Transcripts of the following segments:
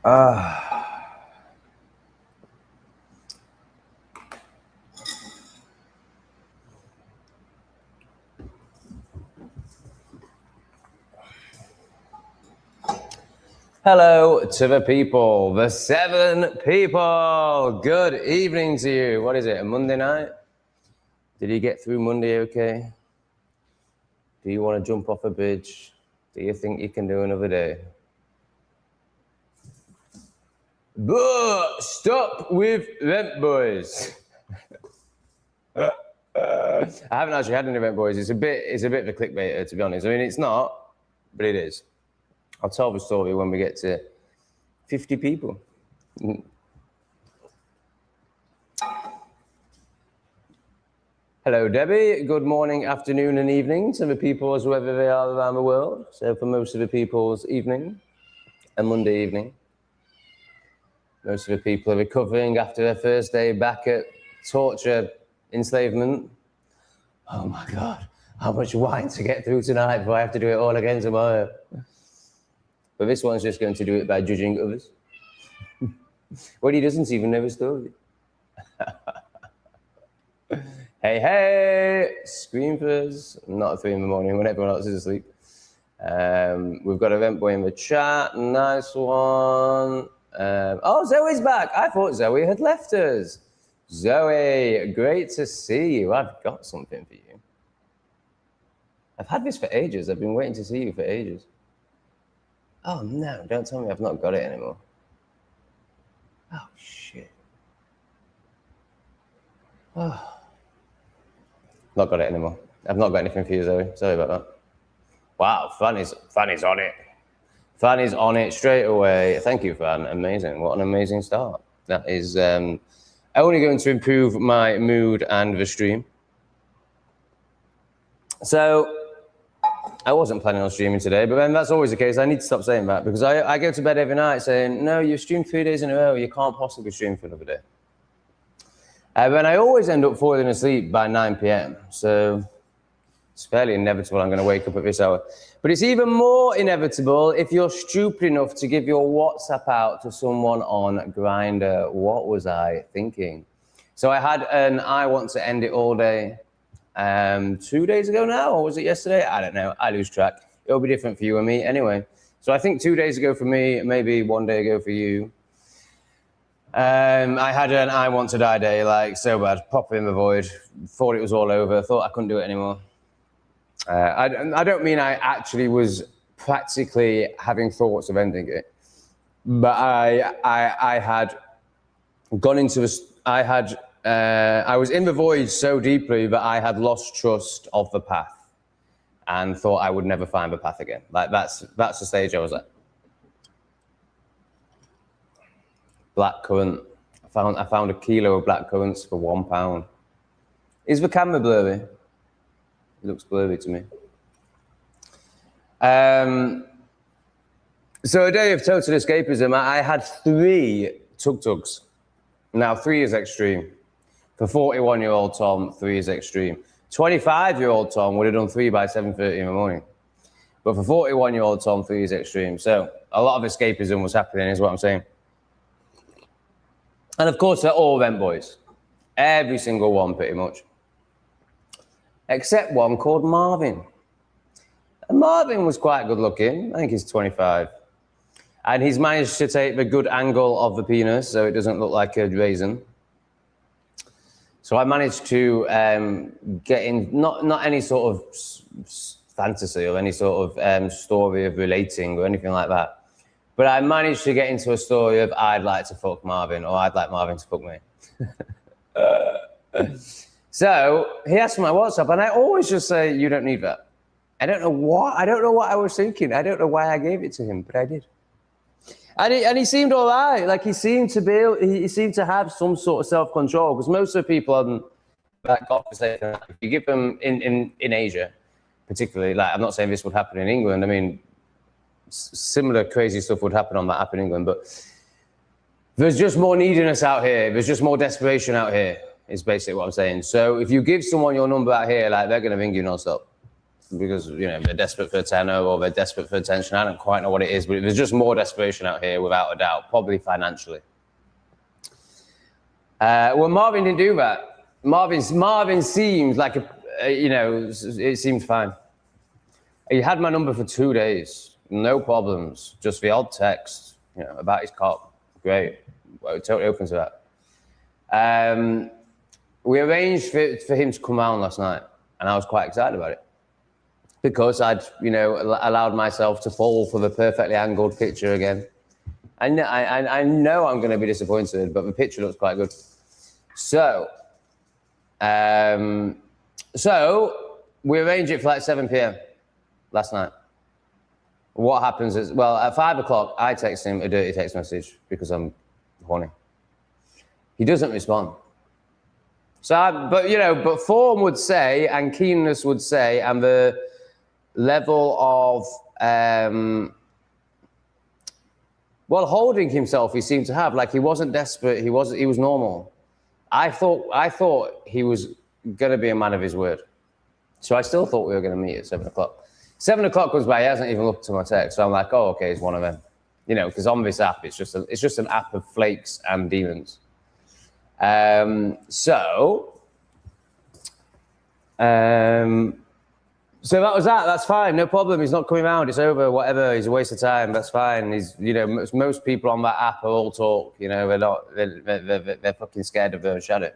Hello to the people, the 7 people. Good evening to you. What is it, a Monday night? Did you get through Monday okay? Do you want to jump off a bridge? Do you think you can do another day? But stop with Rent Boys. I haven't actually had an event, boys. It's a bit of a clickbaiter, to be honest. I mean, it's not, but it is. I'll tell the story when we get to 50 people. Hello, Debbie. Good morning, afternoon, and evening to the peoples, wherever they are around the world. So for most of the people's evening and Monday evening. Most of the people are recovering after their first day back at torture, enslavement. Oh my God, how much wine to get through tonight before I have to do it all again tomorrow. But this one's just going to do it by judging others. Well, he doesn't even know the story. Hey, screamers. Not at 3 in the morning when everyone else is asleep. We've got Event Boy in the chat. Nice one. Oh, Zoe's back. I thought Zoe had left us. Zoe, great to see you. I've got something for you. I've had this for ages. I've been waiting to see you for ages. Oh, no, don't tell me I've not got it anymore. Oh, shit. Oh. Not got it anymore. I've not got anything for you, Zoe. Sorry about that. Wow, Fanny's on it. Fanny's on it straight away. Thank you, Fan. Amazing. What an amazing start. That is only going to improve my mood and the stream. So, I wasn't planning on streaming today, but then that's always the case. I need to stop saying that because I go to bed every night saying, no, you streamed 3 days in a row. You can't possibly stream for another day. And I always end up falling asleep by 9 p.m. So it's fairly inevitable I'm going to wake up at this hour. But it's even more inevitable if you're stupid enough to give your WhatsApp out to someone on Grindr. What was I thinking? So I had an I want to end it all day 2 days ago now, or was it yesterday? I don't know. I lose track. It'll be different for you and me anyway. So I think 2 days ago for me, maybe 1 day ago for you. I had an I want to die day, like so bad, proper in the void. Thought it was all over. Thought I couldn't do it anymore. I don't mean I actually was practically having thoughts of ending it, but I had gone into I was in the void so deeply that I had lost trust of the path and thought I would never find the path again. Like that's the stage I was at. Black currant. I found a kilo of black currants for £1. Is the camera blurry? It looks blurry to me. So a day of total escapism. I had 3 tuk-tuks. Now 3 is extreme. For 41-year-old Tom, 3 is extreme. 25-year-old Tom would have done 3 by 7:30 in the morning. But for 41-year-old Tom, 3 is extreme. So a lot of escapism was happening, is what I'm saying. And of course, they're all Rent Boys. Every single one, pretty much. Except one called Marvin. And Marvin was quite good looking. I think he's 25. And he's managed to take the good angle of the penis so it doesn't look like a raisin. So I managed to get in, not any sort of fantasy or any sort of story of relating or anything like that. But I managed to get into a story of I'd like to fuck Marvin or I'd like Marvin to fuck me. So he asked for my WhatsApp and I always just say, you don't need that. I don't know what I was thinking. I don't know why I gave it to him, but I did. And he seemed all right. Like he seemed to have some sort of self-control because most of the people on that conversation, if you give them in Asia, particularly, like I'm not saying this would happen in England. I mean, similar crazy stuff would happen on that app in England, but there's just more neediness out here. There's just more desperation out here, is basically what I'm saying. So if you give someone your number out here, like they're going to ring you non-stop. because, you know, they're desperate for a tenner or they're desperate for attention. I don't quite know what it is, but there's just more desperation out here, without a doubt, probably financially. Well, Marvin didn't do that. Marvin seemed like it seemed fine. He had my number for 2 days, no problems, just the odd text, you know, about his cock. Great, well, totally open to that. We arranged for him to come round last night, and I was quite excited about it because I'd, you know, allowed myself to fall for the perfectly angled picture again. I know I'm going to be disappointed, but the picture looks quite good. So we arranged it for like 7 p.m. last night. What happens is, well, at 5 o'clock, I text him a dirty text message because I'm horny. He doesn't respond. So, but form would say, and keenness would say, and the level of, holding himself he seemed to have, like he wasn't desperate, he was normal. I thought he was going to be a man of his word. So I still thought we were going to meet at 7 o'clock. 7 o'clock goes by, he hasn't even looked to my text. So I'm like, oh, okay, it's one of them. You know, because on this app, it's just an app of flakes and demons. So that was that. That's fine. No problem. He's not coming round. It's over. Whatever. He's a waste of time. That's fine. He's, you know, most people on that app are all talk. You know, they're fucking scared of their shadow.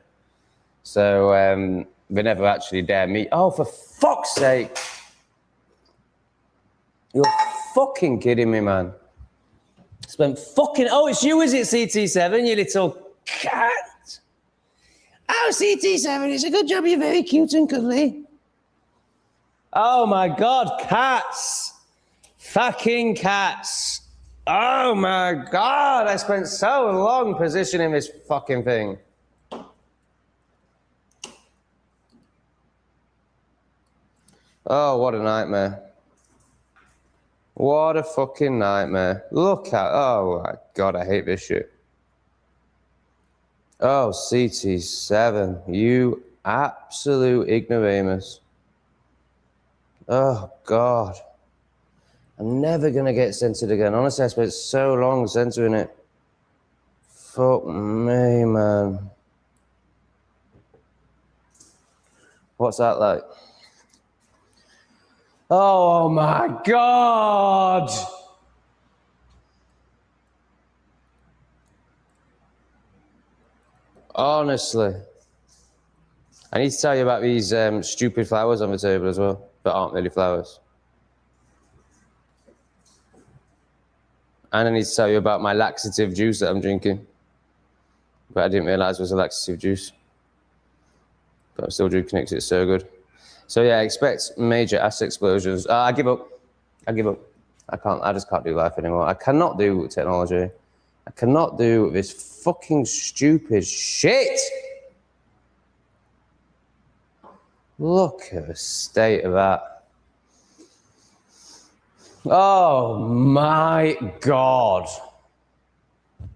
So they never actually dare meet. Oh, for fuck's sake! You're fucking kidding me, man. Spent fucking. Oh, it's you, is it, CT7? You little cat. Oh, CT7, it's a good job. You're very cute and cuddly. Oh my God, cats. Fucking cats. Oh my God, I spent so long positioning this fucking thing. Oh, what a nightmare. What a fucking nightmare. Look at, oh my God, I hate this shit. Oh, CT7, you absolute ignoramus. Oh, God. I'm never going to get censored again. Honestly, I spent so long censoring it. Fuck me, man. What's that like? Oh, my God. Honestly. I need to tell you about these stupid flowers on the table as well, that aren't really flowers. And I need to tell you about my laxative juice that I'm drinking, but I didn't realize it was a laxative juice. But I'm still drinking it because it's so good. So yeah, expect major ass explosions. I give up. I give up. I just can't do life anymore. I cannot do technology. I cannot do this fucking stupid shit. Look at the state of that. Oh my God. I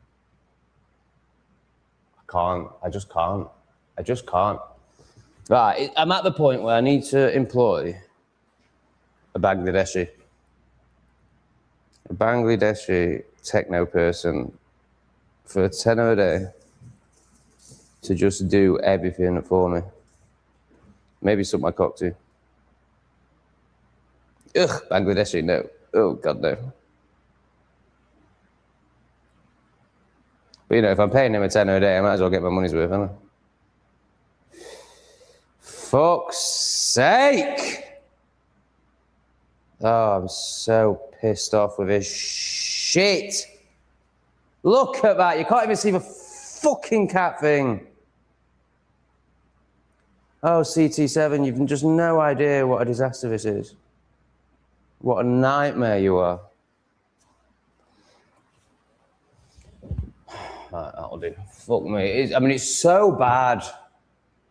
can't. I just can't. I just can't. Right, I'm at the point where I need to employ a Bangladeshi techno person for a tenner a day to just do everything for me. Maybe suck my cock too. Ugh, Bangladeshi, no. Oh, God, no. But, you know, if I'm paying him a tenner a day, I might as well get my money's worth, haven't I? Fuck's sake! Oh, I'm so pissed off with this shit. Look at that. You can't even see the fucking cat thing. Oh, CT7, you've just no idea what a disaster this is. What a nightmare you are. Right, that'll do. Fuck me. It's so bad.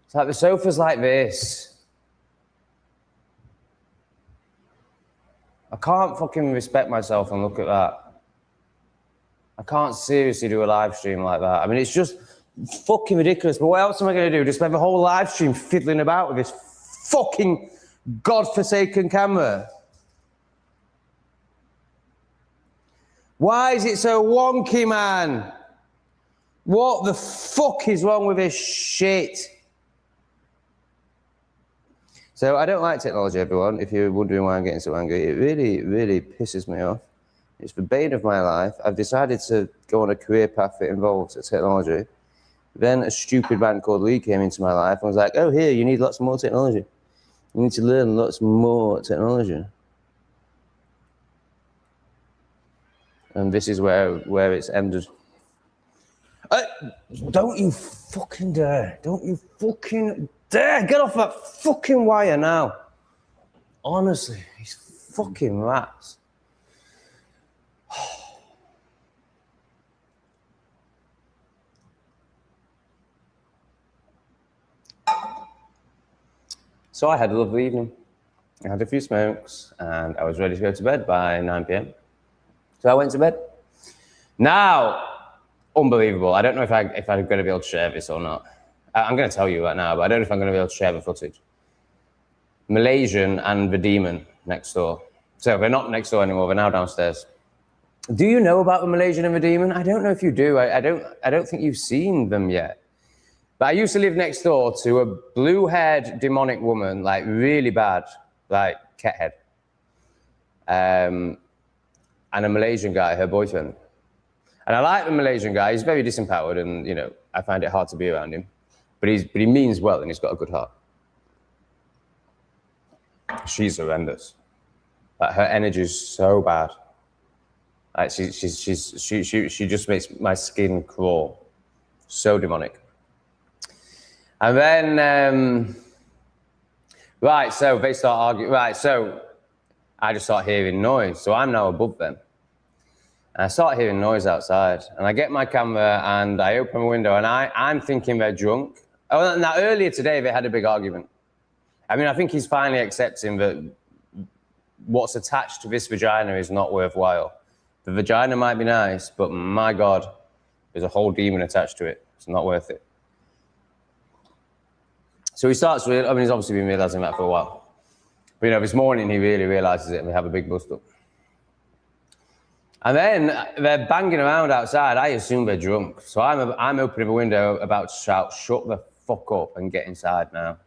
It's like the sofa's like this. I can't fucking respect myself and look at that. I can't seriously do a live stream like that. I mean, it's just fucking ridiculous. But what else am I going to do? Just spend the whole live stream fiddling about with this fucking godforsaken camera? Why is it so wonky, man? What the fuck is wrong with this shit? So I don't like technology, everyone, if you're wondering why I'm getting so angry. It really, really pisses me off. It's the bane of my life. I've decided to go on a career path that involves technology. Then a stupid man called Lee came into my life and was like, oh, here, you need lots more technology. You need to learn lots more technology. And this is where it's ended. Don't you fucking dare. Don't you fucking dare. Get off that fucking wire now. Honestly, these fucking rats. So I had a lovely evening. I had a few smokes and I was ready to go to bed by 9 p.m. So I went to bed. Now, unbelievable. I don't know if I'm going to be able to share this or not. I'm going to tell you right now, but I don't know if I'm going to be able to share the footage. Malaysian and the demon next door. So they're not next door anymore, they're now downstairs. Do you know about the Malaysian and the demon? I don't know if you do. I don't think you've seen them yet. But I used to live next door to a blue-haired demonic woman, like really bad, like cat head. And a Malaysian guy, her boyfriend. And I like the Malaysian guy. He's very disempowered and, you know, I find it hard to be around him. But he means well and he's got a good heart. She's horrendous. Like, her energy is so bad. Like, she just makes my skin crawl. So demonic. And then, right, so they start arguing. Right, so I just start hearing noise. So I'm now above them. And I start hearing noise outside. And I get my camera and I open the window and I'm thinking they're drunk. Oh, now earlier today they had a big argument. I mean, I think he's finally accepting that what's attached to this vagina is not worthwhile. The vagina might be nice, but my God, there's a whole demon attached to it. It's not worth it. So he starts, he's obviously been realizing that for a while. But, you know, this morning he really realizes it and we have a big bust up. And then they're banging around outside. I assume they're drunk. So I'm opening the window, about to shout, shut the fuck up and get inside now.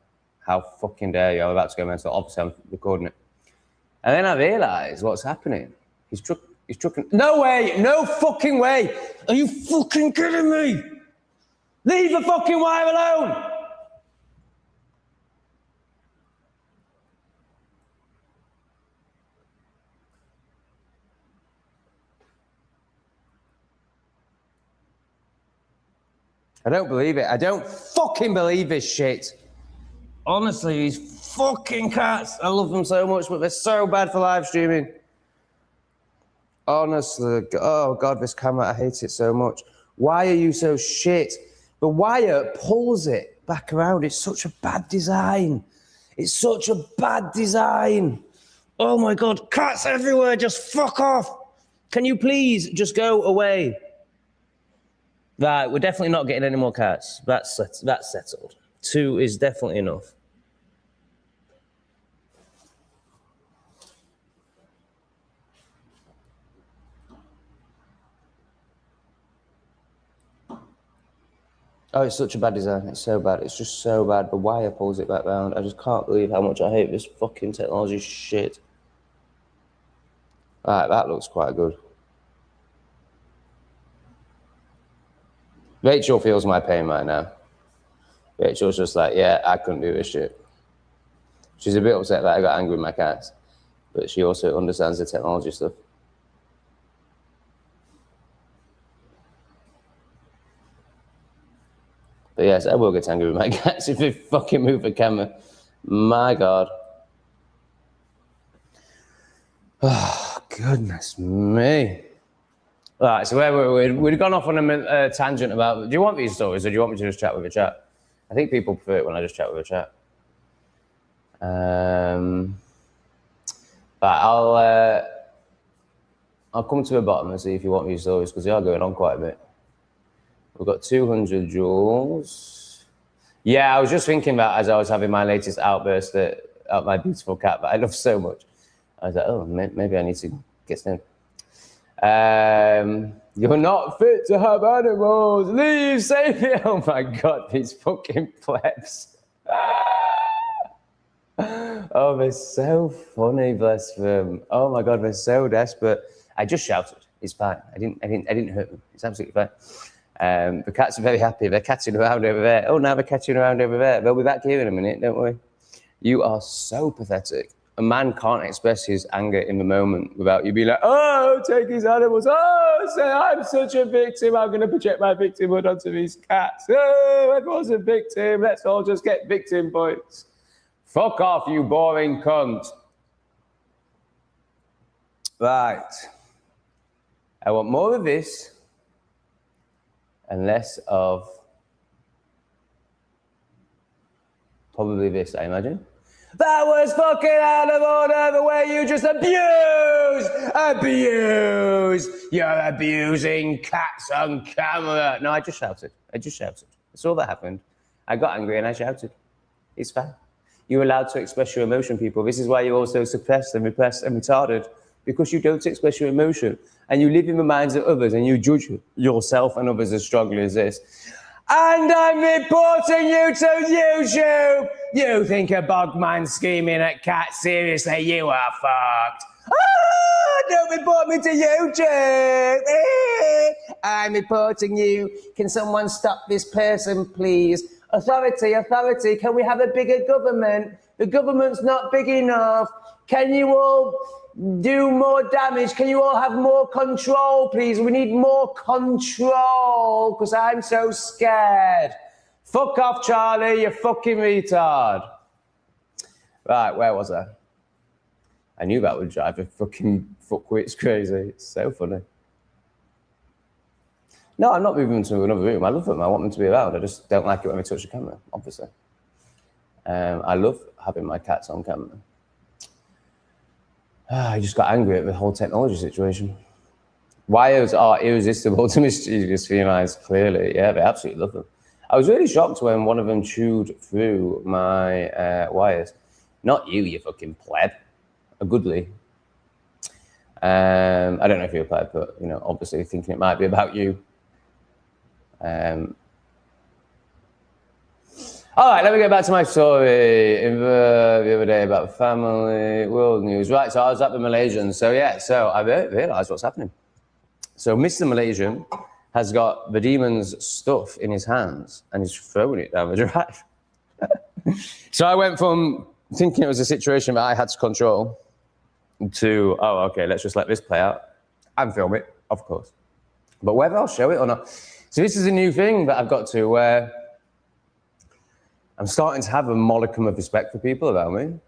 How fucking dare you? I'm about to go mental. Obviously, I'm recording it. And then I realize what's happening. He's trucking. No way! No fucking way! Are you fucking kidding me? Leave the fucking wire alone! I don't believe it. I don't fucking believe this shit. Honestly, these fucking cats, I love them so much, but they're so bad for live streaming. Honestly, oh God, this camera, I hate it so much. Why are you so shit? The wire pulls it back around. It's such a bad design. It's such a bad design. Oh my God, cats everywhere, just fuck off. Can you please just go away? Right, we're definitely not getting any more cats. That's settled. 2 is definitely enough. Oh, it's such a bad design. It's so bad. It's just so bad. The wire pulls it back round. I just can't believe how much I hate this fucking technology shit. Right, that looks quite good. Rachel feels my pain right now. Rachel's just like, yeah, I couldn't do this shit. She's a bit upset that I got angry with my cats, but she also understands the technology stuff. But yes, I will get angry with my cats if they fucking move the camera. My God. Oh, goodness me. All right, so we'd gone off on a tangent about, do you want these stories or do you want me to just chat with the chat? I think people prefer it when I just chat with the chat. But I'll come to the bottom and see if you want these stories because they are going on quite a bit. We've got 200 joules. Yeah, I was just thinking that as I was having my latest outburst that my beautiful cat that I love so much. I was like, oh, maybe I need to get stoned. You're not fit to have animals. Leave, save me. Oh my God, these fucking plebs. Oh, they're so funny, bless them. Oh my God, they're so desperate. I just shouted. It's fine. I didn't hurt them. It's absolutely fine. The cats are very happy. They're catching around over there. Oh, now they're catching around over there. They'll be back here in a minute, don't worry. You are so pathetic. A man can't express his anger in the moment without you being like, oh, take his animals. Oh, say I'm such a victim. I'm going to project my victimhood onto these cats. Oh, everyone's a victim. Let's all just get victim points. Fuck off, you boring cunt. Right. I want more of this and less of probably this, I imagine. That was fucking out of order, the way you just abused. You're abusing cats on camera. No, I just shouted. That's all that happened. I got angry and I shouted. It's fine. You're allowed to express your emotion, people. This is why you're also suppressed and repressed and retarded, because you don't express your emotion and you live in the minds of others and you judge yourself and others as strongly as this. And I'm reporting you to YouTube. You think a bogman screaming at cats? Seriously, you are fucked. Oh, don't report me to YouTube. I'm reporting you. Can someone stop this person, please? Authority, can we have a bigger government? The government's not big enough. Can you all do more damage? Can you all have more control, please? We need more control, because I'm so scared. Fuck off, Charlie, you fucking retard. Right, where was I? I knew that would drive a fucking fuckwits crazy. It's so funny. No, I'm not moving them to another room. I love them. I want them to be around. I just don't like it when we touch the camera, obviously. I love having my cats on camera. I just got angry at the whole technology situation. Wires are irresistible to mischievous felines, clearly. Yeah, they absolutely love them. I was really shocked when one of them chewed through my wires. Not you, you fucking pleb. A goodly. I don't know if you're a pleb, but, you know, obviously thinking it might be about you. All right, let me get back to my story in the other day about family, world news. Right, so I was at the Malaysian. So, yeah, so I realized what's happening. So Mr. Malaysian has got the demon's stuff in his hands and he's throwing it down the drive. So I went from thinking it was a situation that I had to control to, oh, okay, let's just let this play out and film it, of course. But whether I'll show it or not. So this is a new thing that I've got to where I'm starting to have a modicum of respect for people around me.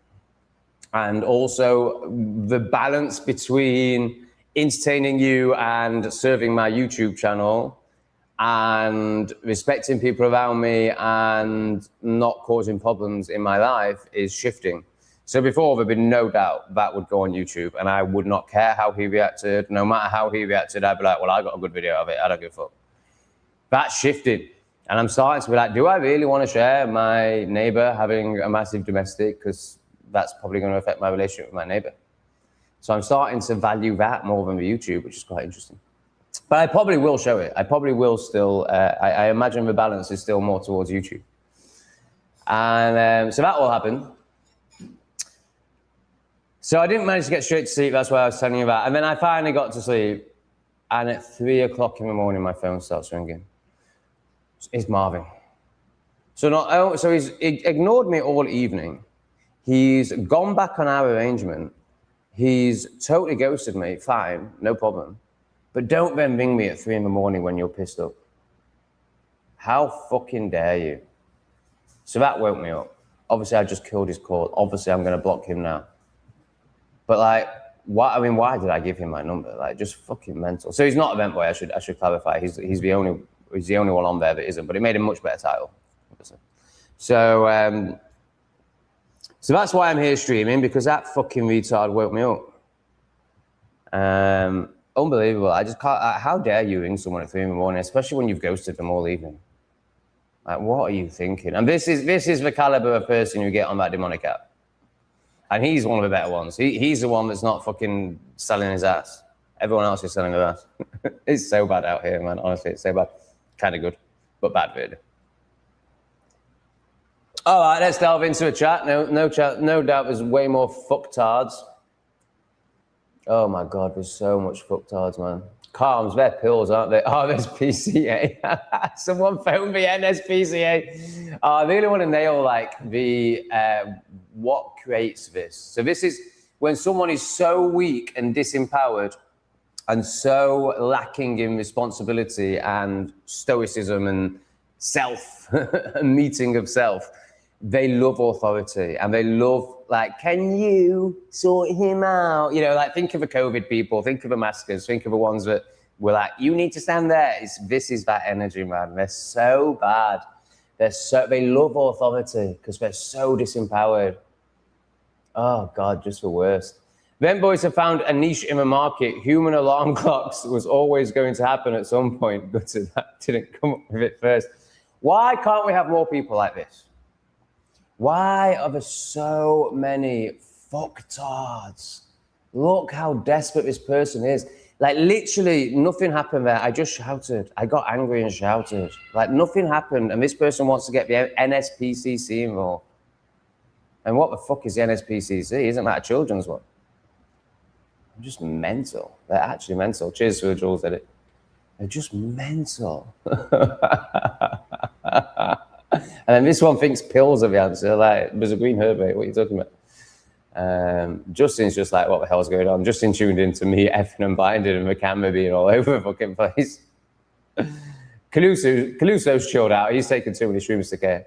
And also the balance between entertaining you and serving my YouTube channel and respecting people around me and not causing problems in my life is shifting. So before, there'd been no doubt that would go on YouTube and I would not care how he reacted. No matter how he reacted, I'd be like, well, I got a good video of it. I don't give a fuck. That shifted. And I'm starting to be like, do I really want to share my neighbor having a massive domestic? Because that's probably going to affect my relationship with my neighbor. So I'm starting to value that more than the YouTube, which is quite interesting. But I probably will show it. I probably will still, I imagine the balance is still more towards YouTube. And so that all happened. So I didn't manage to get straight to sleep. That's what I was telling you about. And then I finally got to sleep. And at 3 o'clock in the morning, my phone starts ringing. It's Marvin. So he's ignored me all evening. He's gone back on our arrangement. He's totally ghosted me. Fine, no problem. But don't then ring me at 3 in the morning when you're pissed up. How fucking dare you? So that woke me up. Obviously, I just killed his call. Obviously, I'm going to block him now. But like, why did I give him my number? Like, just fucking mental. So he's not Event Boy. I should clarify. He's the only one on there that isn't. But it made a much better title, obviously. So so that's why I'm here streaming, because that fucking retard woke me up. Unbelievable. I just can't. How dare you ring someone at 3 in the morning, especially when you've ghosted them all evening? Like, what are you thinking? And this is the caliber of person you get on that demonic app. And he's one of the better ones. He's the one that's not fucking selling his ass. Everyone else is selling their ass. It's so bad out here, man. Honestly, it's so bad. Kind of good, but bad, really. All right, let's delve into a chat. No chat. No doubt there's way more fucktards. Oh my God, there's so much fucktards, man. Calms, they're pills, aren't they? Oh, there's PCA. Someone phoned me NSPCA. I really want to nail like the what creates this. So this is when someone is so weak and disempowered and so lacking in responsibility and stoicism and self, a meeting of self. They love authority and they love, like, can you sort him out? You know, like, think of the COVID people, think of the maskers, think of the ones that were like, you need to stand there. This is that energy, man. They're so bad. They love authority because they're so disempowered. Oh God, just the worst. Them boys have found a niche in the market. Human alarm clocks was always going to happen at some point, but that didn't come up with it first. Why can't we have more people like this? Why are there so many fucktards? Look how desperate this person is. Like, literally, nothing happened there. I just shouted. I got angry and shouted. Like, nothing happened, and this person wants to get the NSPCC involved. And what the fuck is the NSPCC? Isn't that a children's one? They're just mental. They're actually mental. Cheers for the Jules edit. They're just mental. And then this one thinks pills are the answer. Like, there's a green herb, mate. What are you talking about? Justin's just like, what the hell's going on? Justin tuned into me effing and blinded and the camera being all over the fucking place. Caluso's chilled out. He's taken too many shrooms to care.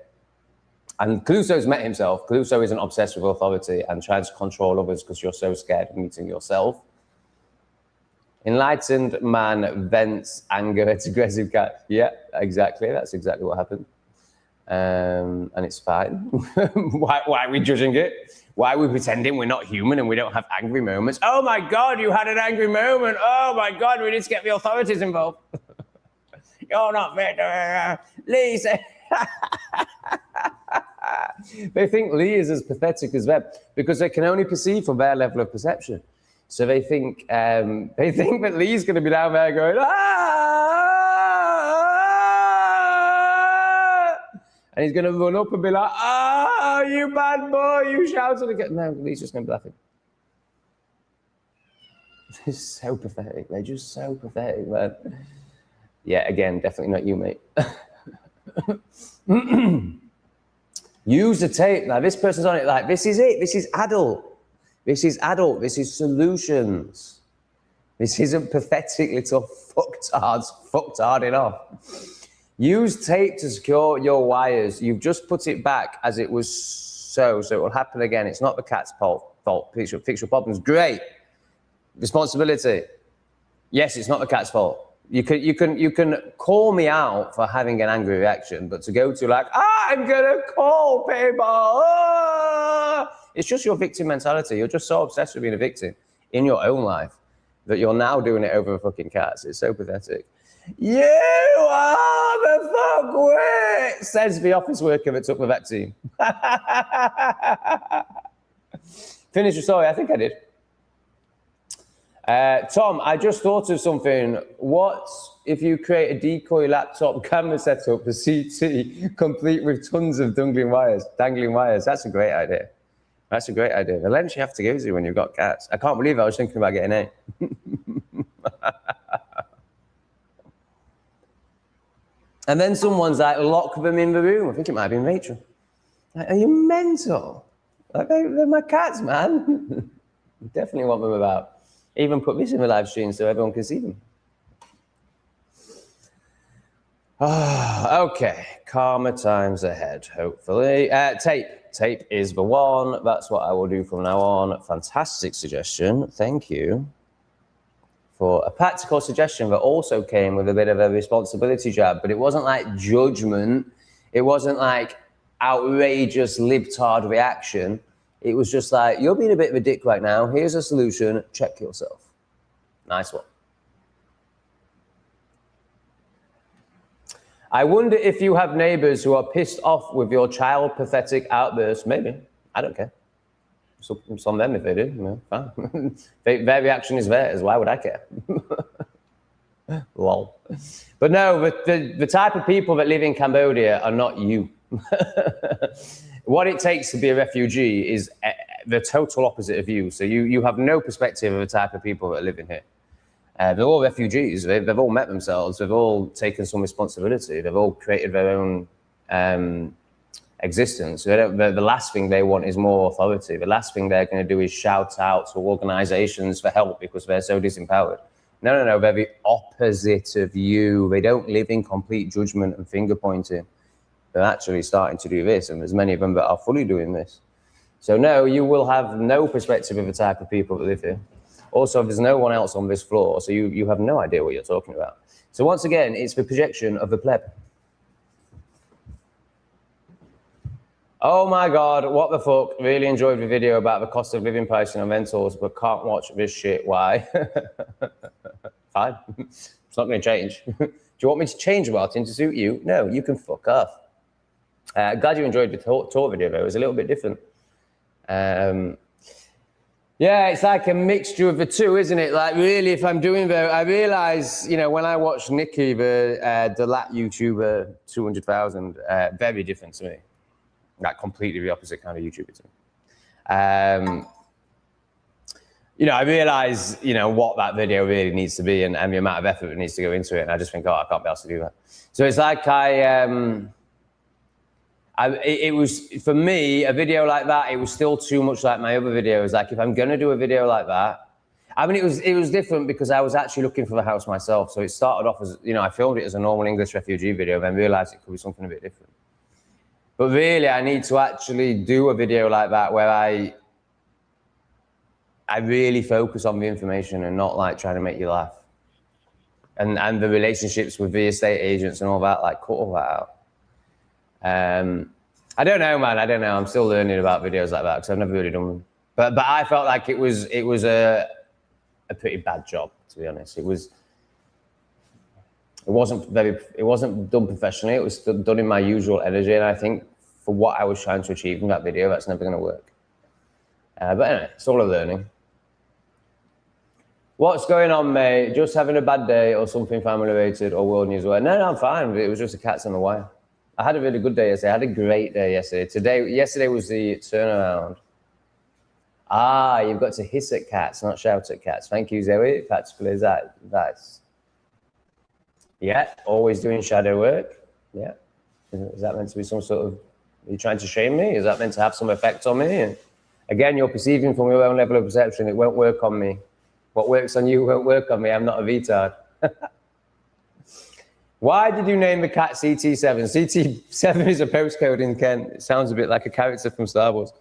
And Caluso's met himself. Caluso isn't obsessed with authority and tries to control others because you're so scared of meeting yourself. Enlightened man vents anger at aggressive cat. Yeah, exactly. That's exactly what happened. And it's fine. Why are we judging it? Why are we pretending we're not human and we don't have angry moments? Oh my God, you had an angry moment. Oh my God, we need to get the authorities involved. You're not fit. Lee said. They think Lee is as pathetic as them because they can only perceive from their level of perception. So they think that Lee's going to be down there going, and he's going to run up and be like, oh, you bad boy, you shouted again. No, Lee's just going to be laughing. It's so pathetic. They're just so pathetic, man. Yeah, again, definitely not you, mate. Use the tape. Now, this person's on it like, this is it. This is adult. This is adult. This is solutions. This isn't pathetic little fucktards fucked hard enough. Use tape to secure your wires. You've just put it back as it was so it will happen again. It's not the cat's fault. Fix your problems. Great. Responsibility. Yes, it's not the cat's fault. You can call me out for having an angry reaction, but to go to like, I'm gonna call people. It's just your victim mentality. You're just so obsessed with being a victim in your own life that you're now doing it over fucking cats. It's so pathetic. You are the fuckwit, says the office worker that took the vaccine. Finish your story. I think I did. Tom, I just thought of something. What if you create a decoy laptop camera setup for CT, complete with tons of dangling wires? That's a great idea. That's a great idea. The lengths you have to go to when you've got cats. I can't believe I was thinking about getting a. And then someone's like, lock them in the room. I think it might have been Rachel. Like, are you mental? Like, they're my cats, man. Definitely want them about. Even put this in the live stream so everyone can see them. Okay, calmer times ahead, hopefully. Tape is the one. That's what I will do from now on. Fantastic suggestion. Thank you for a practical suggestion that also came with a bit of a responsibility jab, but it wasn't like judgment. It wasn't like outrageous libtard reaction. It was just like, you're being a bit of a dick right now. Here's a solution. Check yourself. Nice one. I wonder if you have neighbors who are pissed off with your child pathetic outbursts. Maybe. I don't care. So it's on them if they do. You know, fine. Their reaction is theirs. Why would I care? Lol. But no, the type of people that live in Cambodia are not you. What it takes to be a refugee is the total opposite of you. So you have no perspective of the type of people that are living here. They're all refugees. They've all met themselves. They've all taken some responsibility. They've all created their own existence. The last thing they want is more authority. The last thing they're going to do is shout out to organizations for help because they're so disempowered. No, they're the opposite of you. They don't live in complete judgment and finger pointing. They're actually starting to do this, and there's many of them that are fully doing this. So no, you will have no perspective of the type of people that live here. Also, there's no one else on this floor, so you have no idea what you're talking about. So once again, it's the projection of the pleb. Oh my God, what the fuck? Really enjoyed the video about the cost of living pricing on rentals, but can't watch this shit. Why? Fine. It's not going to change. Do you want me to change, Martin, to suit you? No, you can fuck off. Glad you enjoyed the tour video, though. It was a little bit different. Yeah, it's like a mixture of the two, isn't it? Like, really, if I'm doing the, I realize, you know, when I watch Nikki, the lap YouTuber, 200,000, very different to me. Like, completely the opposite kind of YouTuber to me. You know, I realize, you know, what that video really needs to be and the amount of effort that needs to go into it. And I just think, oh, I can't be able to do that. So it's like it was, for me, a video like that, it was still too much like my other videos. Like, if I'm going to do a video like that, I mean, it was different because I was actually looking for the house myself. So it started off as, you know, I filmed it as a normal English refugee video, then realized it could be something a bit different. But really, I need to actually do a video like that where I really focus on the information and not like trying to make you laugh. And the relationships with the estate agents and all that, like, cut all that out. I don't know, man. I don't know. I'm still learning about videos like that because I've never really done them. But I felt like it was a pretty bad job, to be honest. It wasn't done professionally. It was done in my usual energy, and I think for what I was trying to achieve in that video, that's never going to work. But anyway, it's all a learning. What's going on, mate? Just having a bad day or something family-related or world news? No, I'm fine. It was just a cat's on the wire. I had a really good day yesterday. I had a great day yesterday. Yesterday was the turnaround. Ah, you've got to hiss at cats, not shout at cats. Thank you, Zoe. That's please. That's. Yeah, always doing shadow work. Yeah. Is that meant to be some sort of, are you trying to shame me? Is that meant to have some effect on me? And again, you're perceiving from your own level of perception. It won't work on me. What works on you won't work on me. I'm not a retard. Why did you name the cat CT7? CT7 is a postcode in Kent. It sounds a bit like a character from Star Wars.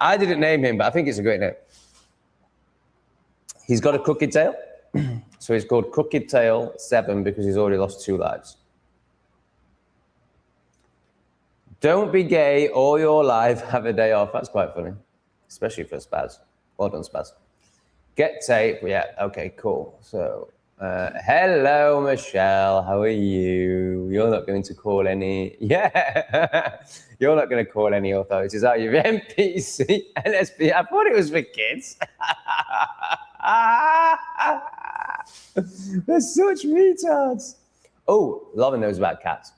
I didn't name him, but I think it's a great name. He's got a crooked tail. So he's called Crooked Tail 7 because he's already lost 2 lives. Don't be gay all your life, have a day off. That's quite funny, especially for Spaz. Well done, Spaz. Get tape. Yeah, okay, cool. So, hello, Michelle. How are you? You're not going to call any... Yeah. You're not going to call any authorities, are you? NPC, NSP. I thought it was for kids. They're such retards. Oh, Lauren knows about cats.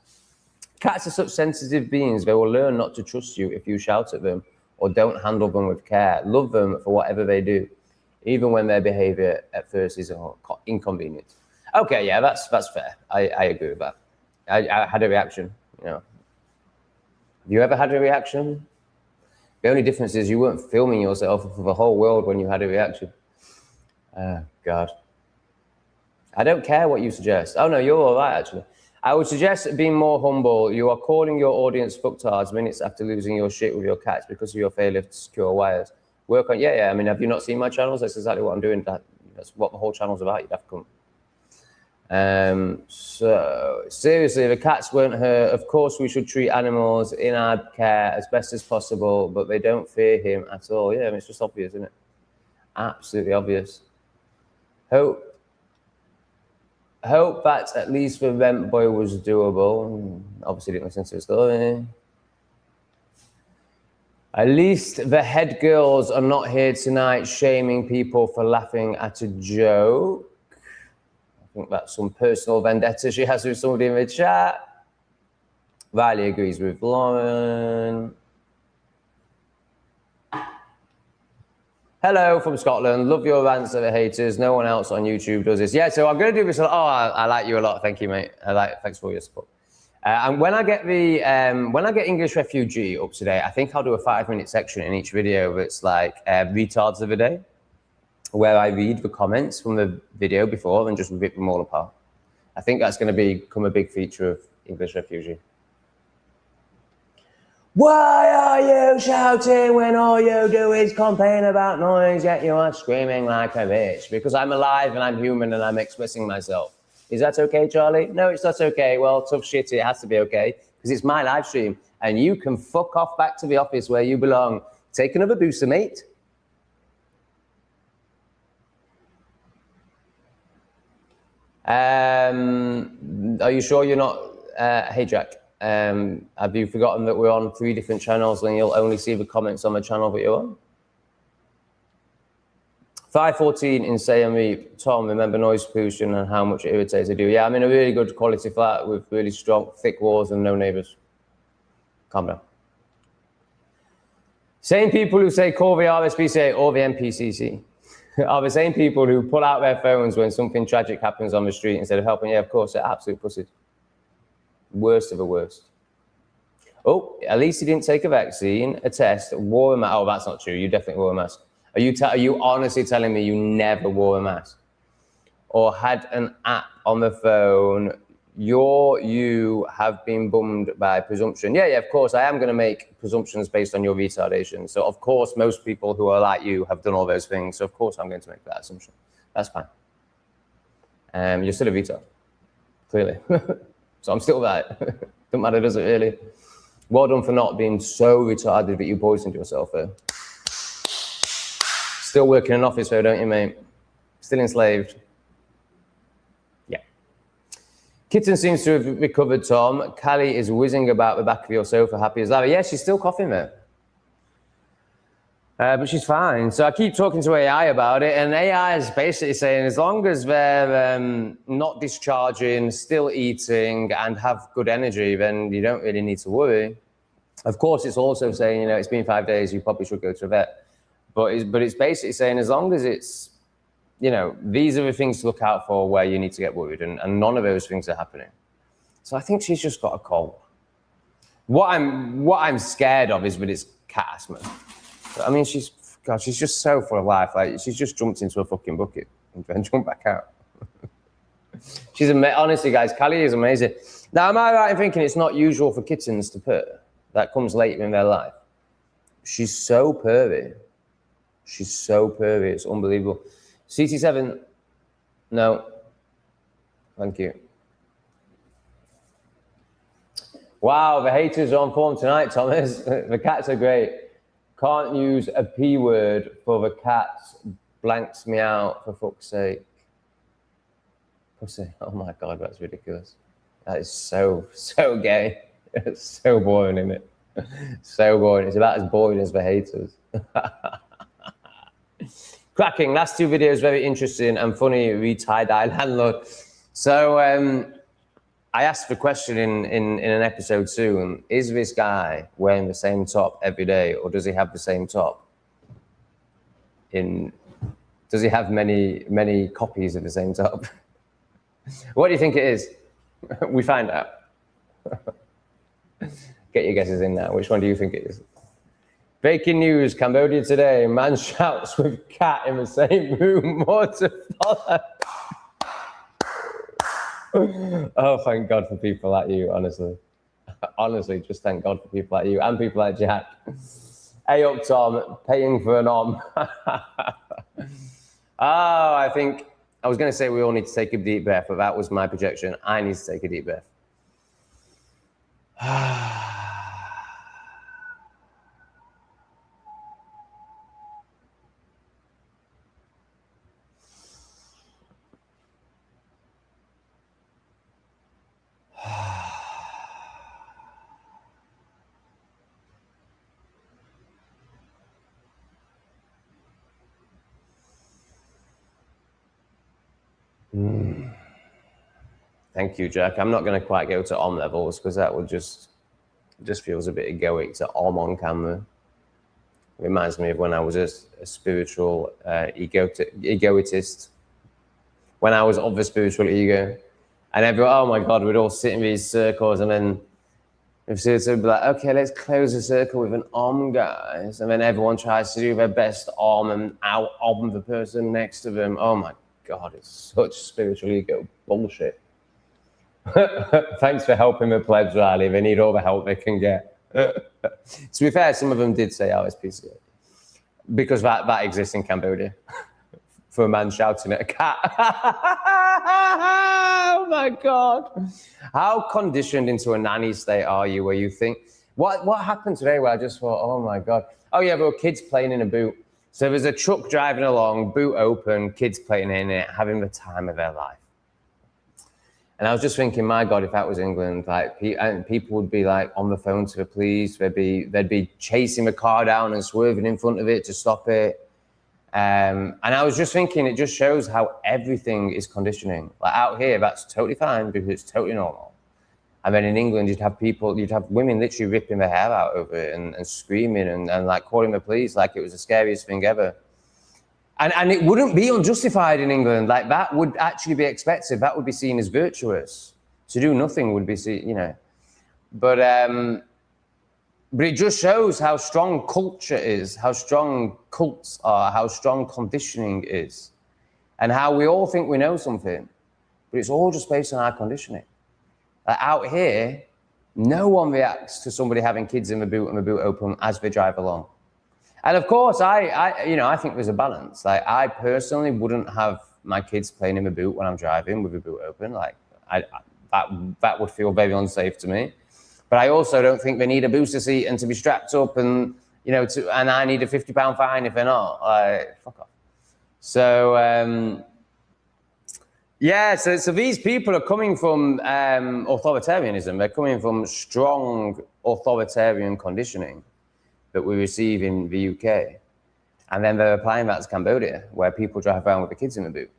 Cats are such sensitive beings. They will learn not to trust you if you shout at them or don't handle them with care. Love them for whatever they do, even when their behavior at first is inconvenient. Okay, yeah, that's fair. I agree with that. I had a reaction, you know. Have you ever had a reaction? The only difference is you weren't filming yourself for the whole world when you had a reaction. Oh, God. I don't care what you suggest. Oh, no, you're all right, actually. I would suggest being more humble. You are calling your audience fucktards minutes after losing your shit with your cats because of your failure to secure wires. Work on, yeah. I mean, have you not seen my channels? That's exactly what I'm doing. That's what the whole channel's about. You'd have to come. So, seriously, if the cats weren't hurt, of course we should treat animals in our care as best as possible, but they don't fear him at all. Yeah, I mean, it's just obvious, isn't it? Absolutely obvious. Hope that at least the rent boy was doable. Obviously didn't listen to the story. At least the head girls are not here tonight shaming people for laughing at a joke. I think that's some personal vendetta she has with somebody in the chat. Riley agrees with Lauren. Hello from Scotland. Love your rants at the haters. No one else on YouTube does this. Yeah, so I'm going to do this. Oh, I like you a lot. Thank you, mate. Thanks for your support. And when I get English refugee up today, I think I'll do a 5-minute section in each video that's like retards of the day, where I read the comments from the video before and just rip them all apart. I think that's going to become a big feature of English refugee. Why are you shouting when all you do is complain about noise, yet you are screaming like a bitch? Because I'm alive and I'm human and I'm expressing myself. Is that okay, Charlie? No, it's not okay. Well, tough shit, it has to be okay, because it's my live stream, and you can fuck off back to the office where you belong. Take another booster, mate. Are you sure you're not... hey, Jack. Have you forgotten that we're on 3 different channels and you'll only see the comments on the channel that you're on? 514 in Sayami. Tom, remember noise pollution and how much it irritates you? Yeah, I'm in a really good quality flat with really strong, thick walls and no neighbours. Calm down. Same people who say call the RSPCA or the NPCC are the same people who pull out their phones when something tragic happens on the street instead of helping. Yeah, of course, they're absolute pussies. Worst of the worst. Oh, at least he didn't take a vaccine, a test, wore a mask. Oh, that's not true. You definitely wore a mask. Are you honestly telling me you never wore a mask? Or had an app on the phone? You have been bummed by presumption. Yeah, of course. I am going to make presumptions based on your retardation. So, of course, most people who are like you have done all those things. So, of course, I'm going to make that assumption. That's fine. You're still a retard, clearly. So I'm still that. Don't matter, does it really? Well done for not being so retarded that you poisoned yourself, though. Still working in an office, though, don't you, mate? Still enslaved. Yeah. Kitten seems to have recovered, Tom. Callie is whizzing about the back of your sofa, happy as ever. Yeah, she's still coughing, mate. But she's fine. So I keep talking to AI about it, and AI is basically saying as long as they're not discharging, still eating, and have good energy, then you don't really need to worry. Of course, it's also saying, you know, it's been 5 days, you probably should go to a vet. But it's basically saying as long as it's, you know, these are the things to look out for where you need to get worried, and none of those things are happening. So I think she's just got a cold. What I'm scared of is that it's cat asthma. I mean, she's just so full of life. Like, she's just jumped into a fucking bucket and then jumped back out. She's honestly, guys, Callie is amazing. Now, am I right in thinking it's not usual for kittens to purr? That comes later in their life. She's so purry. She's so purry. It's unbelievable. CT7, no. Thank you. Wow, the haters are on form tonight, Thomas. The cats are great. Can't use a P word for the cats. Blanks me out, for fuck's sake. Pussy. Oh my God, that's ridiculous. That is so gay. It's so boring, isn't it? So boring. It's about as boring as the haters. Cracking. Last 2 videos, very interesting and funny. Tie-dye landlord. So I asked the question in an episode soon, is this guy wearing the same top every day, or does he have the same top? Does he have many copies of the same top? What do you think it is? We find out. Get your guesses in now. Which one do you think it is? Breaking news, Cambodia today. Man shouts with cat in the same room. More to follow. Oh, thank God for people like you, honestly. Honestly, just thank God for people like you and people like Jack. Hey up, Tom, paying for an om. I think I was going to say we all need to take a deep breath, but that was my projection. I need to take a deep breath. Thank you, Jack. I'm not going to quite go to Om levels because that would just feels a bit egoic to Om on camera. It reminds me of when I was a spiritual egoist. When I was of the spiritual ego, and everyone, oh my God, we'd all sit in these circles, and then if so would be like, okay, let's close the circle with an Om, guys, and then everyone tries to do their best Om and out Om the person next to them. Oh my God, it's such spiritual ego bullshit. Thanks for helping the plebs, Riley. They need all the help they can get. To be fair, some of them did say RSPCA because that exists in Cambodia. For a man shouting at a cat. Oh my God. How conditioned into a nanny state are you where you think, what happened today where I just thought, oh my God. Oh yeah, there were kids playing in a boot. So there's a truck driving along, boot open, kids playing in it, having the time of their life. And I was just thinking, my God, if that was England, like, and people would be like on the phone to the police, they'd be chasing the car down and swerving in front of it to stop it. And I was just thinking, it just shows how everything is conditioning. Like out here, that's totally fine because it's totally normal. And then in England, you'd have women literally ripping their hair out over it and screaming and like calling the police like it was the scariest thing ever. And it wouldn't be unjustified in England. Like that would actually be expected. That would be seen as virtuous. To do nothing would be seen, you know. But it just shows how strong culture is, how strong cults are, how strong conditioning is, and how we all think we know something, but it's all just based on our conditioning. Like out here, no one reacts to somebody having kids in the boot and the boot open as they drive along. And of course, I think there's a balance. Like I personally wouldn't have my kids playing in the boot when I'm driving with the boot open. Like that would feel very unsafe to me. But I also don't think they need a booster seat and to be strapped up and, you know, and I need a £50 fine if they're not. Like, fuck off. So, yeah, so these people are coming from authoritarianism. They're coming from strong authoritarian conditioning that we receive in the UK. And then they're applying that to Cambodia, where people drive around with the kids in the boot.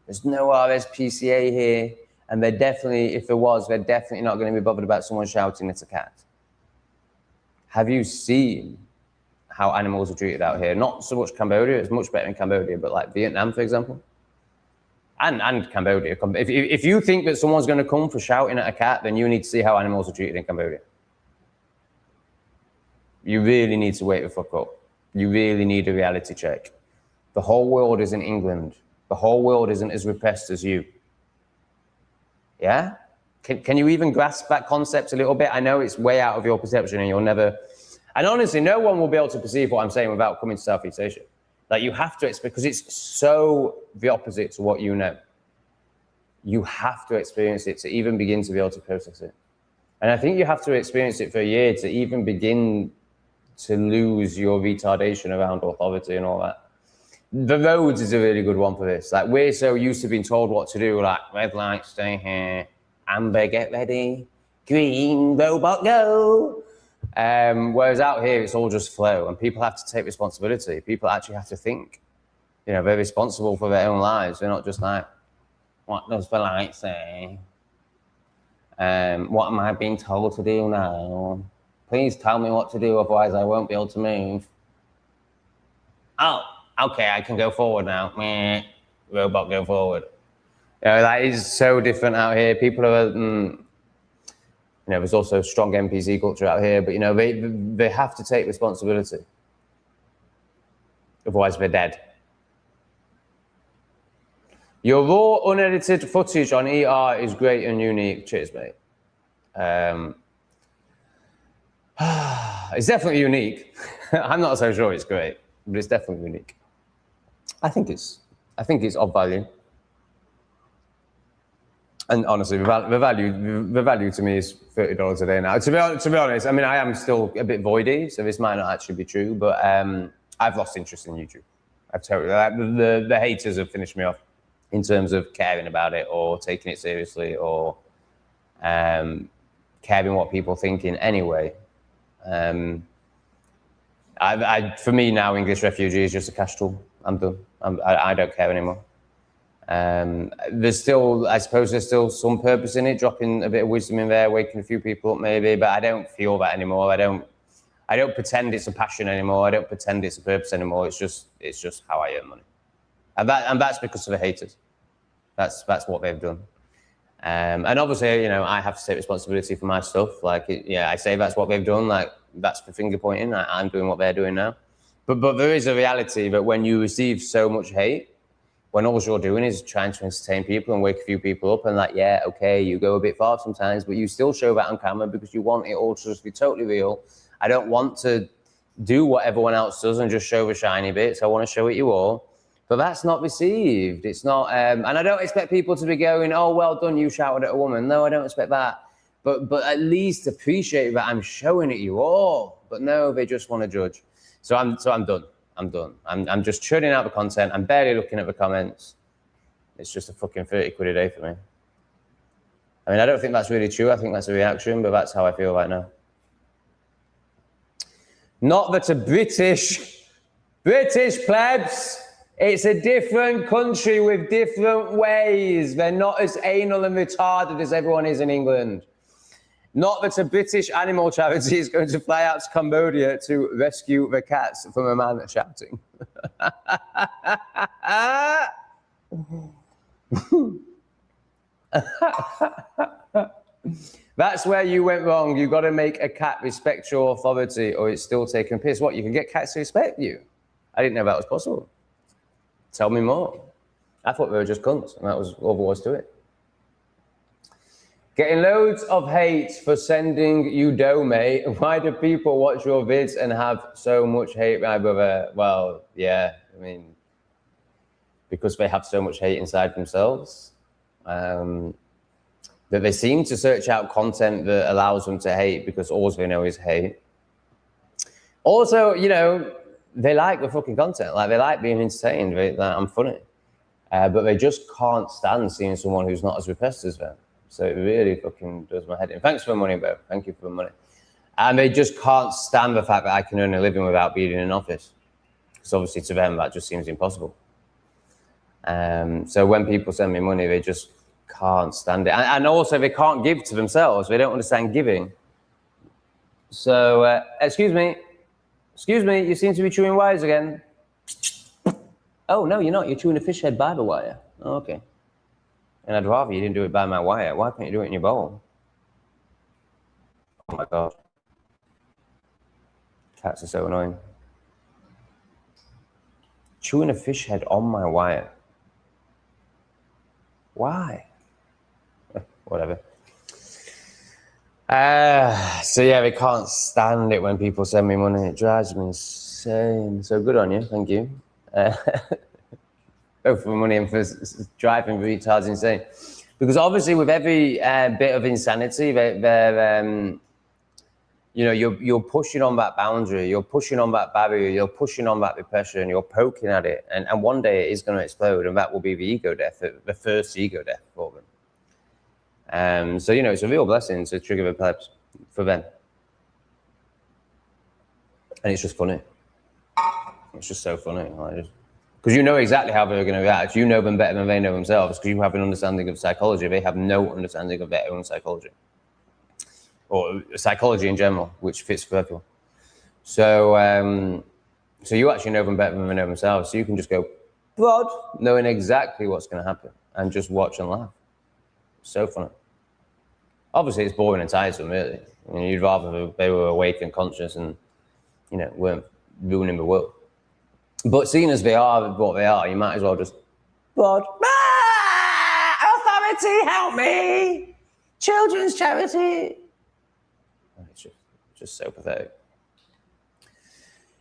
There's no RSPCA here. And they're definitely, if there was, they're definitely not going to be bothered about someone shouting at a cat. Have you seen how animals are treated out here? Not so much Cambodia, it's much better in Cambodia, but like Vietnam, for example. And Cambodia. If you think that someone's going to come for shouting at a cat, then you need to see how animals are treated in Cambodia. You really need to wake the fuck up. You really need a reality check. The whole world isn't England. The whole world isn't as repressed as you. Yeah? Can you even grasp that concept a little bit? I know it's way out of your perception and you'll never... And honestly, no one will be able to perceive what I'm saying without coming to Southeast Asia. Like you have to, because it's so the opposite to what you know. You have to experience it to even begin to be able to process it. And I think you have to experience it for a year to even begin to lose your retardation around authority and all that. The roads is a really good one for this. Like we're so used to being told what to do, like red light, stay here, amber, get ready, green, robot, go. Whereas out here, it's all just flow and people have to take responsibility. People actually have to think. You know, they're responsible for their own lives. They're not just like, what does the light say? What am I being told to do now? Please tell me what to do, otherwise I won't be able to move. Oh, okay, I can go forward now. Meh, robot, go forward. You know, that is so different out here. People are, you know, there's also strong NPC culture out here, but, you know, they have to take responsibility. Otherwise, they're dead. Your raw, unedited footage on ER is great and unique. Cheers, mate. It's definitely unique. I'm not so sure it's great, but it's definitely unique. I think it's of value. And honestly, the value to me is $30 a day now. To be honest, I mean, I am still a bit voidy, so this might not actually be true, but I've lost interest in YouTube. I've totally, the haters have finished me off in terms of caring about it or taking it seriously or caring what people think in any way. For me now, English refugee is just a cash tool. I'm done. I don't care anymore. There's still, I suppose there's still some purpose in it, dropping a bit of wisdom in there, waking a few people up maybe, but I don't feel that anymore. I don't pretend it's a passion anymore. I don't pretend it's a purpose anymore. It's just how I earn money. And that's because of the haters. That's what they've done. And obviously, you know, I have to take responsibility for my stuff. Like, I say that's what they've done. Like, that's the finger pointing. I'm doing what they're doing now. But there is a reality that when you receive so much hate, when all you're doing is trying to entertain people and wake a few people up, and like, yeah, okay, you go a bit far sometimes, but you still show that on camera because you want it all to just be totally real. I don't want to do what everyone else does and just show the shiny bits. I want to show it you all. But that's not received. It's not, and I don't expect people to be going, oh, well done, you shouted at a woman. No, I don't expect that. But at least appreciate that I'm showing it you all. But no, they just want to judge. So I'm done. I'm done. I'm just churning out the content. I'm barely looking at the comments. It's just a fucking 30 quid a day for me. I mean, I don't think that's really true. I think that's a reaction, but that's how I feel right now. Not that a British plebs, it's a different country with different ways. They're not as anal and retarded as everyone is in England. Not that a British animal charity is going to fly out to Cambodia to rescue the cats from a man shouting. That's where you went wrong. You got to make a cat respect your authority or it's still taking piss. What, you can get cats to respect you? I didn't know that was possible. Tell me more. I thought they were just cunts and that was all there was to it. Getting loads of hate for sending you dough, mate. Why do people watch your vids and have so much hate, my brother? Well, yeah, I mean, because they have so much hate inside themselves. That they seem to search out content that allows them to hate because all they know is hate. Also, you know, they like the fucking content. Like, they like being entertained. Like, I'm funny. But they just can't stand seeing someone who's not as repressed as them. So it really fucking does my head in. Thanks for the money, bro. Thank you for the money. And they just can't stand the fact that I can earn a living without being in an office. Because obviously to them, that just seems impossible. So when people send me money, they just can't stand it. And also they can't give to themselves. They don't understand giving. So, excuse me, you seem to be chewing wires again. Oh, no, you're not. You're chewing a fish head by the wire. Oh, okay. And I'd rather you didn't do it by my wire. Why can't you do it in your bowl? Oh my God. Cats are so annoying. Chewing a fish head on my wire. Why? Whatever. So yeah, they can't stand it when people send me money. It drives me insane. So good on you. Thank you. Both for money and for driving retards insane. Because obviously with every bit of insanity, you know, you're pushing on that boundary, you're pushing on that barrier, you're pushing on that depression, you're poking at it. And one day it is going to explode, and that will be the ego death, the first ego death for them. So, you know, it's a real blessing to trigger the plebs for them. And it's just funny. It's just so funny. Because you know exactly how they're going to react. You know them better than they know themselves because you have an understanding of psychology. They have no understanding of their own psychology. Or psychology in general, which fits for everyone. So, so you actually know them better than they know themselves. So you can just go, blood, knowing exactly what's going to happen and just watch and laugh. So funny. Obviously, it's boring and tiresome, really. I mean, you'd rather they were awake and conscious and, you know, weren't ruining the world. But seeing as they are what they are, you might as well just, blood, authority, help me, children's charity. It's just so pathetic.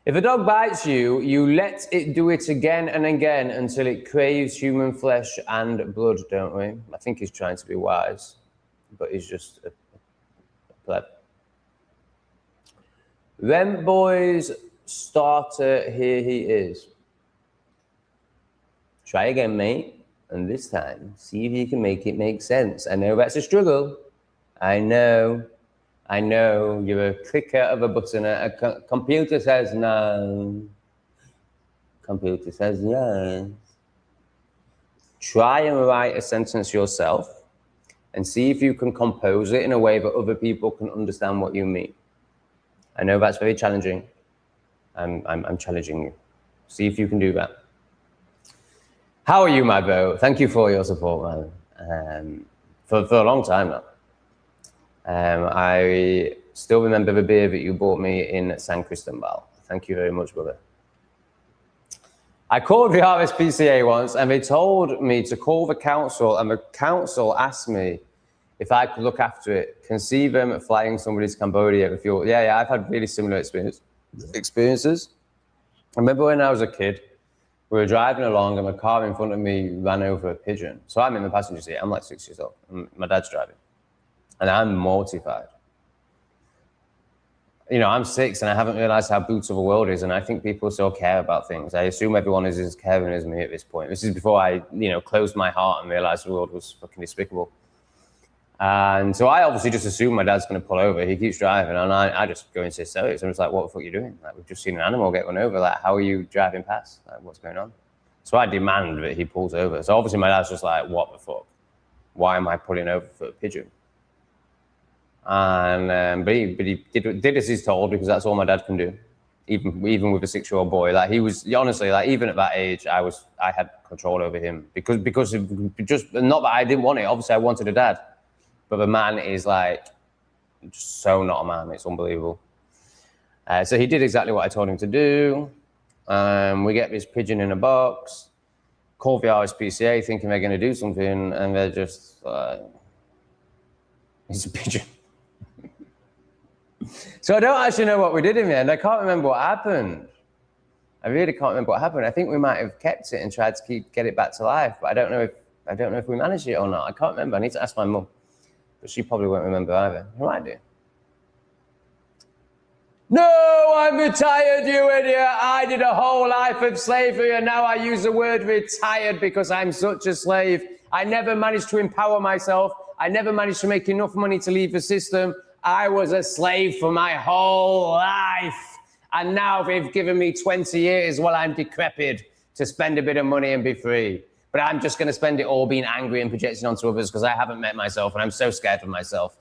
If a dog bites you, you let it do it again and again until it craves human flesh and blood, don't we? I think he's trying to be wise, but he's just a pleb. Them boys starter, here he is. Try again, mate, and this time, see if you can make it make sense. I know that's a struggle. I know, you're a clicker of a button. A computer says no. Computer says yes. Try and write a sentence yourself and see if you can compose it in a way that other people can understand what you mean. I know that's very challenging. I'm challenging you. See if you can do that. How are you, my bro? Thank you for your support, man. For a long time now. I still remember the beer that you bought me in San Cristobal. Thank you very much, brother. I called the RSPCA once and they told me to call the council, and the council asked me if I could look after it. Can see them flying somebody to Cambodia with fuel. Yeah, I've had really similar experiences. I remember when I was a kid, we were driving along and a car in front of me ran over a pigeon. So I'm in the passenger seat. I'm like 6 years old. My dad's driving. And I'm mortified. You know, I'm 6 and I haven't realized how brutal the world is. And I think people still care about things. I assume everyone is as caring as me at this point. This is before I, closed my heart and realized the world was fucking despicable. And so I obviously just assume my dad's going to pull over. He keeps driving and I just go into hysterics. I'm just like, what the fuck are you doing? Like, we've just seen an animal get run over. Like, how are you driving past? Like, what's going on? So I demand that he pulls over. So obviously my dad's just like, what the fuck? Why am I pulling over for a pigeon? And but he did as he's told, because that's all my dad can do, even with a 6-year-old boy. Like, he was honestly, like, even at that age, I had control over him because of just, not that I didn't want it. Obviously, I wanted a dad, but the man is like just so not a man. It's unbelievable. So he did exactly what I told him to do. We get this pigeon in a box. Call the RSPCA thinking they're going to do something, and they're just it's a pigeon. So I don't actually know what we did in the end. I can't remember what happened. I really can't remember what happened. I think we might have kept it and tried to get it back to life, but I don't know if we managed it or not. I can't remember. I need to ask my mum, but she probably won't remember either. Who might do? No, I'm retired, you idiot. I did a whole life of slavery and now I use the word retired because I'm such a slave. I never managed to empower myself. I never managed to make enough money to leave the system. I was a slave for my whole life. And now they've given me 20 years while I'm decrepit to spend a bit of money and be free. But I'm just going to spend it all being angry and projecting onto others because I haven't met myself and I'm so scared of myself.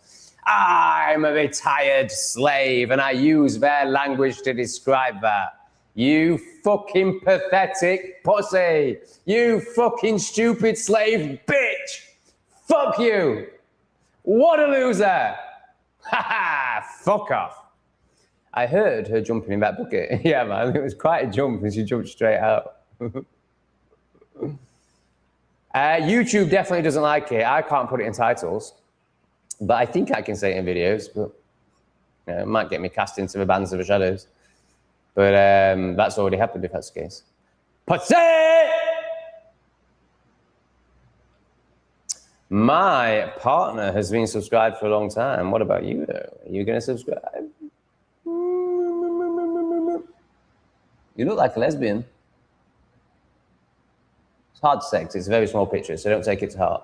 I'm a retired slave and I use their language to describe that. You fucking pathetic pussy. You fucking stupid slave bitch. Fuck you. What a loser. Ha ha, fuck off. I heard her jumping in that bucket. Yeah, man, it was quite a jump and she jumped straight out. YouTube definitely doesn't like it. I can't put it in titles, but I think I can say it in videos, but it might get me cast into the bands of the shadows. But that's already happened if that's the case. Pussy! My partner has been subscribed for a long time. What about you, though? Are you going to subscribe? You look like a lesbian. It's hard to say because it's a very small picture, so don't take it to heart.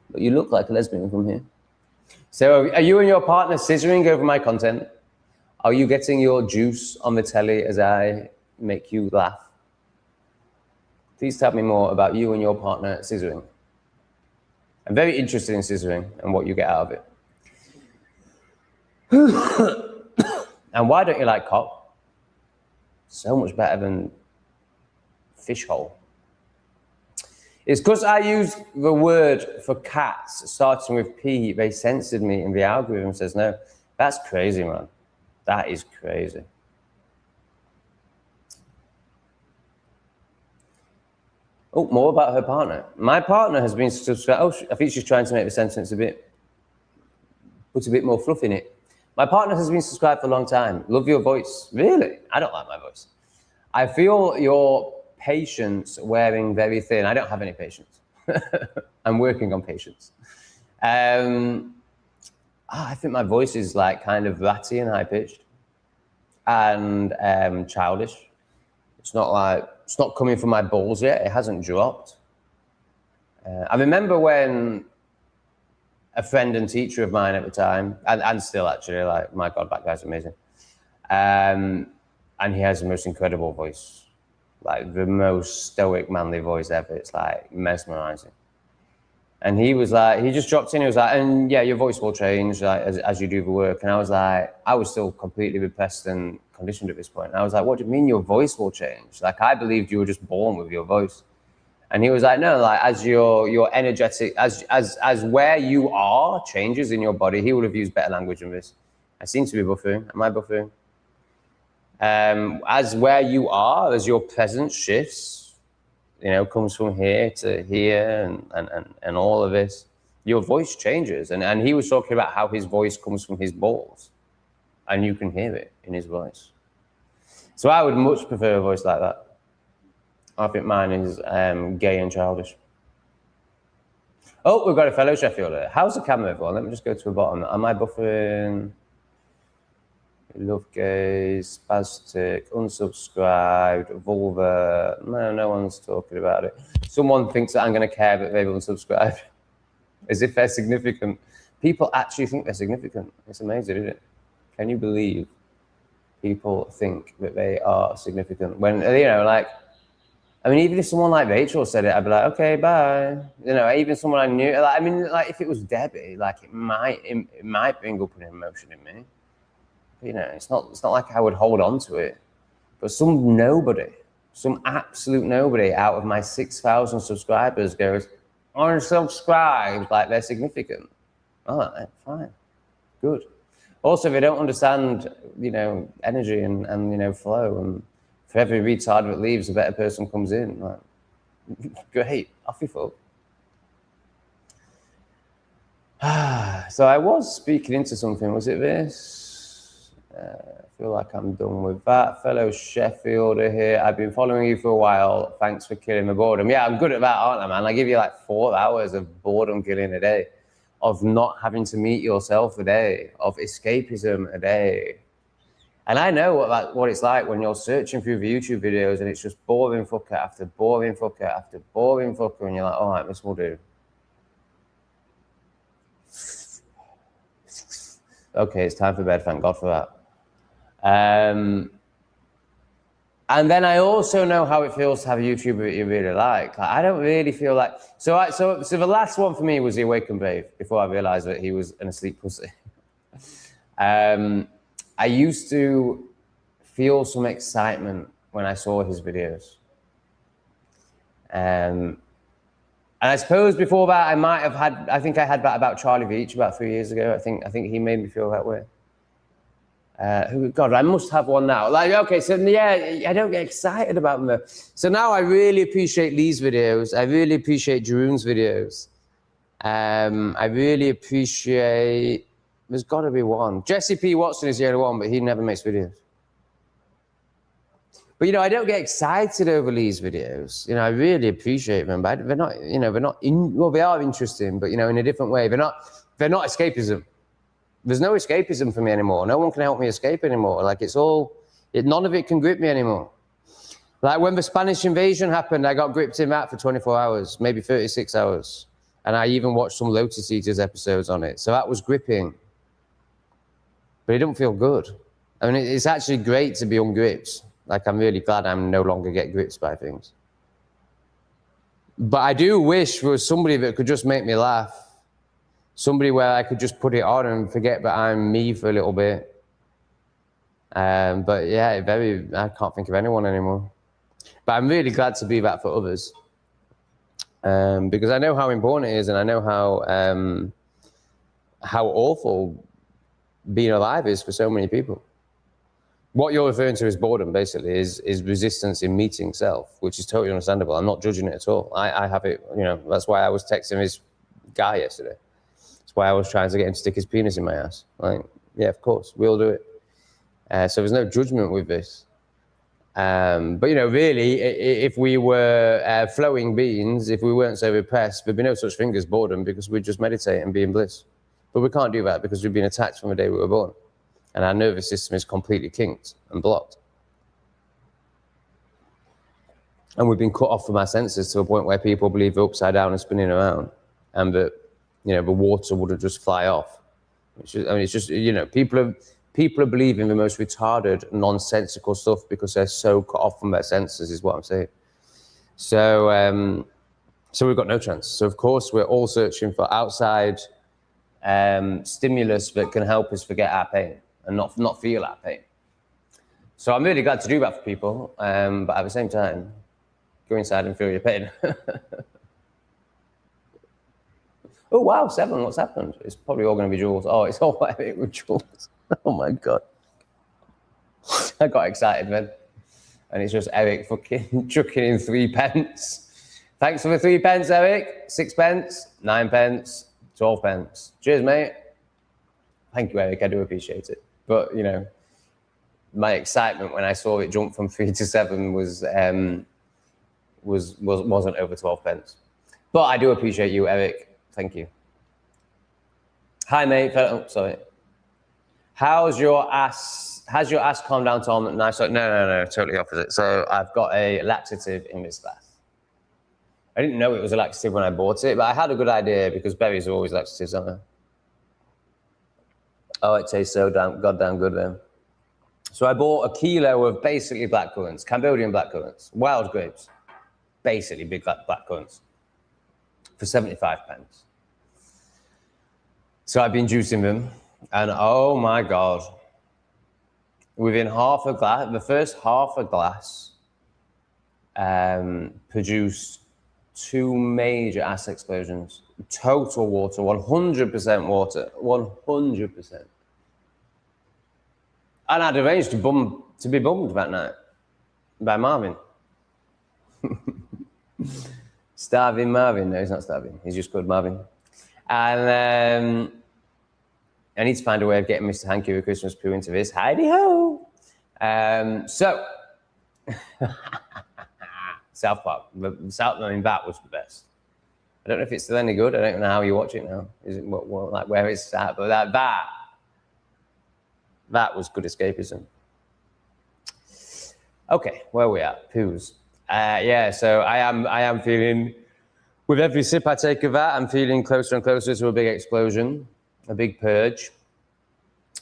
But you look like a lesbian from here. So are you and your partner scissoring over my content? Are you getting your juice on the telly as I make you laugh? Please tell me more about you and your partner scissoring. I'm very interested in scissoring and what you get out of it. And why don't you like cock? So much better than fish hole. It's because I used the word for cats starting with P. They censored me and the algorithm says no. That's crazy, man. That is crazy. Oh, more about her partner. My partner has been subscribed. Oh, I think she's trying to make the sentence put a bit more fluff in it. My partner has been subscribed for a long time. Love your voice. Really? I don't like my voice. I feel your patience wearing very thin. I don't have any patience. I'm working on patience. I think my voice is like kind of ratty and high-pitched and childish. It's not coming from my balls yet. It hasn't dropped. I remember when a friend and teacher of mine at the time, and still actually, like, my God, that guy's amazing. And he has the most incredible voice. like the most stoic, manly voice ever. It's like mesmerizing. And he was like, he just dropped in. He was like, and yeah, your voice will change like as you do the work. And I was like, I was still completely repressed and conditioned at this point. And I was like, what do you mean your voice will change? Like I believed you were just born with your voice. And he was like, no, like as your energetic, as where you are changes in your body. He would have used better language than this. I seem to be buffering. Am I buffering? As where you are, as your presence shifts, you know, comes from here to here and all of this, your voice changes. And he was talking about how his voice comes from his balls and you can hear it in his voice. So I would much prefer a voice like that. I think mine is gay and childish. Oh, we've got a fellow Sheffielder. How's the camera, everyone? Let me just go to the bottom. Am I buffering? Love gays, spastic, unsubscribed, vulva. No one's talking about it. Someone thinks that I'm going to care that they've unsubscribed, as if they're significant. People actually think they're significant. It's amazing, isn't it? Can you believe people think that they are significant? When, you know, like, I mean, even if someone like Rachel said it, I'd be like, okay, bye. You know, even someone I knew, like, I mean, like, if it was Debbie, like, it might bring up an emotion in me. You know, it's not like I would hold on to it. But some nobody, some absolute nobody out of my 6,000 subscribers goes, unsubscribe, like they're significant. All right, fine, good. Also, they don't understand, you know, energy and you know, flow. And for every retard that leaves, a better person comes in. Like, great, off you fall. So I was speaking into something. Was it this? I feel like I'm done with that. Fellow Sheffielder here. I've been following you for a while. Thanks for killing the boredom. Yeah, I'm good at that, aren't I, man? I give you like 4 hours of boredom killing a day, of not having to meet yourself a day, of escapism a day. And I know what it's like when you're searching through the YouTube videos and it's just boring fucker after boring fucker after boring fucker, and you're like, all right, this will do. Okay, it's time for bed. Thank God for that. And then I also know how it feels to have a YouTuber that you really like. I don't really feel like, so the last one for me was The Awakened Brave, before I realized that he was an asleep pussy. I used to feel some excitement when I saw his videos. And I suppose before that, I think I had that about Charlie Veach about 3 years ago. I think he made me feel that way. God, I must have one now. Like, okay, so yeah, I don't get excited about them though. So now I really appreciate Lee's videos. I really appreciate Jeroen's videos. I really appreciate, there's got to be one. Jesse P. Watson is the only one, but he never makes videos. But, you know, I don't get excited over Lee's videos. You know, I really appreciate them, but they're not, you know, well, they are interesting, but, you know, in a different way. They're not escapism. There's no escapism for me anymore. No one can help me escape anymore. Like, none of it can grip me anymore. Like, when the Spanish invasion happened, I got gripped in that for 24 hours, maybe 36 hours. And I even watched some Lotus Eaters episodes on it. So that was gripping. But it don't feel good. I mean, it's actually great to be ungripped. Like, I'm really glad I'm no longer get gripped by things. But I do wish there was somebody that could just make me laugh. Somebody where I could just put it on and forget that I'm me for a little bit. But yeah, I can't think of anyone anymore. But I'm really glad to be that for others. Because I know how important it is, and I know how awful being alive is for so many people. What you're referring to as boredom, basically, is resistance in meeting self, which is totally understandable. I'm not judging it at all. I have it, you know, that's why I was texting this guy yesterday. That's why I was trying to get him to stick his penis in my ass. Like, yeah, of course, we all do it. So there's no judgment with this. But, you know, really, if we were flowing beings, if we weren't so repressed, there'd be no such thing as boredom, because we'd just meditate and be in bliss. But we can't do that because we've been attacked from the day we were born. And our nervous system is completely kinked and blocked. And we've been cut off from our senses to a point where people believe they're upside down and spinning around, and that, you know, the water wouldn't just fly off. I mean, it's just, you know, people people are believing the most retarded, nonsensical stuff because they're so cut off from their senses, is what I'm saying. So, so we've got no chance. So of course we're all searching for outside stimulus that can help us forget our pain and not feel our pain. So I'm really glad to do that for people, but at the same time, go inside and feel your pain. Oh wow, 7, what's happened? It's probably all going to be Jules. Oh, it's all Eric with Jules. Oh my God. I got excited, man. And it's just Eric fucking chucking in 3 pence. Thanks for the 3 pence, Eric. 6 pence, 9 pence, 12 pence. Cheers, mate. Thank you, Eric. I do appreciate it. But, you know, my excitement when I saw it jump from 3 to 7 wasn't over 12 pence. But I do appreciate you, Eric. Thank you. Hi, mate. Oh, sorry. Has your ass calmed down, Tom? Nice. No, totally opposite. So I've got a laxative in this bath. I didn't know it was a laxative when I bought it, but I had a good idea because berries are always laxatives, aren't they? Oh, it tastes so goddamn good then. So I bought a kilo of basically blackcurrants, Cambodian blackcurrants, wild grapes, basically big blackcurrants, for 75 pence. So I've been juicing them, and oh my God, within half a glass, the first half a glass produced 2 major acid explosions. Total water, 100% water, 100%. And I'd arranged to be bummed that night by Marvin. Starving Marvin. No, he's not starving. He's just called Marvin. And I need to find a way of getting Mr. Hanky with Christmas poo into this. Heidi-ho! So, South Park. I mean, that was the best. I don't know if it's still any good. I don't know how you watch it now. Is it like where it's at? But that was good escapism. Okay, where are we at? Poos. Yeah, so I am feeling, with every sip I take of that, I'm feeling closer and closer to a big explosion, a big purge.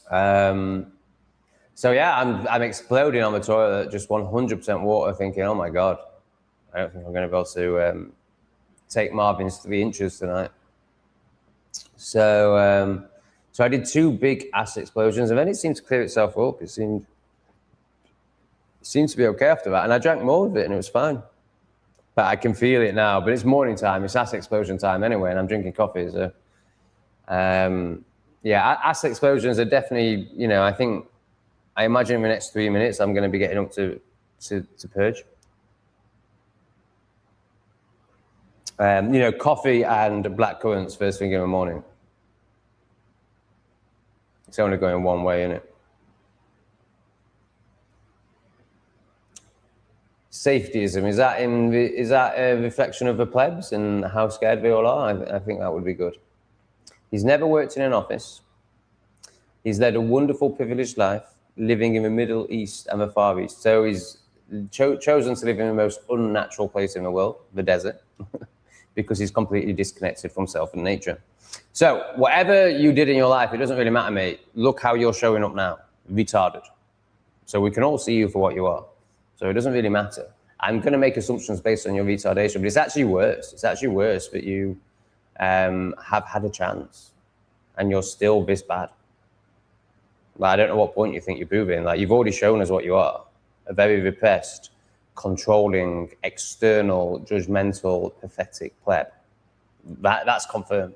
So yeah, I'm exploding on the toilet, just 100% water, thinking, oh my God, I don't think I'm going to be able to take Marvin's 3 inches tonight. So, so I did 2 big acid explosions, and then it seemed to clear itself up. It seemed to be okay after that, and I drank more of it, and it was fine. But I can feel it now. But it's morning time. It's acid explosion time anyway, and I'm drinking coffee. So, yeah, acid explosions are definitely. You know, I imagine in the next 3 minutes I'm going to be getting up to purge. You know, coffee and blackcurrants first thing in the morning. It's only going one way, isn't it? Safetyism, is that a reflection of the plebs and how scared they all are? I think that would be good. He's never worked in an office. He's led a wonderful, privileged life, living in the Middle East and the Far East. So he's chosen to live in the most unnatural place in the world, the desert, because he's completely disconnected from self and nature. So whatever you did in your life, it doesn't really matter, mate. Look how you're showing up now, retarded. So we can all see you for what you are. So it doesn't really matter. I'm going to make assumptions based on your retardation, but it's actually worse. It's actually worse that you have had a chance and you're still this bad. Like, I don't know what point you think you're proving. Like, you've already shown us what you are. A very repressed, controlling, external, judgmental, pathetic pleb. That's confirmed.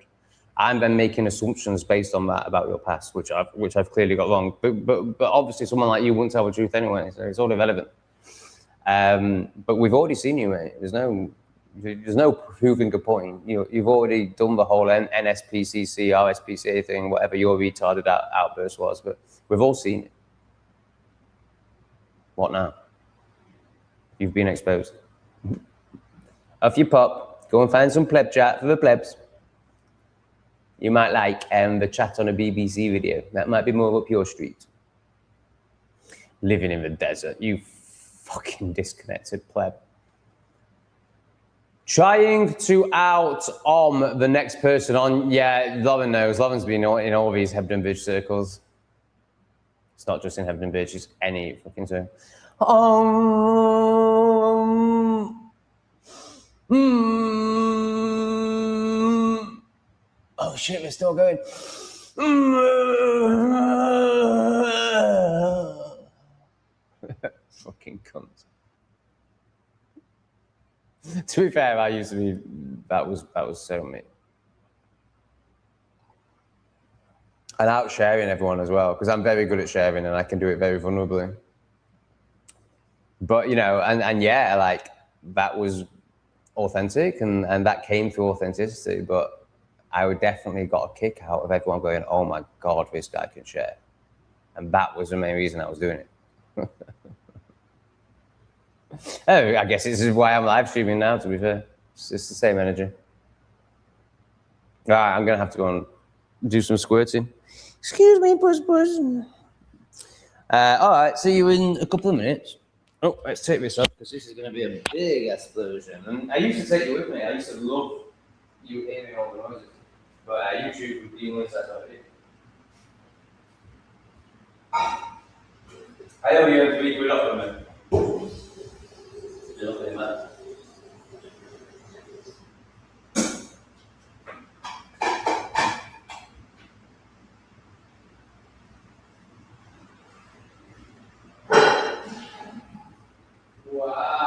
I'm then making assumptions based on that about your past, which I've clearly got wrong. But obviously someone like you wouldn't tell the truth anyway, so it's all irrelevant. But we've already seen you, mate. There's no proving a point. You've already done the whole NSPCC, RSPCA thing, whatever your retarded outburst was, but we've all seen it. What now? You've been exposed. Off you pop. Go and find some pleb chat for the plebs. You might like the chat on a BBC video. That might be more up your street. Living in the desert, you fucking disconnected pleb. Trying to out-om the next person on, yeah, Lauren knows. Lauren's been in all these Hebden Bridge circles. It's not just in heaven and bitch, it's any fucking tune. Oh shit, we're still going. Fucking cunt. To be fair, I used to be. That was so me. And out sharing everyone as well, because I'm very good at sharing and I can do it very vulnerably. But and yeah, like that was authentic and that came through authenticity. But I would definitely got a kick out of everyone going, "Oh my God, this guy can share," and that was the main reason I was doing it. Oh, I guess this is why I'm live streaming now, to be fair. It's the same energy. All right, I'm going to have to go and do some squirting. Excuse me, puss. All right, see you in a couple of minutes. Oh, let's take this off, because this is going to be a big explosion. And I used to take you with me. I used to love you hearing all the noises. But YouTube would deal with that already. I owe you £3 off of me. You're not paying that. Wow.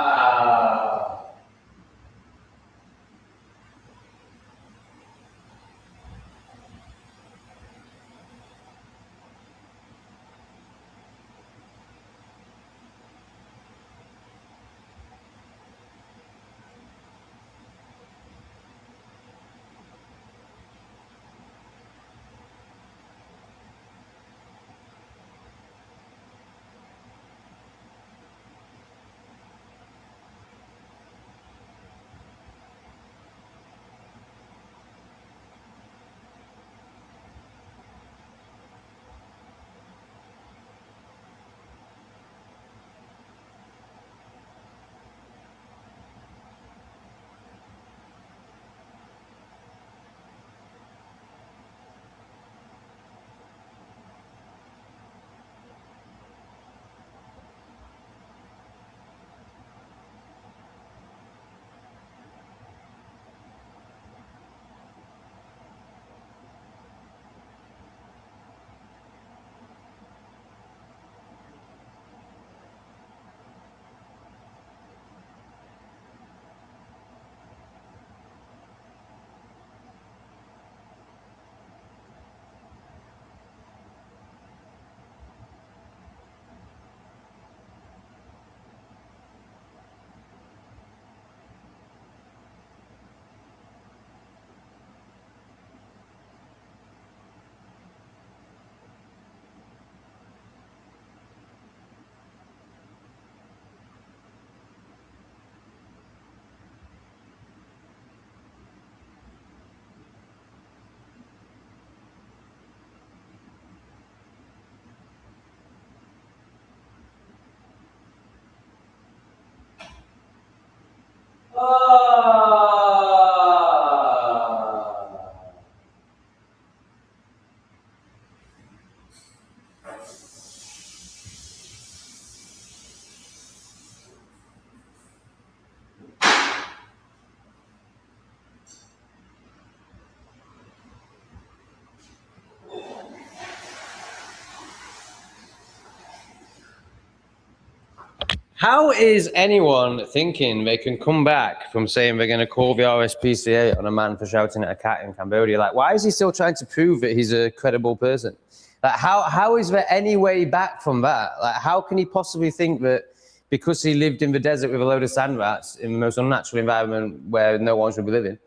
How is anyone thinking they can come back from saying they're going to call the RSPCA on a man for shouting at a cat in Cambodia? Like, why is he still trying to prove that he's a credible person? Like, how is there any way back from that? Like, how can he possibly think that because he lived in the desert with a load of sand rats in the most unnatural environment where no one should be living,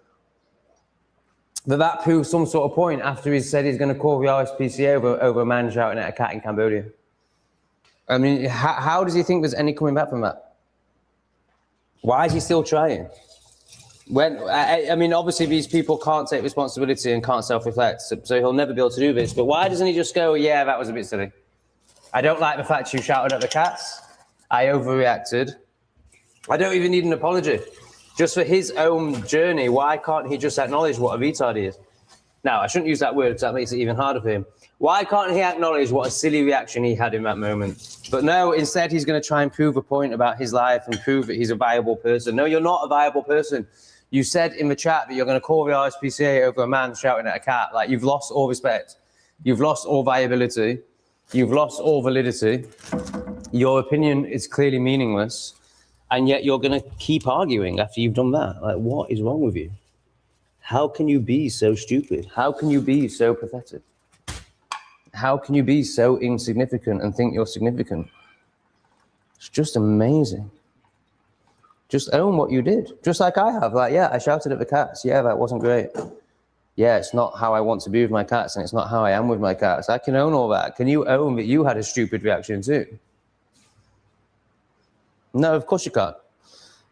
that proves some sort of point after he said he's going to call the RSPCA over a man shouting at a cat in Cambodia? I mean, how does he think there's any coming back from that? Why is he still trying? I mean, obviously these people can't take responsibility and can't self-reflect, so he'll never be able to do this. But why doesn't he just go, yeah, that was a bit silly. I don't like the fact you shouted at the cats. I overreacted. I don't even need an apology. Just for his own journey, why can't he just acknowledge what a retard he is? Now, I shouldn't use that word because that makes it even harder for him. Why can't he acknowledge what a silly reaction he had in that moment? But no, instead he's going to try and prove a point about his life and prove that he's a viable person. No, you're not a viable person. You said in the chat that you're going to call the RSPCA over a man shouting at a cat. Like, you've lost all respect. You've lost all viability. You've lost all validity. Your opinion is clearly meaningless. And yet you're going to keep arguing after you've done that. Like, what is wrong with you? How can you be so stupid? How can you be so pathetic? How can you be so insignificant and think you're significant? It's just amazing. Just own what you did. Just like I have. Like, yeah, I shouted at the cats. Yeah, that wasn't great. Yeah, it's not how I want to be with my cats, and it's not how I am with my cats. I can own all that. Can you own that you had a stupid reaction too? No, of course you can't.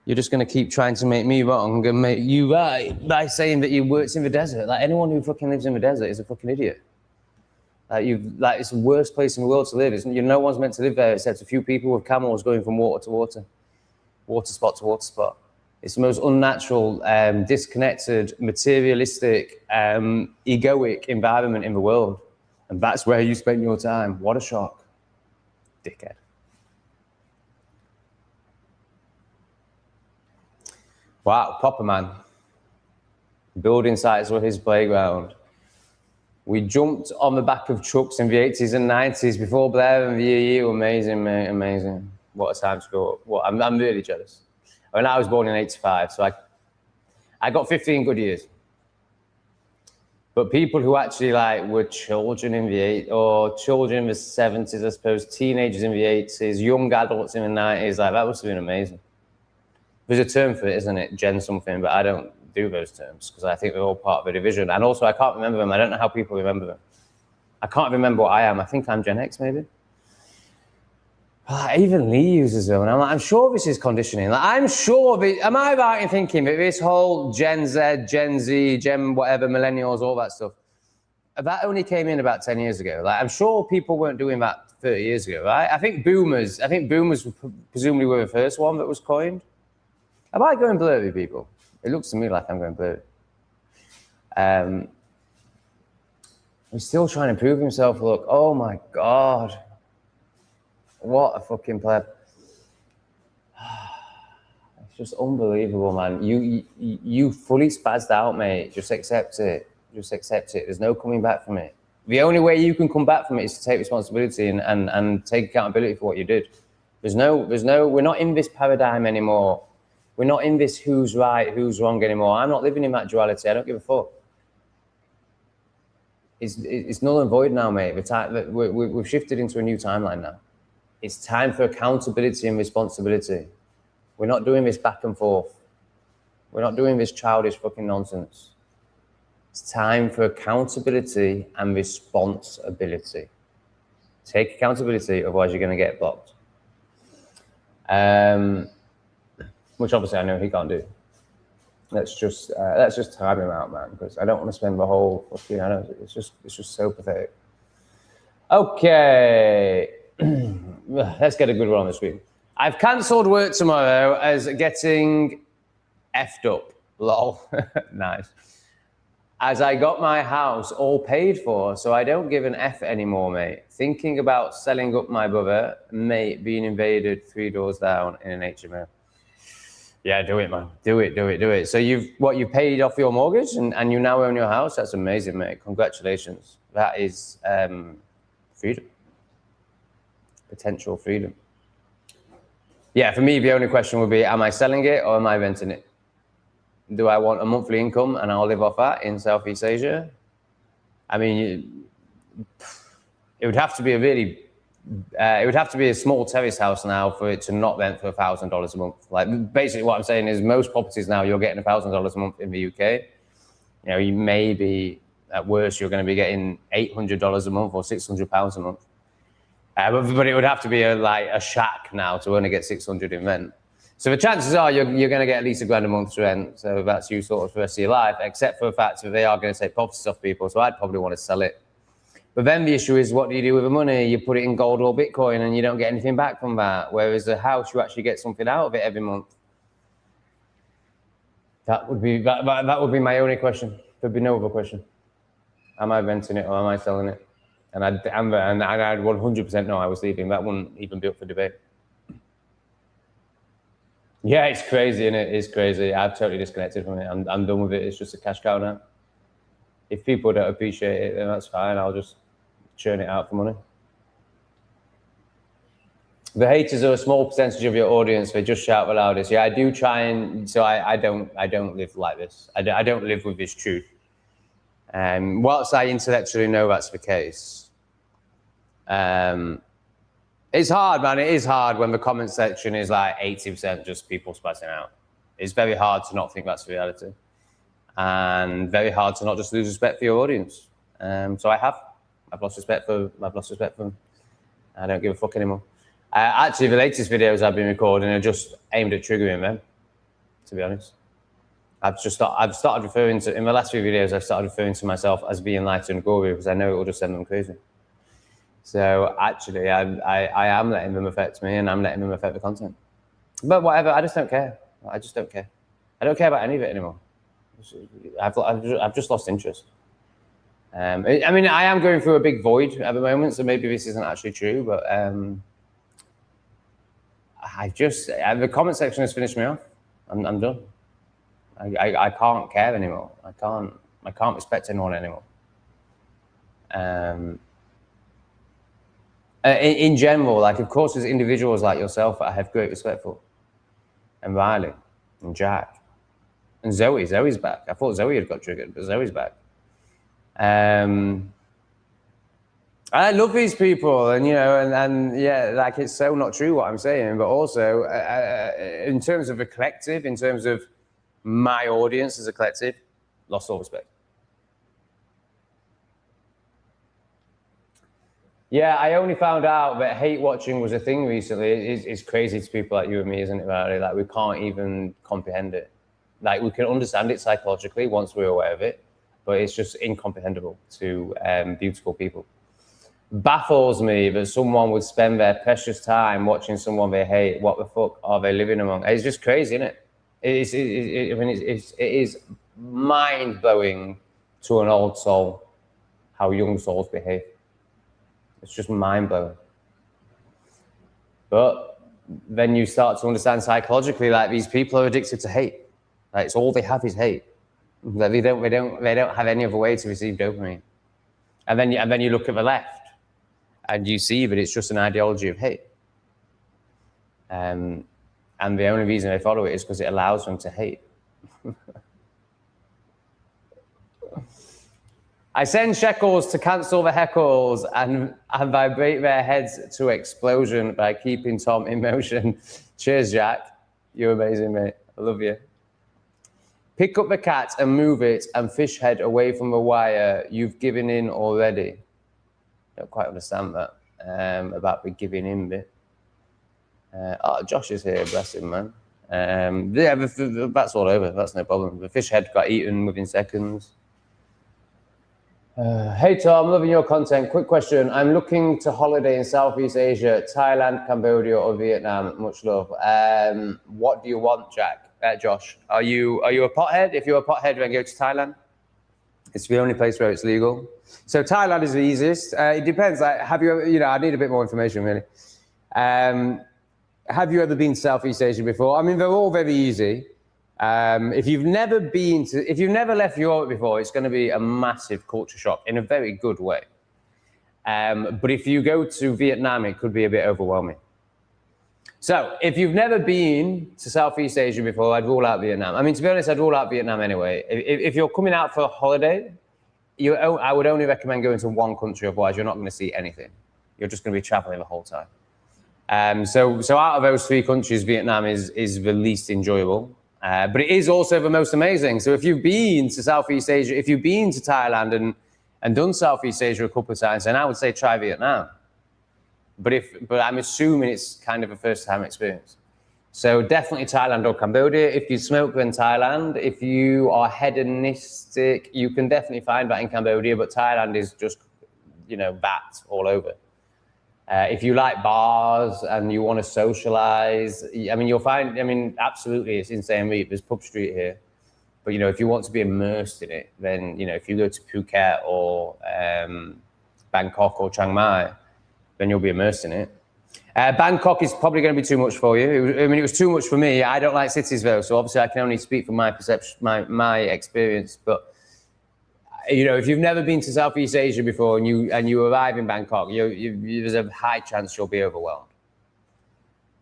You're just going to keep trying to make me wrong and make you right by saying that you worked in the desert. Like, anyone who fucking lives in the desert is a fucking idiot. Like, it's the worst place in the world to live. No one's meant to live there except a few people with camels going from water to water, water spot to water spot. It's the most unnatural, disconnected, materialistic, egoic environment in the world. And that's where you spend your time. What a shock. Dickhead. Wow, Popper man. Building sites were his playground. We jumped on the back of trucks in the 80s and 90s before Blair and the EU. Amazing, mate, amazing. What a time to grow up. I'm really jealous. I mean, I was born in 85, so I got 15 good years. But people who actually were children in the 80s, or children in the 70s, I suppose, teenagers in the 80s, young adults in the 90s, that must have been amazing. There's a term for it, isn't it? Gen something, but I don't do those terms because I think they're all part of a division. And also, I can't remember them. I don't know how people remember them. I can't remember what I am. I think I'm Gen X, maybe. Even Lee uses them. And I'm sure this is conditioning. I'm sure, am I right in thinking that this whole Gen Z, Gen Z, Gen whatever, millennials, all that stuff, that only came in about 10 years ago? I'm sure people weren't doing that 30 years ago, right? I think boomers presumably were the first one that was coined. Am I going blurry, people? It looks to me like I'm going blurry. He's still trying to prove himself. Look, oh my God. What a fucking pleb. It's just unbelievable, man. You fully spazzed out, mate. Just accept it. Just accept it. There's no coming back from it. The only way you can come back from it is to take responsibility and take accountability for what you did. We're not in this paradigm anymore. We're not in this who's right, who's wrong anymore. I'm not living in that duality. I don't give a fuck. It's null and void now, mate. We've shifted into a new timeline now. It's time for accountability and responsibility. We're not doing this back and forth. We're not doing this childish fucking nonsense. It's time for accountability and responsibility. Take accountability, otherwise you're going to get blocked. Which obviously I know he can't do. Let's just time him out, man, because I don't want to spend the whole fucking, I know, it's just so pathetic. Okay. Let's get a good one on this week. I've cancelled work tomorrow as getting effed up. Lol. Nice. As I got my house all paid for, so I don't give an F anymore, mate. Thinking about selling up my brother, mate, being invaded 3 doors down in an HMO. Yeah, do it, man. Do it. So you paid off your mortgage and you now own your house? That's amazing, mate. Congratulations. That is freedom. Potential freedom. Yeah, for me, the only question would be, am I selling it or am I renting it? Do I want a monthly income and I'll live off that in Southeast Asia? I mean, it would have to be a small terrace house now for it to not rent for $1,000 a month. Like, basically what I'm saying is most properties now, you're getting $1,000 a month in the UK. You know, you may be, at worst, you're going to be getting $800 a month or £600 a month. But it would have to be a shack now to only get 600 in rent. So the chances are you're going to get at least $1,000 a month's rent. So that's you sort of for the rest of your life, except for the fact that they are going to take properties off people. So I'd probably want to sell it. But then the issue is, what do you do with the money? You put it in gold or Bitcoin and you don't get anything back from that. Whereas a house, you actually get something out of it every month. That would be my only question. There'd be no other question. Am I renting it or am I selling it? And I'd 100% know I was leaving. That wouldn't even be up for debate. Yeah, it's crazy, isn't it? It's crazy. I've totally disconnected from it. I'm done with it. It's just a cash cow now. If people don't appreciate it, then that's fine. I'll just churn it out for money. The haters are a small percentage of your audience. They just shout the loudest. Yeah, I do try and so I don't live like this. I don't live with this truth. Whilst I intellectually know that's the case, it's hard, man. It is hard when the comment section is like 80% just people spazzing out. It's very hard to not think that's the reality, and very hard to not just lose respect for your audience. So I've lost respect for them. I don't give a fuck anymore. Actually, the latest videos I've been recording are just aimed at triggering them, to be honest. I've started referring to, in the last few videos, I've started referring to myself as being lighter and gory because I know it will just send them crazy. So actually, I am letting them affect me and I'm letting them affect the content. But whatever, I just don't care. I just don't care. I don't care about any of it anymore. I've just lost interest. I mean, I am going through a big void at the moment, so maybe this isn't actually true, but the comment section has finished me off. I'm done. I can't care anymore. I can't respect anyone anymore. In general, like, of course, there's individuals like yourself that I have great respect for, and Riley, and Jack, and Zoe. Zoe's back. I thought Zoe had got triggered, but Zoe's back. I love these people, and and yeah, like, it's so not true what I'm saying, but also in terms of a collective, in terms of my audience as a collective, lost all respect. Yeah, I only found out that hate watching was a thing recently. It's crazy to people like you and me, isn't it, Riley? Like, we can't even comprehend it. Like, we can understand it psychologically once we're aware of it, but it's just incomprehensible to beautiful people. Baffles me that someone would spend their precious time watching someone they hate. What the fuck are they living among? It's just crazy, isn't it? It is mind-blowing to an old soul how young souls behave. It's just mind-blowing. But then you start to understand psychologically, like, these people are addicted to hate. Like, it's all they have is hate. Like, they don't have any other way to receive dopamine. And then you look at the left, and you see that it's just an ideology of hate. And the only reason they follow it is because it allows them to hate. I send shekels to cancel the heckles and vibrate their heads to explosion by keeping Tom in motion. Cheers, Jack. You're amazing, mate. I love you. Pick up the cat and move it and fish head away from the wire. You've given in already. Don't quite understand that about the giving in bit. Oh, Josh is here, bless him, man. Yeah, that's all over. That's no problem. The fish head got eaten within seconds. Hey Tom, loving your content. Quick question. I'm looking to holiday in Southeast Asia, Thailand, Cambodia, or Vietnam. Much love. What do you want, Jack? Josh, are you a pothead? If you're a pothead, then go to Thailand. It's the only place where it's legal. So Thailand is the easiest. It depends. Have you ever, I need a bit more information, really. Have you ever been to Southeast Asia before? I mean, they're all very easy. If you've never left Europe before, it's going to be a massive culture shock in a very good way. But if you go to Vietnam, it could be a bit overwhelming. So if you've never been to Southeast Asia before, I'd rule out Vietnam. I mean, to be honest, I'd rule out Vietnam anyway. If you're coming out for a holiday, I would only recommend going to one country, otherwise you're not going to see anything. You're just going to be traveling the whole time. So out of those three countries, Vietnam is the least enjoyable. But it is also the most amazing. So if you've been to Southeast Asia, if you've been to Thailand and done Southeast Asia a couple of times, then I would say try Vietnam. But I'm assuming it's kind of a first-time experience. So definitely Thailand or Cambodia. If you smoke, then Thailand. If you are hedonistic, you can definitely find that in Cambodia, but Thailand is just, that all over. If you like bars and you want to socialize, I mean, you'll find, absolutely, it's insane. There's Pub Street here. But, you know, if you want to be immersed in it, then, you know, if you go to Phuket or Bangkok or Chiang Mai, then you'll be immersed in it. Bangkok is probably going to be too much for you. I mean, it was too much for me. I don't like cities though, so obviously I can only speak from my perception, my experience. But you know, if you've never been to Southeast Asia before and you arrive in Bangkok, there's a high chance you'll be overwhelmed.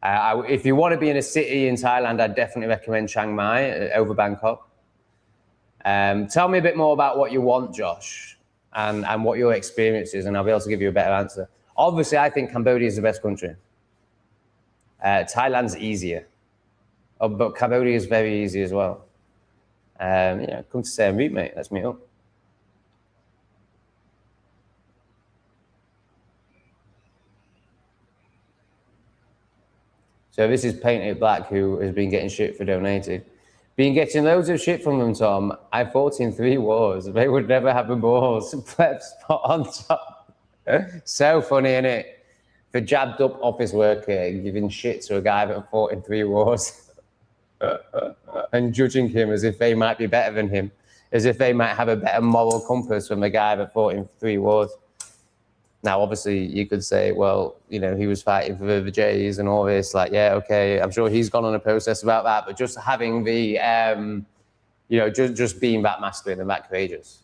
If you want to be in a city in Thailand, I'd definitely recommend Chiang Mai over Bangkok. Tell me a bit more about what you want, Josh, and what your experience is, and I'll be able to give you a better answer. Obviously, I think Cambodia is the best country. Thailand's easier, but Cambodia is very easy as well. You know, come to Siem Reap, mate. Let's meet up. So this is Painted Black, who has been getting shit for donating. Been getting loads of shit from them, Tom. I fought in 3 wars. They would never have the balls. Pleb spot on top. So funny, innit? The jabbed up office worker giving shit to a guy that fought in 3 wars and judging him as if they might be better than him, as if they might have a better moral compass than the guy that fought in 3 wars. Now, obviously, you could say, well, you know, he was fighting for the Jays and all this. Like, yeah, okay, I'm sure he's gone on a process about that. But just having the, you know, just being that masculine and that courageous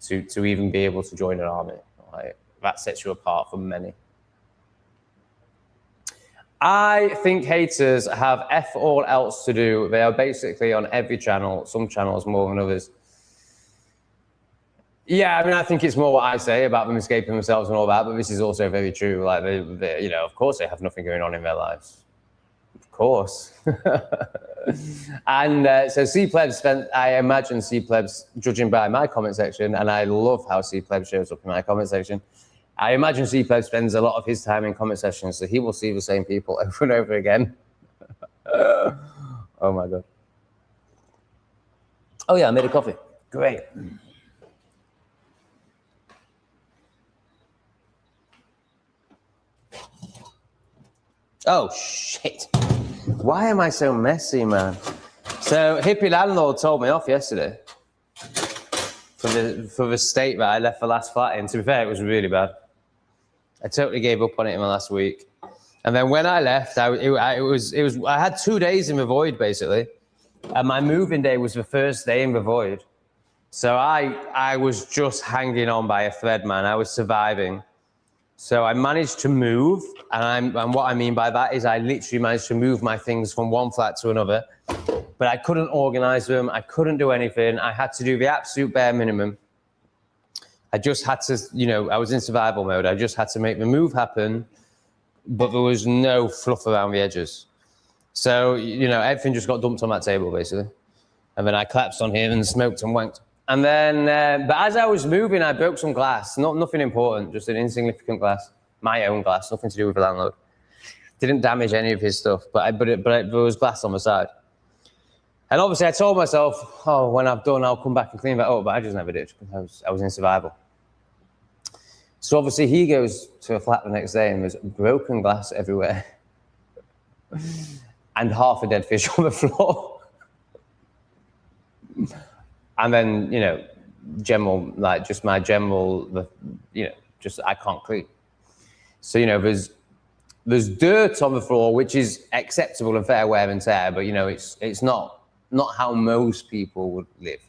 to even be able to join an army, like, that sets you apart from many. I think haters have F all else to do. They are basically on every channel, some channels more than others. Yeah, I mean, I think it's more what I say about them escaping themselves and all that, but this is also very true. Like, they you know, of course they have nothing going on in their lives. Of course. And so C-Plebs spent, I imagine C-Plebs, judging by my comment section, and I love how C-Plebs shows up in my comment section, I imagine C-Plebs spends a lot of his time in comment sections, so he will see the same people over and over again. Oh my God. Oh yeah, I made a coffee. Great. Oh, shit. Why am I so messy, man? So, hippie landlord told me off yesterday for the state that I left the last flat in. To be fair, it was really bad. I totally gave up on it in the last week. And then when I left, I had 2 days in the void, basically. And my moving day was the first day in the void. So I was just hanging on by a thread, man. I was surviving. So I managed to move, and what I mean by that is I literally managed to move my things from one flat to another, but I couldn't organize them. I couldn't do anything. I had to do the absolute bare minimum. I just had to, you know, I was in survival mode. I just had to make the move happen, but there was no fluff around the edges. So, you know, everything just got dumped on that table, basically. And then I collapsed on here and smoked and wanked. And then, but as I was moving, I broke some glass. Nothing important, just an insignificant glass. My own glass, nothing to do with the landlord. Didn't damage any of his stuff, but there was glass on the side. And obviously, I told myself, oh, when I've done, I'll come back and clean that up. But I just never did because I was in survival. So obviously, he goes to a flat the next day and there's broken glass everywhere and half a dead fish on the floor. And then, you know, general, like just my general, you know, just I can't clean. So, you know, there's dirt on the floor, which is acceptable and fair wear and tear, but, you know, it's not how most people would live.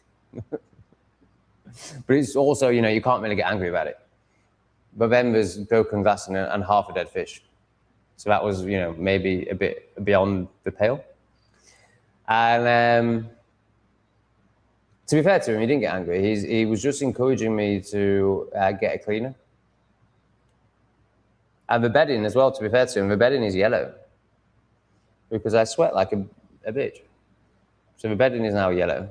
But it's also, you know, you can't really get angry about it. But then there's broken glass and half a dead fish. So that was, you know, maybe a bit beyond the pale. And to be fair to him, he didn't get angry. He was just encouraging me to get a cleaner. And the bedding as well, to be fair to him, the bedding is yellow because I sweat like a bitch. So the bedding is now yellow.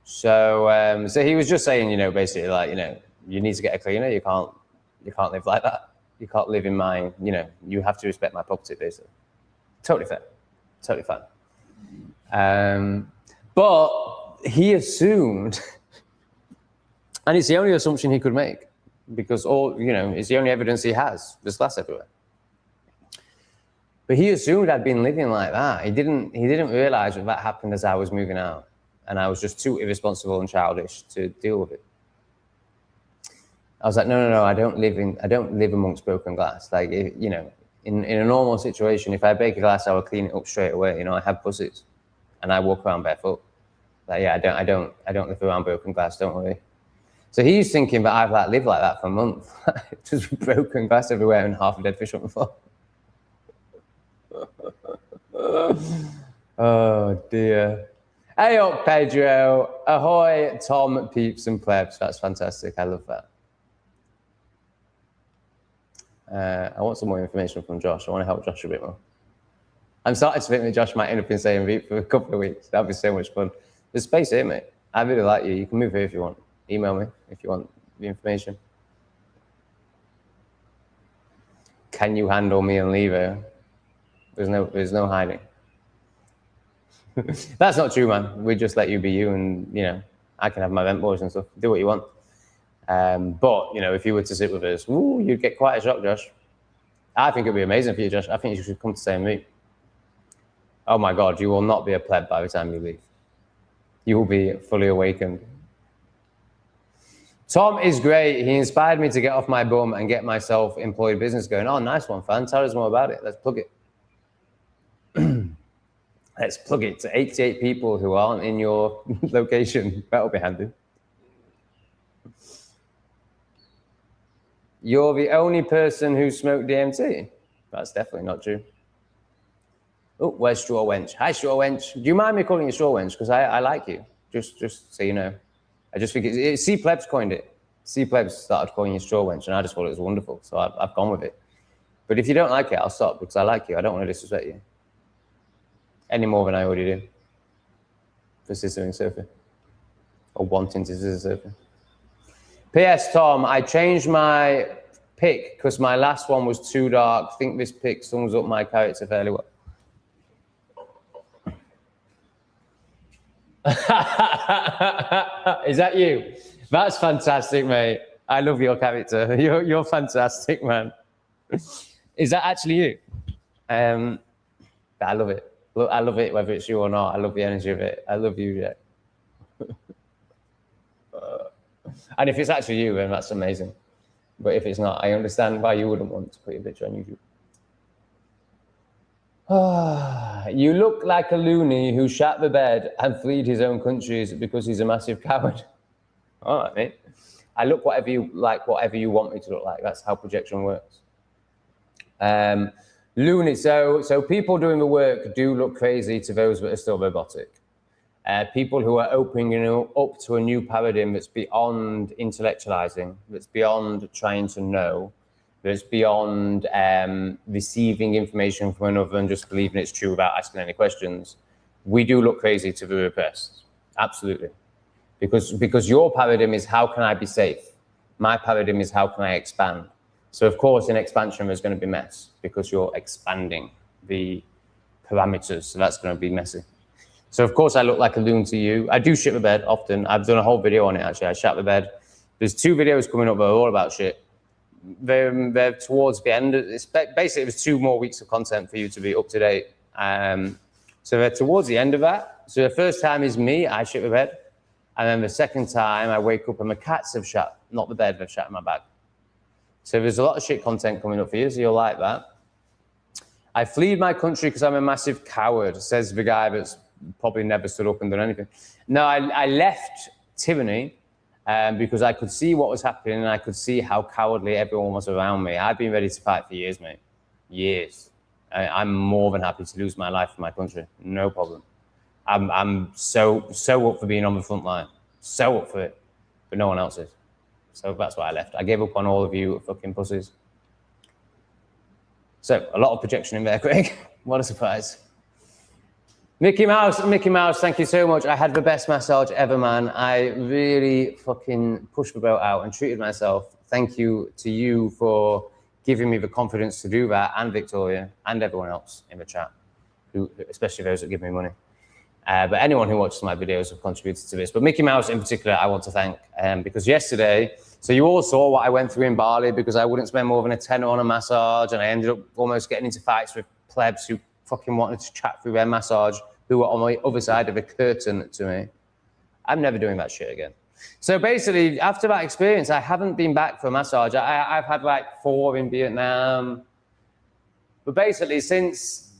So so he was just saying, you know, basically like, you know, you need to get a cleaner. You can't live like that. You can't live in my, you know, you have to respect my property, basically. Totally fair. Totally fine. But he assumed, and it's the only assumption he could make, because you know, it's the only evidence he has. There's glass everywhere. But he assumed I'd been living like that. He didn't realize that happened as I was moving out. and I was just too irresponsible and childish to deal with it. I was like, no, I don't live amongst broken glass. Like, you know, in a normal situation, if I break a glass, I will clean it up straight away. You know, I have pussies, and I walk around barefoot. Like, yeah, I don't live around broken glass. Don't worry. So he's thinking that I've like lived like that for a month, just broken glass everywhere and half a dead fish on the floor. Oh dear. Hey up, Pedro. Ahoy, Tom, peeps and plebs. That's fantastic. I love that. I want some more information from Josh. I want to help Josh a bit more. I'm starting to think that Josh might end up in Saiyan Veep for a couple of weeks. That'd be so much fun. There's space here, mate. I really like you. You can move here if you want. Email me if you want the information. Can you handle me and Levo? There's no hiding. That's not true, man. We just let you be you, and you know, I can have my vent boys and stuff. Do what you want. But you know, if you were to sit with us, ooh, you'd get quite a shock, Josh. I think it'd be amazing for you, Josh. I think you should come to Saiyan Veep. Oh my God, you will not be a pleb by the time you leave. You will be fully awakened. Tom is great. He inspired me to get off my bum and get my self-employed business going. Oh, nice one, fan. Tell us more about it. Let's plug it. Let's plug it to 88 people who aren't in your location. That'll be handy. You're the only person who smoked DMT. That's definitely not true. Oh, where's Straw Wench? Hi, Straw Wench. Do you mind me calling you Straw Wench? Because I like you. Just so you know. I just think C Plebs coined it. C Plebs started calling you Straw Wench, and I just thought it was wonderful. So I've gone with it. But if you don't like it, I'll stop because I like you. I don't want to disrespect you any more than I already do for scissoring Sophie or wanting to scissor Sophie. P.S. Tom, I changed my pick because my last one was too dark. Think this pick sums up my character fairly well. Is that you? That's fantastic, mate. I love your character. You're fantastic, man. Is that actually you? I love it. I love it whether it's you or not. I love the energy of it. I love you, Jack. And if it's actually you, then that's amazing. But if it's not, I understand why you wouldn't want to put your picture on YouTube. You look like a loony who shat the bed and fled his own countries because he's a massive coward. All right, mate. I look whatever you like, whatever you want me to look like. That's how projection works. Loony. So people doing the work do look crazy to those that are still robotic. People who are opening up to a new paradigm that's beyond intellectualizing, that's beyond trying to know, that's beyond receiving information from another and just believing it's true without asking any questions. We do look crazy to the repressed, absolutely. Because your paradigm is how can I be safe? My paradigm is how can I expand? So of course in expansion there's going to be mess because you're expanding the parameters, so that's going to be messy. So of course I look like a loon to you. I do shit the bed often. I've done a whole video on it actually. I shat the bed. There's 2 videos coming up that are all about shit. They're towards the end. It's basically, it was 2 more weeks of content for you to be up to date. So they're towards the end of that. So the first time is me, I shit the bed. And then the second time I wake up and my cats have shat, not the bed, they've shat in my bag. So there's a lot of shit content coming up for you, so you'll like that. I fled my country because I'm a massive coward, says the guy that's probably never stood up and done anything. No, I left tyranny because I could see what was happening and I could see how cowardly everyone was around me. I've been ready to fight for years, mate. Years. I'm more than happy to lose my life for my country. No problem. I'm so up for being on the front line. So up for it. But no one else is. So that's why I left. I gave up on all of you fucking pussies. So a lot of projection in there, Craig. What a surprise. Mickey Mouse, thank you so much. I had the best massage ever, man. I really fucking pushed the boat out and treated myself. Thank you to you for giving me the confidence to do that, and Victoria, and everyone else in the chat, who, especially those that give me money. But anyone who watches my videos have contributed to this. But Mickey Mouse in particular, I want to thank, because yesterday, so you all saw what I went through in Bali because I wouldn't spend more than a tenner on a massage, and I ended up almost getting into fights with plebs who fucking wanted to chat through their massage, who were on the other side of a curtain to me. I'm never doing that shit again. So basically, after that experience, I haven't been back for a massage. I've had like 4 in Vietnam. But basically, since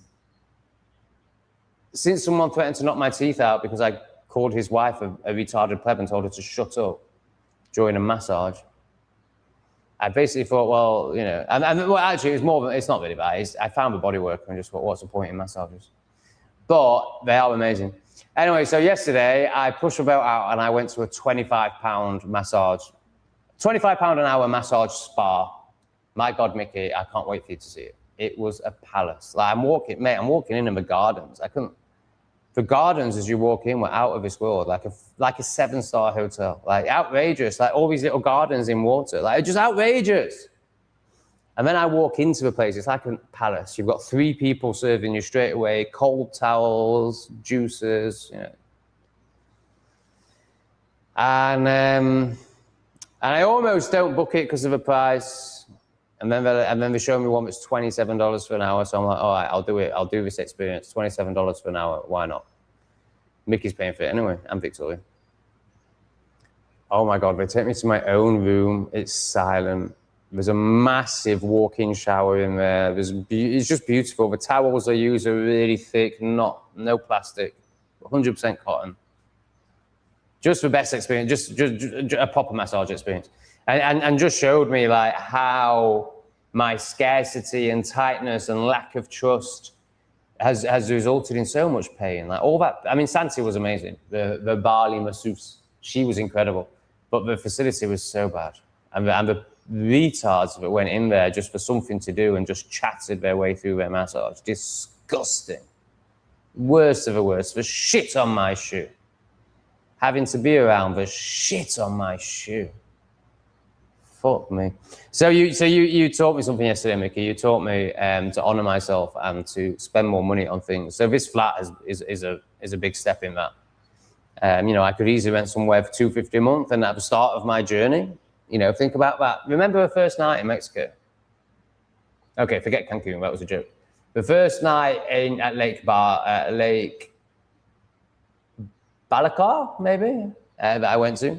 someone threatened to knock my teeth out because I called his wife a retarded pleb and told her to shut up during a massage, I basically thought, well, you know, and well, actually, it's not really bad. I found a body worker and just thought, what's the point in massages? But they are amazing. Anyway, so yesterday I pushed the belt out and I went to a £25 massage, £25 an hour massage spa. My God, Mickey, I can't wait for you to see it. It was a palace. Like I'm walking in the gardens. The gardens as you walk in were out of this world, like a 7-star hotel, like outrageous, like all these little gardens in water, like just outrageous. And then I walk into the place, it's like a palace. You've got 3 people serving you straight away, cold towels, juices, you know. And I almost don't book it because of the price. And then they show me one that's $27 for an hour. So I'm like, all right, I'll do it. I'll do this experience. $27 for an hour. Why not? Mickey's paying for it anyway. I'm Victoria. Oh my God, they take me to my own room. It's silent. There's a massive walk-in shower in there. It's just beautiful. The towels they use are really thick, no plastic, 100% cotton. Just the best experience, just a proper massage experience. And just showed me like how my scarcity and tightness and lack of trust has resulted in so much pain. Like all that, I mean, Santi was amazing. The Bali masseuse, she was incredible. But the facility was so bad. And the retards that went in there just for something to do and just chatted their way through their massage. Disgusting. Worst of the worst. The shit on my shoe. Having to be around the shit on my shoe. Fuck me. So you taught me something yesterday, Mickey. You taught me to honor myself and to spend more money on things. So this flat is a big step in that. You know, I could easily rent somewhere for $250 a month, and at the start of my journey, you know, think about that. Remember the first night in Mexico? Okay, forget Cancun, that was a joke. The first night at Lake Balacar, maybe, that I went to.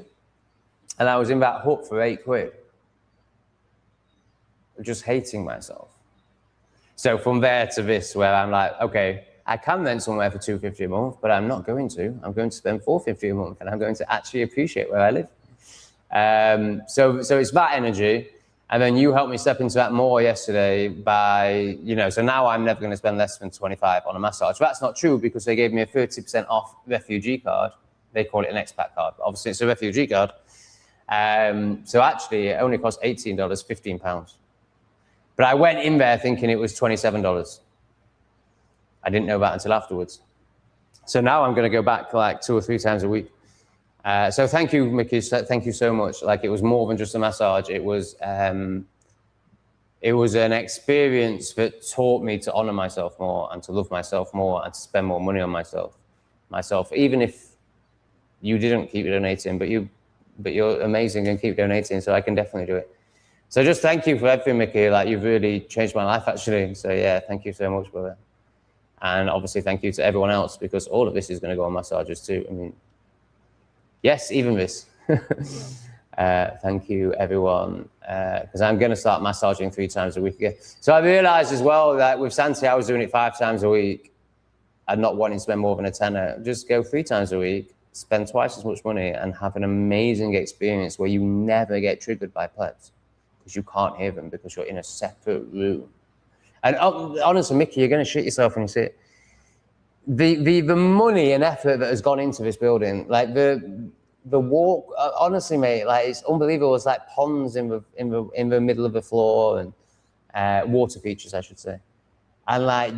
And I was in that hut for £8. Just hating myself. So from there to this, where I'm like, okay, I can rent somewhere for $250 a month, but I'm not going to. I'm going to spend $450 a month, and I'm going to actually appreciate where I live. So it's that energy. And then you helped me step into that more yesterday by, you know, so now I'm never going to spend less than 25 on a massage. But that's not true because they gave me a 30% off refugee card. They call it an expat card. But obviously, it's a refugee card. So actually, it only cost $18, £15. But I went in there thinking it was $27. I didn't know that until afterwards. So now I'm going to go back like 2 or 3 times a week. So thank you, Mickey. Thank you so much. Like it was more than just a massage. It was an experience that taught me to honor myself more and to love myself more and to spend more money on myself. Even if you didn't keep donating, but you're amazing and keep donating. So I can definitely do it. So just thank you for everything, Mickey. Like you've really changed my life, actually. So yeah, thank you so much, brother. And obviously, thank you to everyone else because all of this is going to go on massages too. I mean. Yes, even this. Thank you, everyone, because I'm going to start massaging 3 times a week again. So I realized as well that with Santi, I was doing it 5 times a week and not wanting to spend more than a tenner. Just go 3 times a week, spend twice as much money, and have an amazing experience where you never get triggered by plebs because you can't hear them because you're in a separate room. And honestly, Mickey, you're going to shit yourself when you see it. The money and effort that has gone into this building, like the walk, honestly, mate, like it's unbelievable. It's like ponds in the middle of the floor and water features, I should say, and like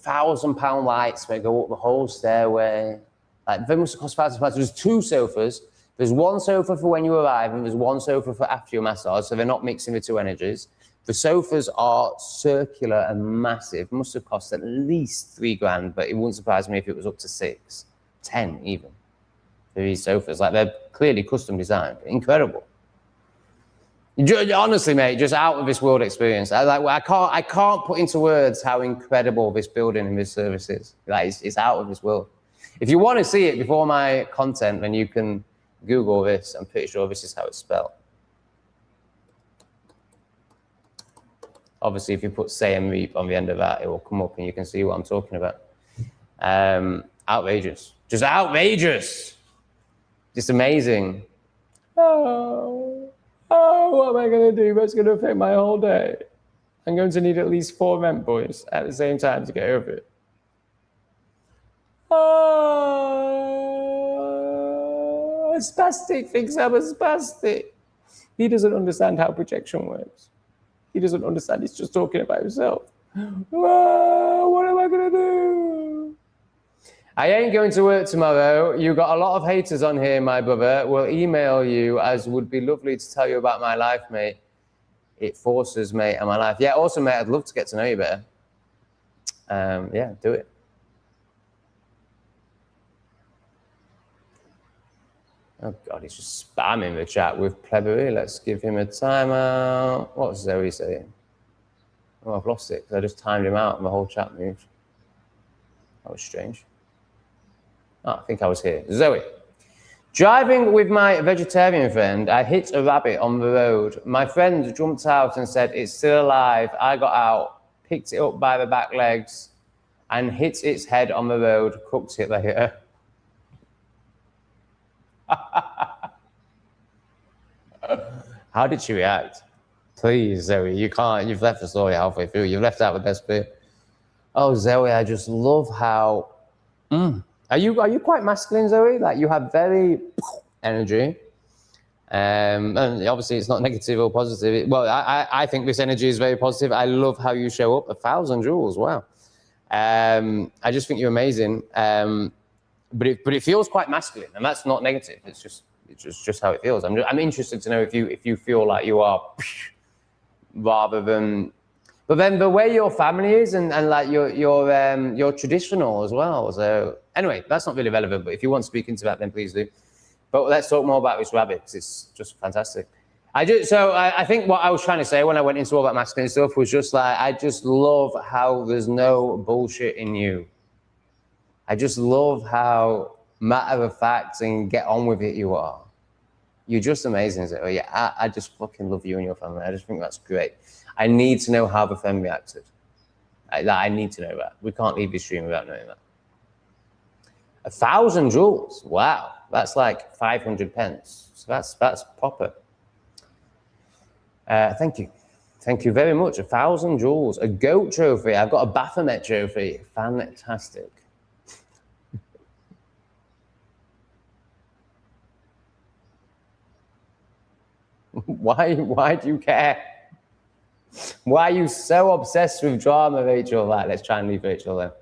£1,000 lights that go up the whole stairway. Like they must have cost £1,000. There's 2 sofas. There's 1 sofa for when you arrive, and there's 1 sofa for after your massage. So they're not mixing the 2 energies. The sofas are circular and massive. Must have cost at least $3,000, but it wouldn't surprise me if it was up to 6, 10 even. For these sofas, like they're clearly custom designed. Incredible. Honestly, mate, just out of this world experience. I can't put into words how incredible this building and this service is. Like it's out of this world. If you want to see it before my content, then you can Google this. I'm pretty sure this is how it's spelled. Obviously, if you put Siem Reap on the end of that, it will come up and you can see what I'm talking about. Outrageous. Just outrageous. Just amazing. Oh, what am I going to do? That's going to affect my whole day. I'm going to need at least 4 rent boys at the same time to get over it. Oh, a spastic thinks I'm a spastic. He doesn't understand how projection works. He doesn't understand. He's just talking about himself. Whoa, what am I going to do? I ain't going to work tomorrow. You got a lot of haters on here, my brother. We'll email you, as would be lovely to tell you about my life, mate. It forces, mate, and my life. Yeah, also, mate, I'd love to get to know you better. Yeah, do it. Oh, God, he's just spamming the chat with Plebery. Let's give him a timeout. What's Zoe saying? Oh, I've lost it because I just timed him out and the whole chat moved. That was strange. Oh, I think I was here. Zoe. Driving with my vegetarian friend, I hit a rabbit on the road. My friend jumped out and said, it's still alive. I got out, picked it up by the back legs, and hit its head on the road, cooked it later. How did she react? Please, Zoe, you can't. You've left the story halfway through. You've left out the best bit. Oh, Zoe, I just love how... Are you quite masculine, Zoe? Like, you have very energy. And obviously, it's not negative or positive. Well, I think this energy is very positive. I love how you show up. 1,000 joules, wow. I just think you're amazing. But it feels quite masculine, and that's not negative. It's just how it feels. I'm interested to know if you feel like you are, rather than. But then the way your family is, and like you're traditional as well. So anyway, that's not really relevant. But if you want to speak into that, then please do. But let's talk more about this rabbit, because it's just fantastic. I think what I was trying to say when I went into all that masculine stuff was just like, I just love how there's no bullshit in you. I just love how matter of fact and get on with it you are. You're just amazing. So yeah, I just fucking love you and your family. I just think that's great. I need to know how the friend reacted. I need to know that. We can't leave this stream without knowing that. 1,000 joules. Wow, that's like 500 pence. So that's proper. Thank you. Thank you very much. 1,000 joules. A goat trophy. I've got a Baphomet trophy. Fantastic. Why do you care? Why are you so obsessed with drama, Rachel? Right, let's try and leave Rachel then.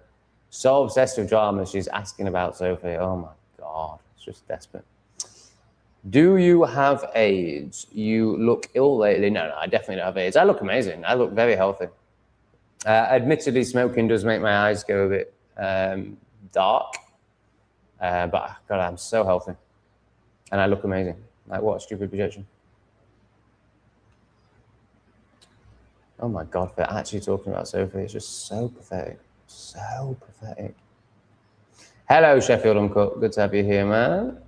So obsessed with drama, she's asking about Sophie. Oh my God, it's just desperate. Do you have AIDS? You look ill lately. No, I definitely don't have AIDS. I look amazing. I look very healthy. Admittedly, smoking does make my eyes go a bit dark. But God, I'm so healthy. And I look amazing. Like, what a stupid projection. Oh my God, they're actually talking about Sophie. It's just so pathetic. So pathetic. Hello, Sheffield Uncut. Good to have you here, man.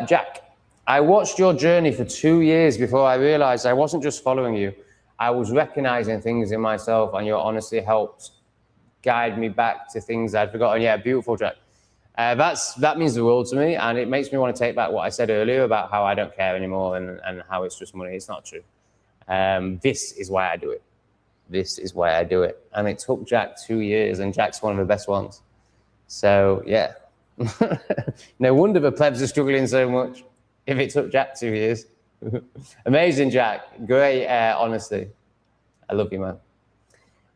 Jack, I watched your journey for 2 years before I realized I wasn't just following you. I was recognizing things in myself, and your honesty helped guide me back to things I'd forgotten. Yeah, beautiful, Jack. That means the world to me, and it makes me want to take back what I said earlier about how I don't care anymore and how it's just money. It's not true. This is why I do it. This is why I do it. And it took Jack 2 years, and Jack's one of the best ones. So, yeah. No wonder the plebs are struggling so much if it took Jack 2 years. Amazing, Jack. Great honesty. I love you, man.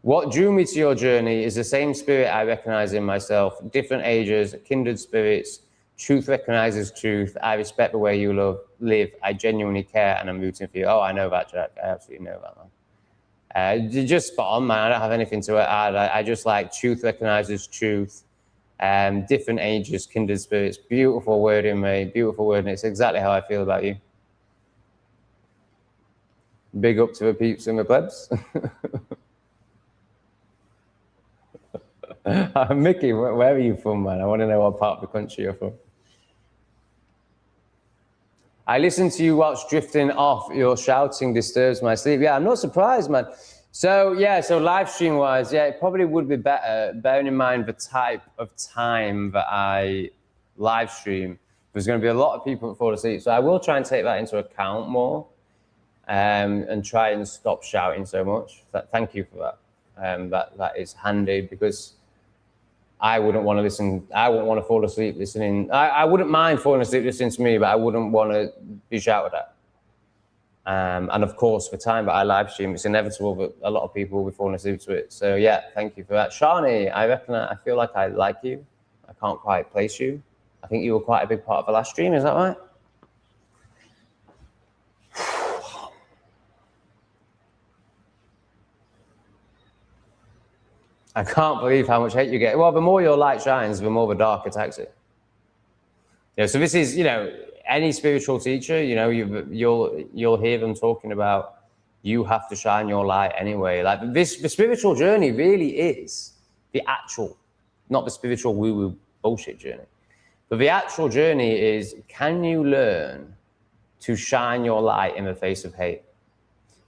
What drew me to your journey is the same spirit I recognize in myself. Different ages, kindred spirits. Truth recognizes truth. I respect the way you live. I genuinely care, and I'm rooting for you. Oh, I know that, Jack. I absolutely know that, man. Just spot on, man. I don't have anything to add. I just like truth recognizes truth. Different ages, kindred spirits. Beautiful wording, mate. Beautiful wording. It's exactly how I feel about you. Big up to the peeps and the plebs. Mickey, where are you from, man? I want to know what part of the country you're from. I listen to you whilst drifting off. Your shouting disturbs my sleep. Yeah, I'm not surprised, man. So yeah, so live stream wise, yeah, it probably would be better, bearing in mind the type of time that I live stream. There's going to be a lot of people that fall asleep. So I will try and take that into account more, and try and stop shouting so much. Thank you for that. That is handy, because I wouldn't want to listen. I wouldn't want to fall asleep listening. I wouldn't mind falling asleep listening to me, but I wouldn't want to be shouted at. And of course, the time that I live stream, it's inevitable that a lot of people will be falling asleep to it. So yeah, thank you for that. Shani, I feel like I like you. I can't quite place you. I think you were quite a big part of the last stream, is that right? I can't believe how much hate you get. Well, the more your light shines, the more the dark attacks it. You know, so this is, you know, any spiritual teacher, you know, you'll hear them talking about you have to shine your light anyway. Like the spiritual journey really is the actual, not the spiritual woo-woo bullshit journey. But the actual journey is, can you learn to shine your light in the face of hate?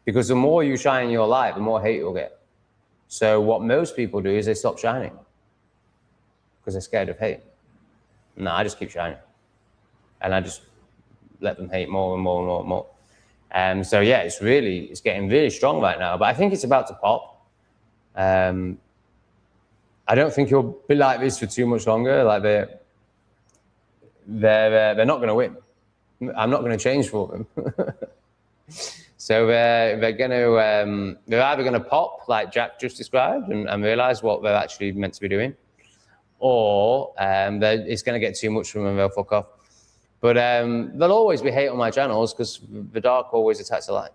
Because the more you shine your light, the more hate you'll get. So what most people do is they stop shining because they're scared of hate. No, I just keep shining. And I just let them hate more and more and more and more. So yeah, it's getting really strong right now, but I think it's about to pop. I don't think you'll be like this for too much longer. Like they're not going to win. I'm not going to change for them. So they're either going to pop like Jack just described and realize what they're actually meant to be doing, or it's going to get too much from them and they'll fuck off. But there'll always be hate on my channels because the dark always attacks the light.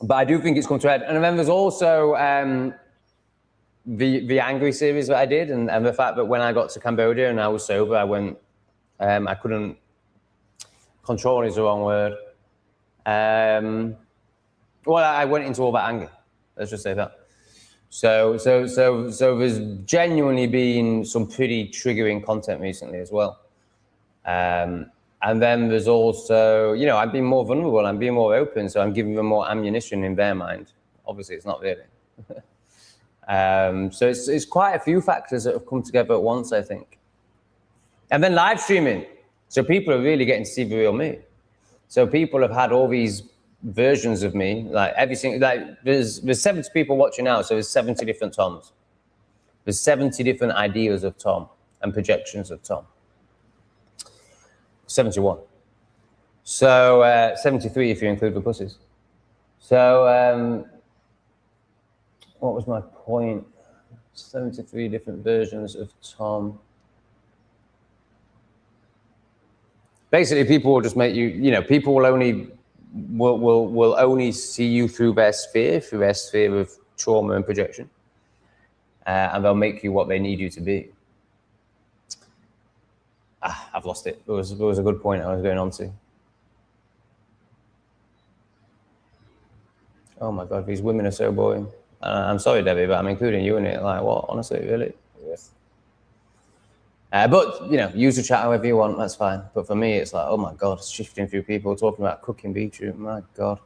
But I do think it's come to end. And then there's also the angry series that I did, and the fact that when I got to Cambodia and I was sober, I went, I couldn't. Control is the wrong word. Well, I went into all that anger. Let's just say that. So there's genuinely been some pretty triggering content recently as well. And then there's also, you know, I'm being more vulnerable. I'm being more open, so I'm giving them more ammunition in their mind. Obviously, it's not really. So it's quite a few factors that have come together at once, I think. And then live streaming. So people are really getting to see the real me. So people have had all these versions of me, like everything. Like there's 70 people watching now, so there's 70 different Toms. There's 70 different ideas of Tom and projections of Tom. 71. So 73 if you include the pussies. So what was my point? 73 different versions of Tom. Basically, people will just make you, you know, people will only see you through their sphere of trauma and projection, and they'll make you what they need you to be. I've lost it. It was a good point I was going on to. Oh my God, these women are so boring. I'm sorry, Debbie, but I'm including you in it. Like, what? Honestly, really? Yes. But, you know, use the chat however you want, that's fine. But for me, it's like, oh my God, shifting through people, talking about cooking beetroot, my God.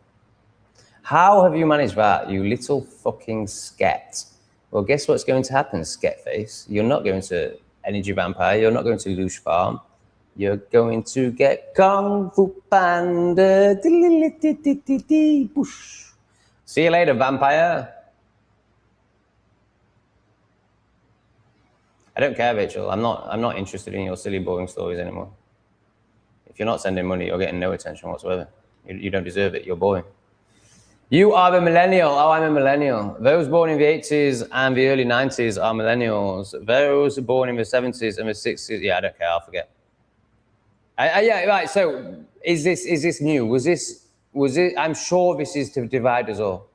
How have you managed that, you little fucking sket? Well, guess what's going to happen, Sketface? You're not going to Energy Vampire, you're not going to Lush Farm. You're going to get Kung Fu Panda. See you later, Vampire. I don't care, Rachel. I'm not interested in your silly, boring stories anymore. If you're not sending money, you're getting no attention whatsoever. You don't deserve it. You're boring. You are a millennial. Oh, I'm a millennial. Those born in the 80s and the early 90s are millennials. Those born in the 70s and the 60s, yeah, I don't care. I'll forget. Yeah, right. So, is this new? Was it? I'm sure this is to divide us all.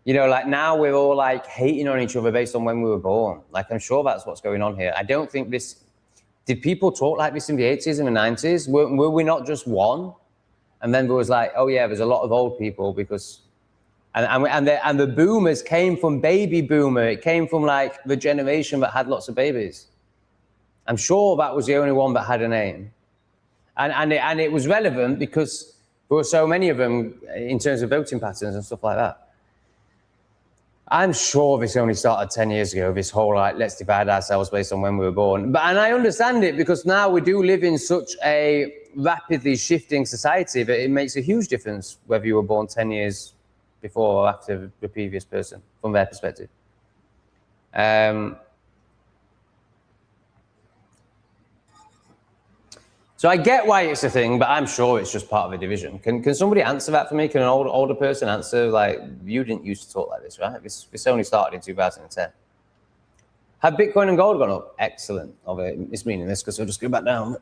You know, like now we're all like hating on each other based on when we were born. Like, I'm sure that's what's going on here. I don't think this, did people talk like this in the 80s and the 90s? Were we not just one? And then there was like, oh yeah, there's a lot of old people because And the boomers came from baby boomer. It came from like the generation that had lots of babies. I'm sure that was the only one that had a name. And it was relevant because there were so many of them in terms of voting patterns and stuff like that. I'm sure this only started 10 years ago, this whole like, let's divide ourselves based on when we were born. And I understand it because now we do live in such a rapidly shifting society that it makes a huge difference whether you were born 10 years before or after the previous person from their perspective. So I get why it's a thing, but I'm sure it's just part of a division. Can somebody answer that for me? Can an older person answer, like, you didn't used to talk like this, right? This only started in 2010. Have Bitcoin and gold gone up? Excellent. It's meaningless because we'll just go back down.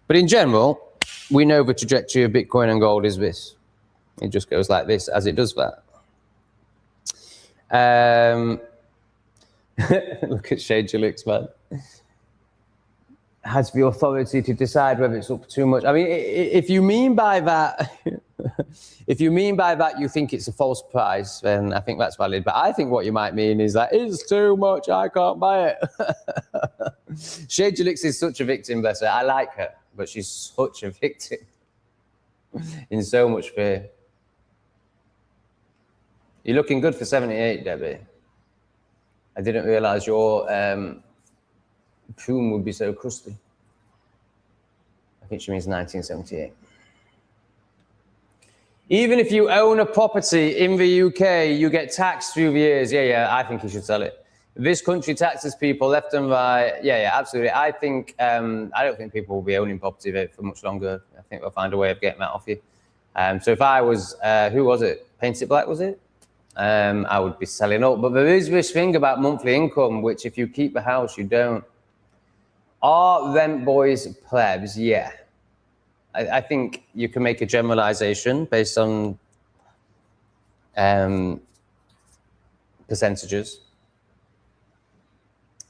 But in general, we know the trajectory of Bitcoin and gold is this. It just goes like this as it does that. Look at Shade Julix, man. Has the authority to decide whether it's up too much. I mean, if you mean by that, you think it's a false price, then I think that's valid. But I think what you might mean is that it's too much, I can't buy it. Shade Julix is such a victim, bless her. I like her, but she's such a victim in so much fear. You're looking good for 78, Debbie. I didn't realize your Poom would be so crusty. I think she means 1978. Even if you own a property in the UK, you get taxed through the years. Yeah, I think you should sell it. This country taxes people left and right. Yeah, absolutely. I think I don't think people will be owning property for much longer. I think they'll find a way of getting that off you. So if I was, who was it? Paint It Black, was it? I would be selling up. But there is this thing about monthly income, which if you keep the house, you don't. Are rent boys plebs? Yeah. I think you can make a generalization based on percentages.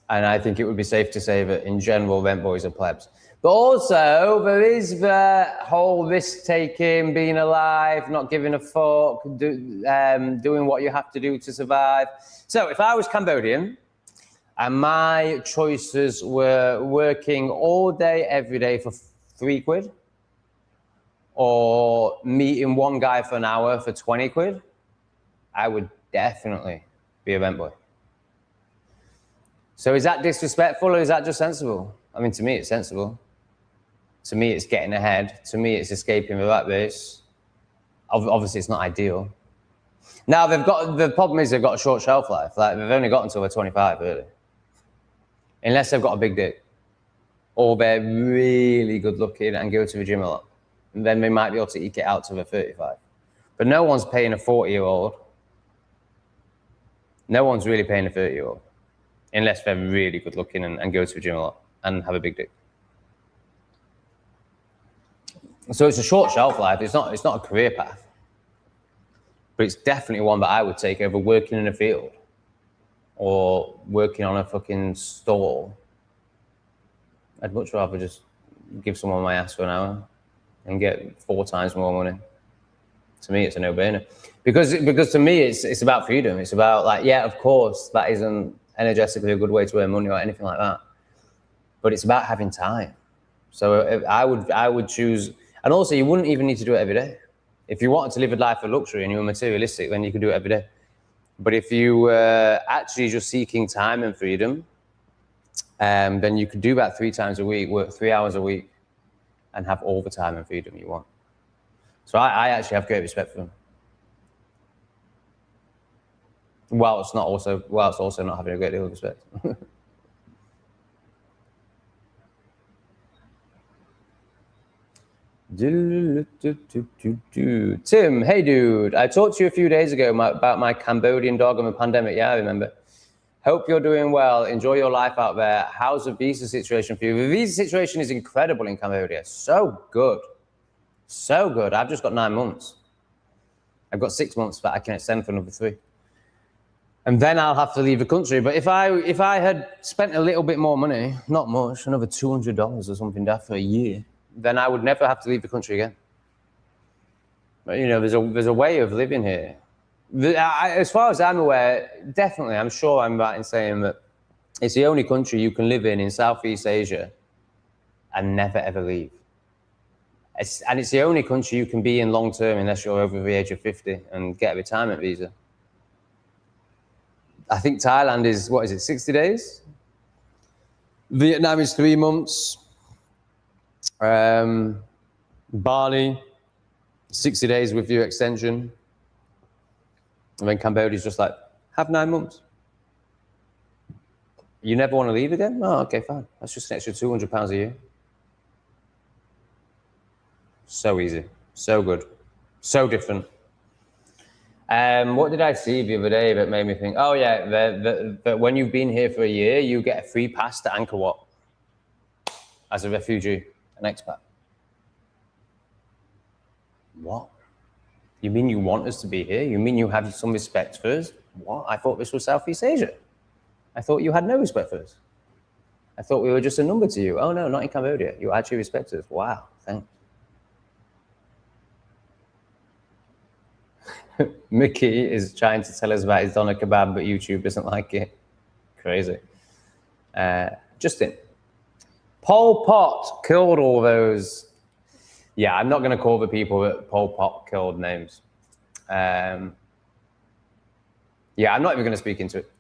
And I think it would be safe to say that in general, rent boys are plebs. But also, there is the whole risk-taking, being alive, not giving a fuck, doing what you have to do to survive. So if I was Cambodian, and my choices were working all day, every day for £3, or meeting one guy for an hour for 20 quid, I would definitely be a rent boy. So is that disrespectful or is that just sensible? I mean, to me, it's sensible. To me, it's getting ahead. To me, it's escaping the rat race. Obviously, it's not ideal. Now, the problem is they've got a short shelf life. Like, they've only got until they're 25, really. Unless they've got a big dick. Or they're really good looking and go to the gym a lot. And then they might be able to eke it out to the 35. But no one's paying a 40-year-old. No one's really paying a 30-year-old. Unless they're really good looking and go to the gym a lot and have a big dick. So it's a short shelf life. It's not a career path. But it's definitely one that I would take over working in a field or working on a fucking stall. I'd much rather just give someone my ass for an hour and get 4 times more money. To me, it's a no-brainer. Because to me, it's about freedom. It's about, like, yeah, of course, that isn't energetically a good way to earn money or anything like that. But it's about having time. So I would choose, and also you wouldn't even need to do it every day. If you wanted to live a life of luxury and you were materialistic, then you could do it every day. But if you were actually just seeking time and freedom, then you could do that 3 times a week, work 3 hours a week, and have all the time and freedom you want. So I actually have great respect for them. Whilst also not having a great deal of respect. Tim, hey dude, I talked to you a few days ago about my Cambodian dog and the pandemic. Yeah, I remember. Hope you're doing well. Enjoy your life out there. How's the visa situation for you? The visa situation is incredible in Cambodia. So good. So good. I've just got 9 months. I've got 6 months that I can extend for another 3. And then I'll have to leave the country. But if I had spent a little bit more money, not much, another $200 or something for a year, then I would never have to leave the country again. But, you know, there's a way of living here As far as I'm aware, definitely, I'm sure I'm right in saying that it's the only country you can live in Southeast Asia and never ever leave. And it's the only country you can be in long term unless you're over the age of 50 and get a retirement visa. I think Thailand is, what is it, 60 days? Vietnam is 3 months. Bali, 60 days with your extension. And then Cambodia's just like, have 9 months. You never want to leave again? Oh, okay, fine. That's just an extra £200 a year. So easy, so good, so different. What did I see the other day that made me think, oh yeah, that when you've been here for a year, you get a free pass to Angkor Wat as a refugee, an expat. What? You mean you want us to be here? You mean you have some respect for us? What? I thought this was Southeast Asia. I thought you had no respect for us. I thought we were just a number to you. Oh no, not in Cambodia. You actually respect us. Wow, thanks. Mickey is trying to tell us about his doner kebab, but YouTube doesn't like it. Crazy. Justin. Pol Pot killed all those. Yeah, I'm not going to call the people that Pol Pot killed names. Yeah, I'm not even going to speak into it.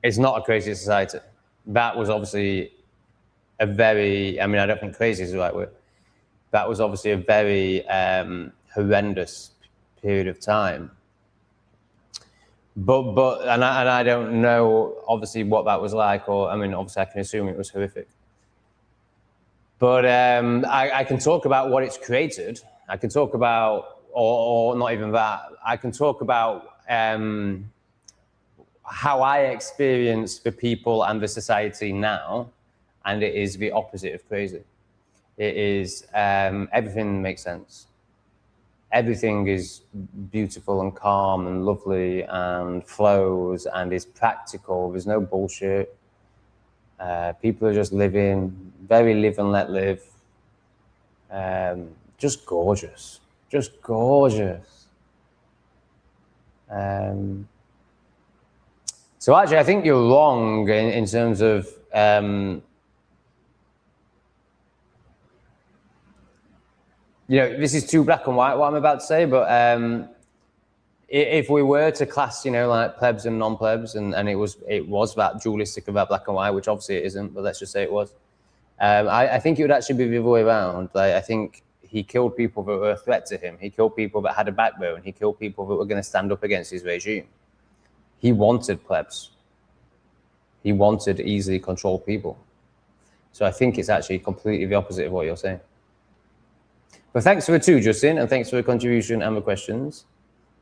It's not a crazy society. That was obviously a very, I mean, I don't think crazy is the right word. That was obviously a very horrendous period of time. And I don't know, obviously, what that was like, or, I mean, obviously, I can assume it was horrific. But I can talk about what it's created. I can talk about, or not even that, I can talk about how I experience the people and the society now, and it is the opposite of crazy. It is, everything makes sense. Everything is beautiful and calm and lovely and flows and is practical. There's no bullshit. People are just living, very live and let live. Just gorgeous, just gorgeous. So actually, I think you're wrong in terms of you know, this is too black and white, what I'm about to say, but if we were to class, you know, like plebs and non-plebs, and it was that dualistic of that black and white, which obviously it isn't, but let's just say it was. I think it would actually be the other way around. Like, I think he killed people that were a threat to him. He killed people that had a backbone. He killed people that were going to stand up against his regime. He wanted plebs. He wanted easily controlled people. So I think it's actually completely the opposite of what you're saying. But thanks for the 2, Justin, and thanks for the contribution and the questions.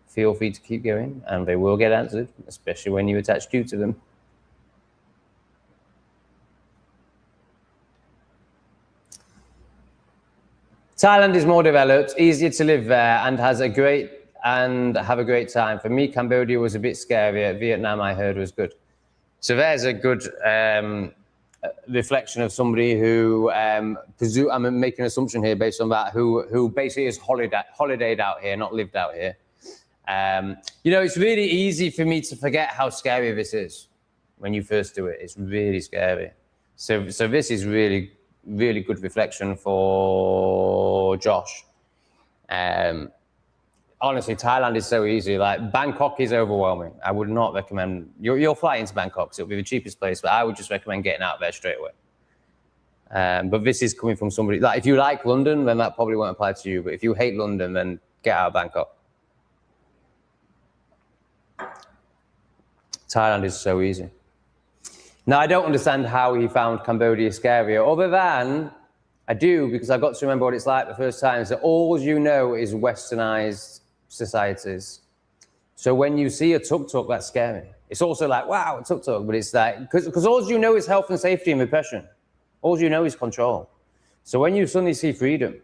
Feel free to keep going, and they will get answered, especially when you attach Q to them. Thailand is more developed, easier to live there, and have a great time. For me, Cambodia was a bit scarier. Vietnam, I heard, was good. So there's a good reflection of somebody who, I'm making an assumption here based on that, who basically is holidayed out here, not lived out here. You know, it's really easy for me to forget how scary this is when you first do it. It's really scary. So this is really, really good reflection for Josh. Honestly, Thailand is so easy. Like, Bangkok is overwhelming. I would not recommend, you'll fly into Bangkok, so it'll be the cheapest place, but I would just recommend getting out there straight away. But this is coming from somebody, like, if you like London, then that probably won't apply to you. But if you hate London, then get out of Bangkok. Thailand is so easy. Now, I don't understand how he found Cambodia scarier, other than, I do, because I got to remember what it's like the first time. So all you know is westernized societies. So when you see a tuk-tuk, that's scary. It's also like, wow, a tuk-tuk, but it's like, because all you know is health and safety and repression. All you know is control. So when you suddenly see freedom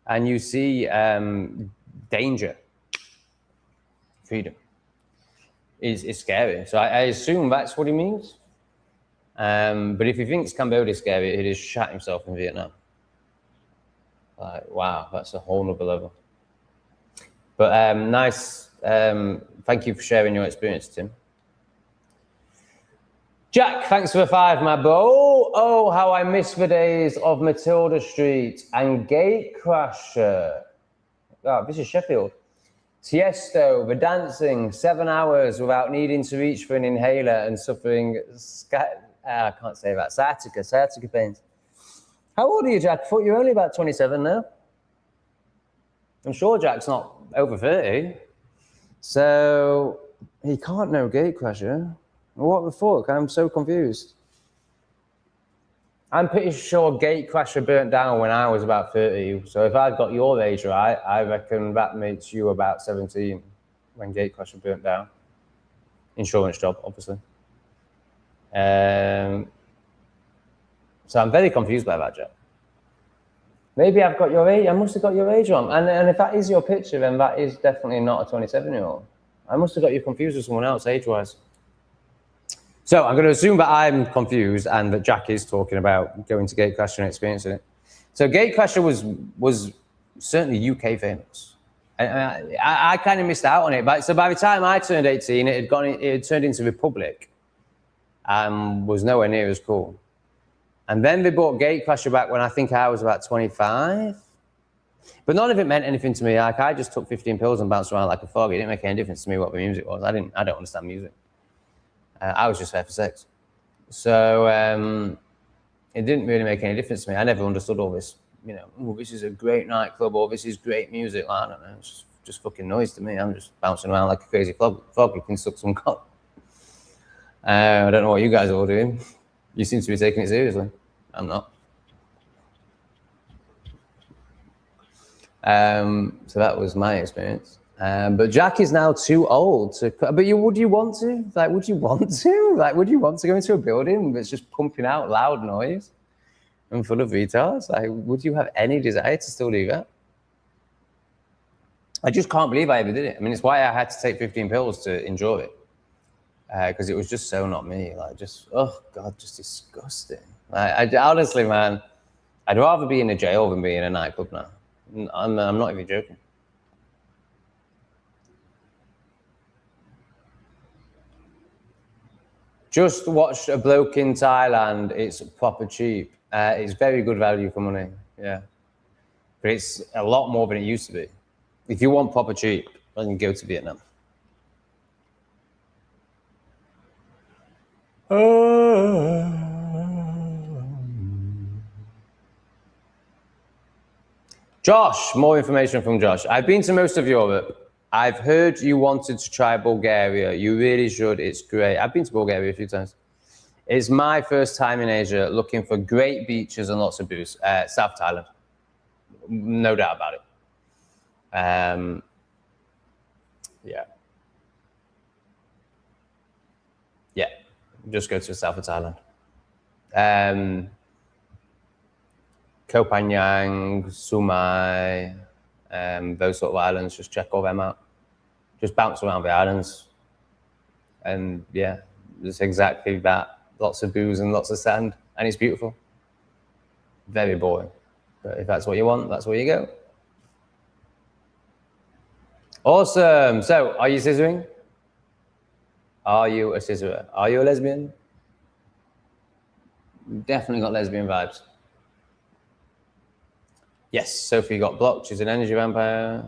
and you see danger, freedom is scary. So I assume that's what he means. But if he thinks Cambodia is scary, he'd just shot himself in Vietnam. Like, wow, that's a whole nother level. But nice. Thank you for sharing your experience, Tim. Jack, thanks for the 5, my bro. Oh, how I miss the days of Matilda Street and Gatecrasher. Oh, this is Sheffield. Tiesto, the dancing, 7 hours without needing to reach for an inhaler and suffering, I can't say that, sciatica pains. How old are you, Jack? I thought you were only about 27 now. I'm sure Jack's not over 30. So he can't know Gatecrasher. What the fuck? I'm so confused. I'm pretty sure Gatecrasher burnt down when I was about 30. So if I've got your age right, I reckon that makes you about 17 when Gatecrasher burnt down. Insurance job, obviously. So I'm very confused by that, Jack. Maybe I've got your age. I must have got your age wrong. And if that is your picture, then that is definitely not a 27-year-old. I must have got you confused with someone else age-wise. So I'm going to assume that I'm confused and that Jack is talking about going to Gatecrasher and experiencing it. So Gatecrasher was certainly UK famous. I kind of missed out on it. So by the time I turned 18, it had turned into Republic and was nowhere near as cool. And then they brought Gatecrasher back when I think I was about 25. But none of it meant anything to me. Like, I just took 15 pills and bounced around like a frog. It didn't make any difference to me what the music was. I don't understand music. I was just there for sex. So it didn't really make any difference to me. I never understood all this, you know, oh, this is a great nightclub or this is great music. Like, I don't know, it's just fucking noise to me. I'm just bouncing around like a crazy frog. You can suck some cock. I don't know what you guys are all doing. You seem to be taking it seriously. I'm not. So that was my experience. But Jack is now too old to. But would you want to? Like, would you want to? Like, would you want to go into a building that's just pumping out loud noise and full of retards? Like, would you have any desire to still do that? I just can't believe I ever did it. I mean, it's why I had to take 15 pills to enjoy it. Because it was just so not me. Like, just, oh God, just disgusting. Like, honestly, man, I'd rather be in a jail than be in a nightclub now. I'm not even joking. Just watched a bloke in Thailand. It's proper cheap. It's very good value for money, yeah. But it's a lot more than it used to be. If you want proper cheap, then you go to Vietnam. Josh, more information from Josh. I've been to most of Europe. I've heard you wanted to try Bulgaria. You really should. It's great. I've been to Bulgaria a few times. It's my first time in Asia, looking for great beaches and lots of booze. South Thailand. No doubt about it. Yeah. Yeah. Just go to the south of Thailand. Koh Phangan, Sumai, those sort of islands, just check all them out. Just bounce around the islands. And yeah, just exactly that. Lots of booze and lots of sand, and it's beautiful. Very boring. But if that's what you want, that's where you go. Awesome. So, are you scissoring? Are you a scissorer? Are you a lesbian? Definitely got lesbian vibes. Yes, Sophie got blocked. She's an energy vampire.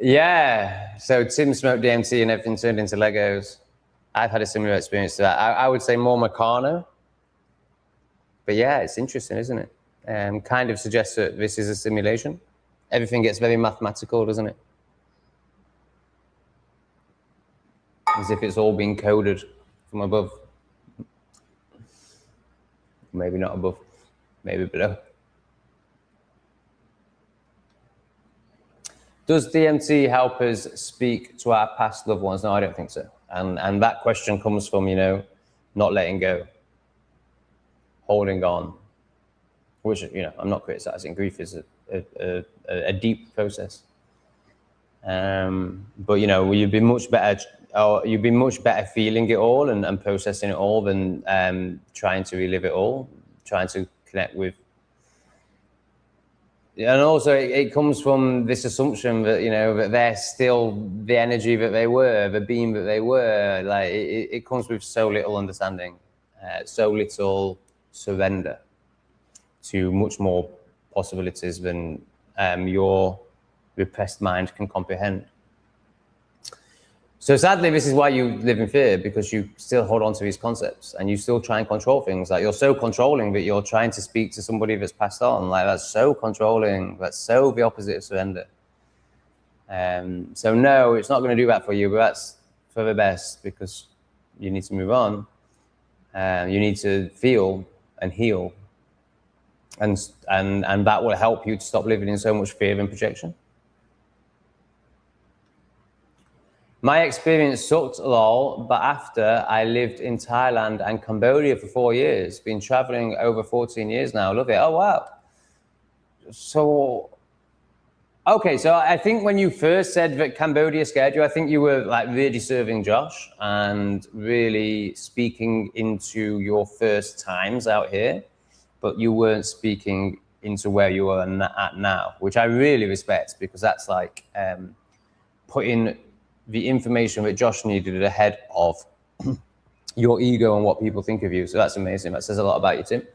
Yeah, so Tim smoked DMT and everything turned into Legos. I've had a similar experience to that. I would say more Meccano. But yeah, it's interesting, isn't it? Kind of suggests that this is a simulation. Everything gets very mathematical, doesn't it? As if it's all been coded from above. Maybe not above, maybe below. Does DMT help us speak to our past loved ones? No, I don't think so. And that question comes from, you know, not letting go, holding on, which, you know, I'm not criticizing. Grief is a deep process. But you know, you'd be much better, or you'd be much better feeling it all and processing it all than trying to relive it all, trying to connect with. And also, it comes from this assumption that, you know, that they're still the energy that they were, the being that they were. Like it comes with so little understanding, so little surrender to much more possibilities than your repressed mind can comprehend. So sadly, this is why you live in fear, because you still hold on to these concepts and you still try and control things. Like, you're so controlling that you're trying to speak to somebody that's passed on. Like, that's so controlling. That's so the opposite of surrender. So no, it's not going to do that for you, but that's for the best, because you need to move on. You need to feel and heal. And that will help you to stop living in so much fear and projection. My experience sucked, lol, but after I lived in Thailand and Cambodia for 4 years, been traveling over 14 years now, love it. Oh, wow. So, okay, so I think when you first said that Cambodia scared you, I think you were like really serving Josh and really speaking into your first times out here, but you weren't speaking into where you are at now, which I really respect, because that's like putting the information that Josh needed ahead of your ego and what people think of you. So that's amazing. That says a lot about you, Tim.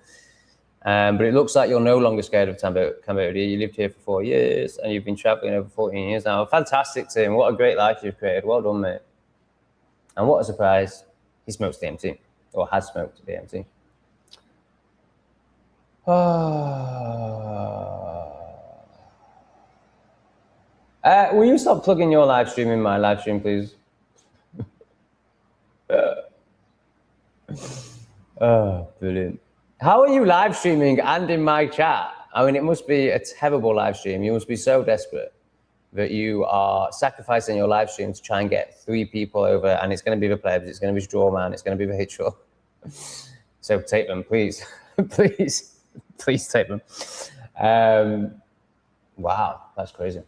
But it looks like you're no longer scared of Cambodia. You lived here for 4 years and you've been traveling over 14 years now. Fantastic, Tim. What a great life you've created. Well done, mate. And what a surprise. He smokes DMT, or has smoked DMT. Will you stop plugging your live stream in my live stream, please? Oh, brilliant. How are you live streaming and in my chat? I mean, it must be a terrible live stream. You must be so desperate that you are sacrificing your live stream to try and get 3 people over, and it's going to be the plebs, it's going to be Strawman, it's going to be the Hitchell. So take them, please. Please take them. Wow, that's crazy.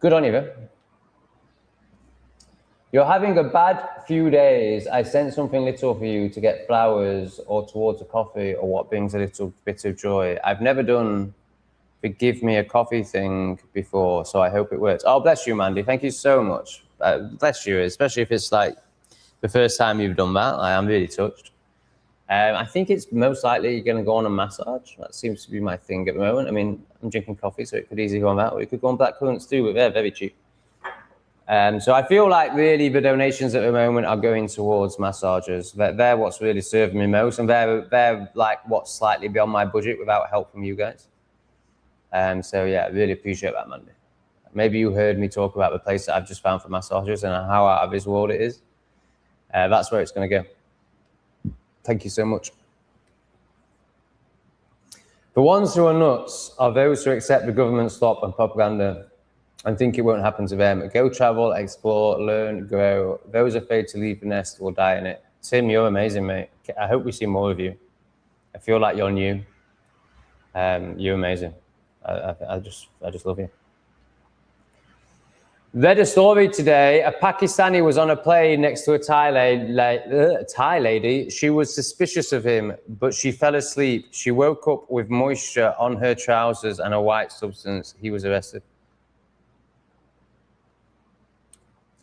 Good on you, though. You're having a bad few days. I sent something little for you to get flowers or towards a coffee, or what brings a little bit of joy. I've never done the give me a coffee thing before, so I hope it works. Oh, bless you, Mandy. Thank you so much. Bless you, especially if it's like the first time you've done that. I'm really touched. I think it's most likely going to go on a massage. That seems to be my thing at the moment. I mean, I'm drinking coffee, so it could easily go on that, or it could go on black currants too, but they're very cheap. So I feel like really the donations at the moment are going towards massages. They're what's really serving me most, and they're like what's slightly beyond my budget without help from you guys. So yeah, I really appreciate that, Mandy. Maybe you heard me talk about the place that I've just found for massages and how out of this world it is. That's where it's going to go. Thank you so much. The ones who are nuts are those who accept the government stop and propaganda and think it won't happen to them. Go travel, explore, learn, grow. Those afraid to leave the nest will die in it. Tim, you're amazing, mate. I hope we see more of you. I feel like you're new. You're amazing. I just love you. Read a story today. A Pakistani was on a plane next to a Thai lady. She was suspicious of him, but she fell asleep. She woke up with moisture on her trousers and a white substance. He was arrested.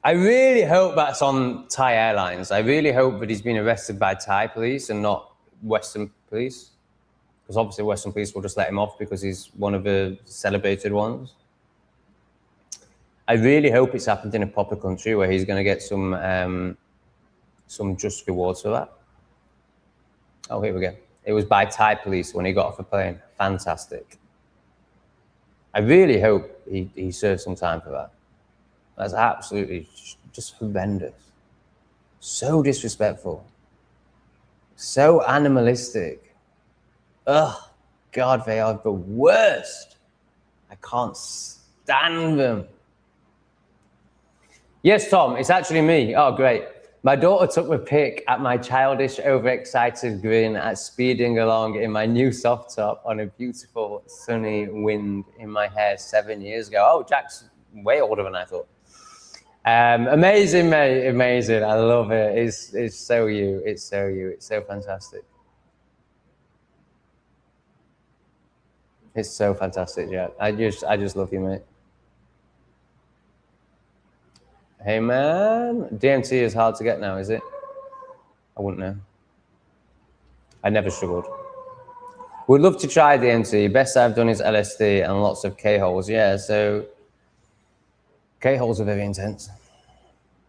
I really hope that's on Thai Airlines. I really hope that he's been arrested by Thai police and not Western police. Because obviously Western police will just let him off because he's one of the celebrated ones. I really hope it's happened in a proper country where he's going to get some just rewards for that. Oh, here we go. It was by Thai police when he got off the plane. Fantastic. I really hope he serves some time for that. That's absolutely just horrendous. So disrespectful. So animalistic. Ugh, God, they are the worst. I can't stand them. Yes, Tom, it's actually me. Oh, great. My daughter took the pic at my childish, overexcited grin at speeding along in my new soft top on a beautiful, sunny wind in my hair 7 years ago. Oh, Jack's way older than I thought. Amazing, mate, amazing. I love it. It's so you. It's so you. It's so fantastic. It's so fantastic, Jack. I just love you, mate. Hey, man. DMT is hard to get now, is it? I wouldn't know. I never struggled. Would love to try DMT. Best I've done is LSD and lots of K-holes. Yeah, so K-holes are very intense.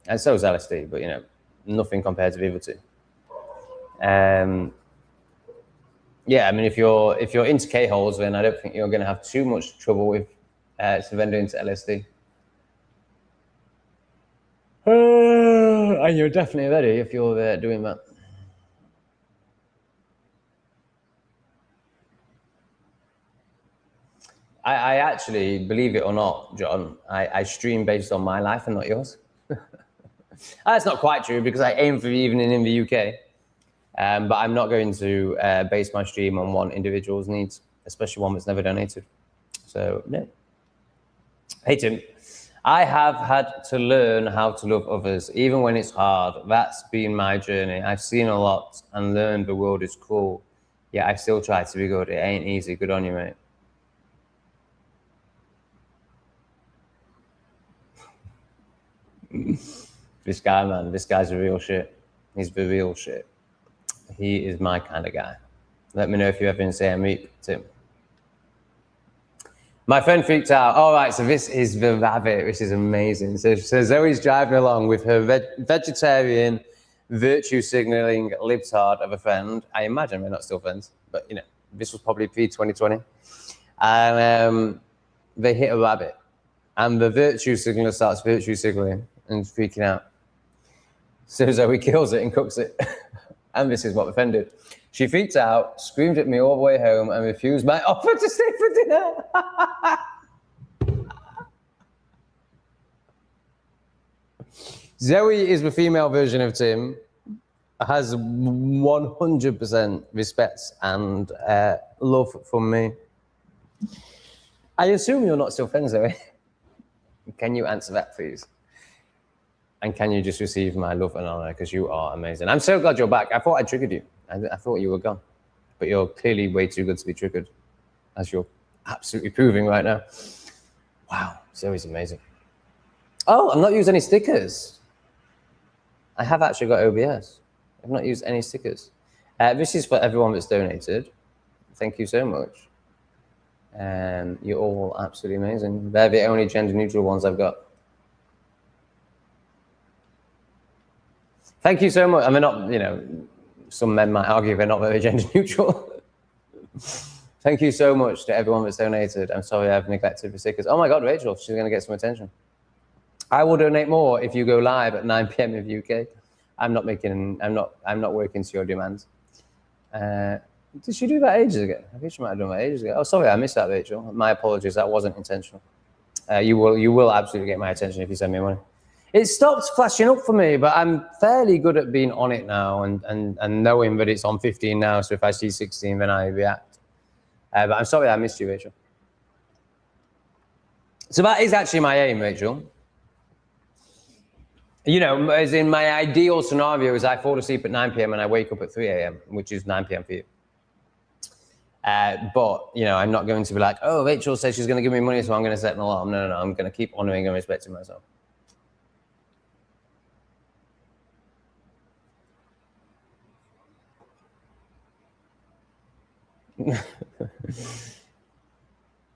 And so is LSD, but, you know, nothing compared to the other two. Yeah, I mean, if you're into K-holes, then I don't think you're going to have too much trouble with surrendering to LSD. And you're definitely ready if you're doing that. I actually, believe it or not, John, I stream based on my life and not yours. That's not quite true because I aim for the evening in the UK. But I'm not going to base my stream on one individual's needs, especially one that's never donated. So, yeah. Hey, Tim. I have had to learn how to love others, even when it's hard. That's been my journey. I've seen a lot and learned the world is cruel. Yet I still try to be good. It ain't easy. Good on you, mate. This guy, man, this guy's the real shit. He's the real shit. He is my kind of guy. Let me know if you ever say a meet, Tim. My friend freaked out. All right, so this is the rabbit. This is amazing. So Zoe's driving along with her vegetarian, virtue signaling libtard of a friend. I imagine we're not still friends, but you know, this was probably pre-2020. And they hit a rabbit. And the virtue signaler starts virtue signaling and freaking out. So Zoe kills it and cooks it. And this is what the friend did. She freaked out, screamed at me all the way home, and refused my offer to stay for dinner. Zoe is the female version of Tim, has 100% respect and love from me. I assume you're not still friends, Zoe. Can you answer that, please? And can you just receive my love and honor, because you are amazing. I'm so glad you're back. I thought I triggered you. I thought you were gone. But you're clearly way too good to be triggered, as you're absolutely proving right now. Wow, Zoe's amazing. Oh, I've not used any stickers. I have actually got OBS. I've not used any stickers. This is for everyone that's donated. Thank you so much. You're all absolutely amazing. They're the only gender neutral ones I've got. Thank you so much. I mean, not, you know, some men might argue they're not very gender neutral. Thank you so much to everyone that's donated. I'm sorry I've neglected the stickers. Oh my God, Rachel, she's going to get some attention. I will donate more if you go live at 9 p.m. in the UK. I'm not working to your demands. Did she do that ages ago? I think she might have done that ages ago. Oh, sorry, I missed that, Rachel. My apologies. That wasn't intentional. You will absolutely get my attention if you send me money. It stopped flashing up for me, but I'm fairly good at being on it now and knowing that it's on 15 now. So if I see 16, then I react. But I'm sorry I missed you, Rachel. So that is actually my aim, Rachel. You know, as in my ideal scenario is I fall asleep at 9 p.m. and I wake up at 3 a.m., which is 9 p.m. for you. But, you know, I'm not going to be like, oh, Rachel says she's going to give me money, so I'm going to set an alarm. No. I'm going to keep honoring and respecting myself.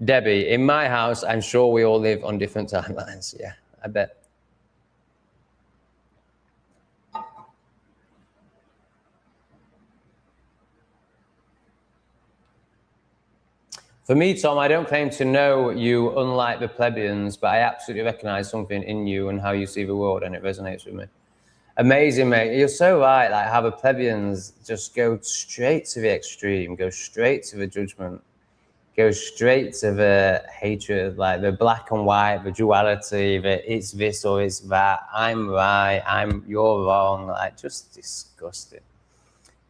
Debbie, in my house, I'm sure we all live on different timelines. Yeah, I bet. For me, Tom, I don't claim to know you unlike the plebeians, but I absolutely recognize something in you and how you see the world, and it resonates with me. Amazing, mate. You're so right. Like how the plebeians just go straight to the extreme, go straight to the judgment. goes straight to the hatred, like the black and white, the duality, the it's this or it's that, I'm right, you're wrong, like just disgusting.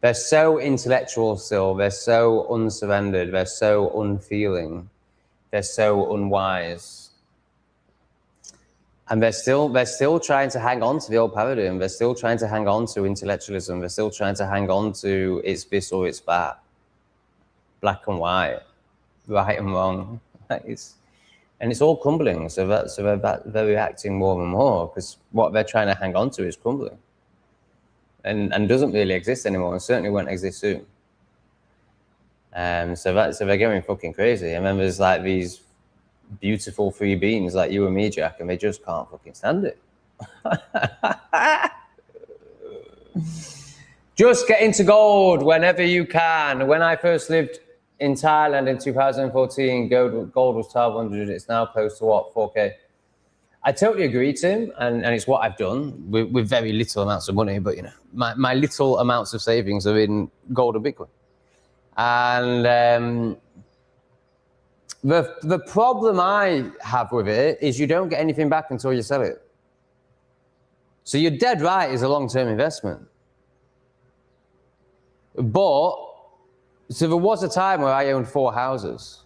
They're so intellectual still, they're so unsurrendered, they're so unfeeling, they're so unwise. And they're still trying to hang on to the old paradigm. They're still trying to hang on to intellectualism. They're still trying to hang on to it's this or it's that, black and white, right and wrong. And it's all crumbling. So they're reacting more and more because what they're trying to hang on to is crumbling, and doesn't really exist anymore, and certainly won't exist soon. So they're going fucking crazy. And then there's like these beautiful free beings like you and me, Jack, and they just can't fucking stand it. Just get into gold whenever you can. When I first lived in Thailand in 2014, gold was 1,200. It's now close to what, 4K. I totally agree, Tim, and it's what I've done with very little amounts of money. But you know, my little amounts of savings are in gold and Bitcoin. And the problem I have with it is you don't get anything back until you sell it. So you're dead right, it's a long-term investment. But, so there was a time where I owned 4 houses.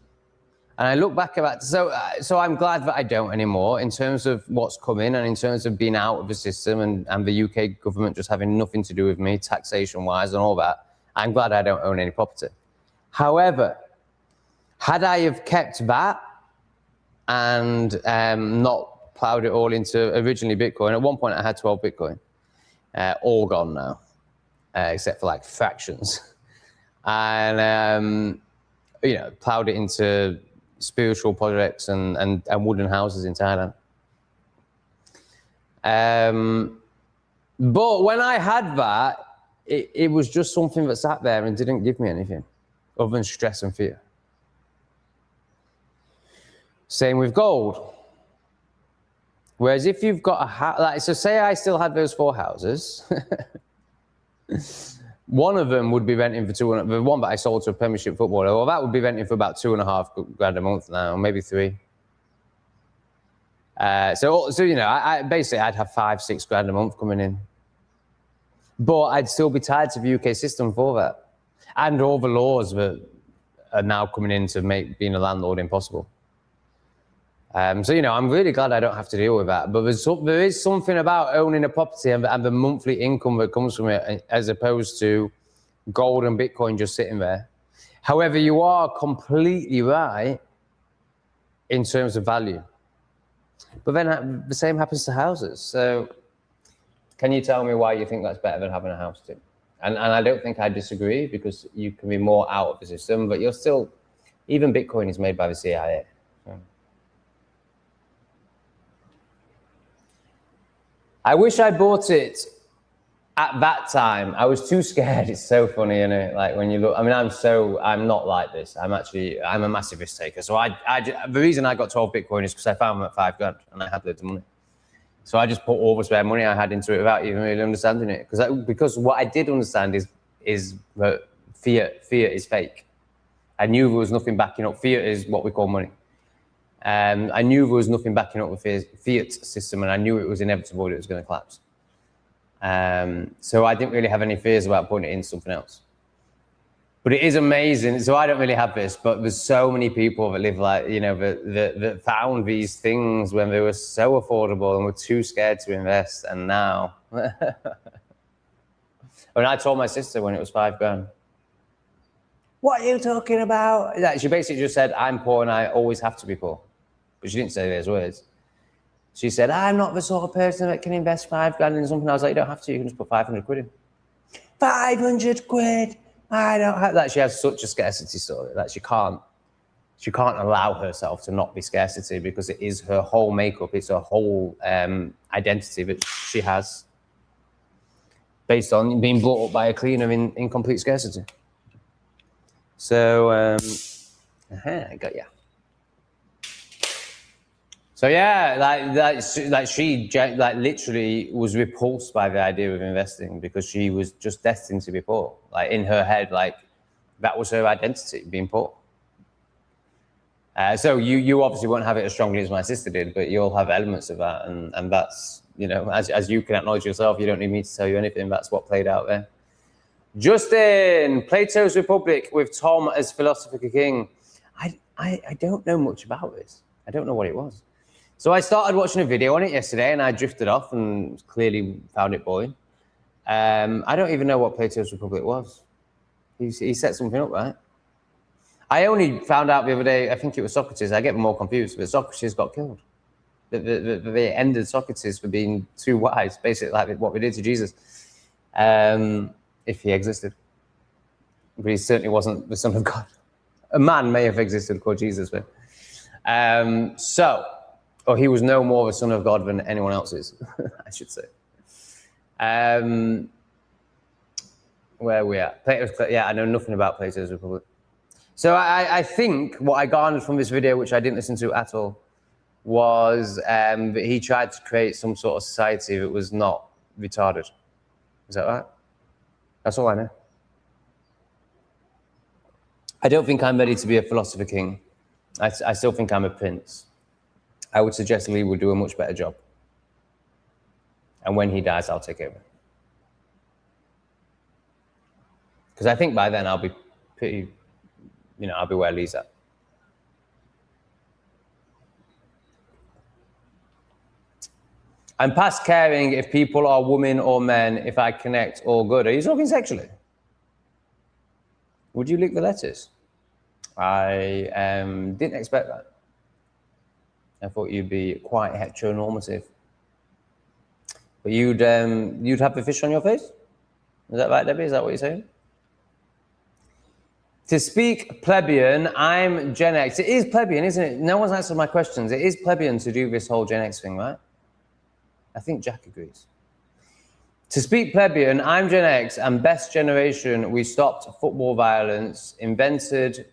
And I look back at that, so I'm glad that I don't anymore in terms of what's coming and in terms of being out of the system and the UK government just having nothing to do with me, taxation-wise and all that. I'm glad I don't own any property. However, had I have kept that and not plowed it all into originally Bitcoin, at one point I had 12 Bitcoin, all gone now, except for like fractions. And, you know, plowed it into spiritual projects and wooden houses in Thailand. But when I had that, it was just something that sat there and didn't give me anything other than stress and fear. Same with gold. Whereas if you've got a house, like, so say I still had those 4 houses, one of them would be renting for 200, the one that I sold to a Premiership footballer, well, that would be renting for about 2.5 grand a month now, maybe 3. So you know, I basically I'd have 5-6 grand a month coming in, but I'd still be tied to the UK system for that, and all the laws that are now coming in to make being a landlord impossible. So, you know, I'm really glad I don't have to deal with that. But there is something about owning a property and the monthly income that comes from it, as opposed to gold and Bitcoin just sitting there. However, you are completely right in terms of value. But then the same happens to houses. So can you tell me why you think that's better than having a house, Tim? And I don't think I disagree, because you can be more out of the system, but you're still, even Bitcoin is made by the CIA. So. I wish I bought it at that time. I was too scared. It's so funny, isn't it? Like when you look, I mean, I'm not like this. I'm a massive risk taker. So the reason I got 12 Bitcoin is because I found them at 5 grand and I had loads of money. So I just put all the spare money I had into it without even really understanding it. Because what I did understand is that fiat is fake. I knew there was nothing backing up. Fiat is what we call money. I knew there was nothing backing up the fiat system, and I knew it was inevitable that it was going to collapse. So I didn't really have any fears about putting it in something else. But it is amazing. So I don't really have this, but there's so many people that live like, you know, that found these things when they were so affordable and were too scared to invest. And now, when I told my sister when it was 5 grand, what are you talking about? She basically just said, I'm poor and I always have to be poor. But she didn't say those words. She said, I'm not the sort of person that can invest 5 grand in something. I was like, you don't have to, you can just put 500 quid in. 500 quid? I don't have that. She has such a scarcity story that she can't allow herself to not be scarcity, because it is her whole makeup. It's her whole identity that she has, based on being brought up by a cleaner in complete scarcity. So, I got ya. So yeah, she literally was repulsed by the idea of investing, because she was just destined to be poor. Like in her head, like that was her identity, being poor. So you obviously won't have it as strongly as my sister did, but you'll have elements of that, and that's, you know, as you can acknowledge yourself, you don't need me to tell you anything. That's what played out there. Justin, Plato's Republic with Tom as philosopher king. I don't know much about this. I don't know what it was. So I started watching a video on it yesterday, and I drifted off and clearly found it boring. I don't even know what Plato's Republic was. He set something up, right? I only found out the other day, I think it was Socrates. I get more confused, but Socrates got killed. They ended Socrates for being too wise, basically like what we did to Jesus, if he existed. But he certainly wasn't the Son of God. A man may have existed called Jesus, but or he was no more the Son of God than anyone else is, I should say. Where are we at? Yeah, I know nothing about Plato's Republic. So I think what I garnered from this video, which I didn't listen to at all, was that he tried to create some sort of society that was not retarded. Is that right? That's all I know. I don't think I'm ready to be a philosopher king. I still think I'm a prince. I would suggest Lee would do a much better job. And when he dies, I'll take over. Because I think by then I'll be pretty, you know, I'll be where Lee's at. I'm past caring if people are women or men, if I connect, all good. Are you talking sexually? Would you lick the letters? I didn't expect that. I thought you'd be quite heteronormative. But you'd have the fish on your face? Is that right, Debbie? Is that what you're saying? To speak plebeian, I'm Gen X. It is plebeian, isn't it? No one's answered my questions. It is plebeian to do this whole Gen X thing, right? I think Jack agrees. To speak plebeian, I'm Gen X, and best generation, we stopped football violence, invented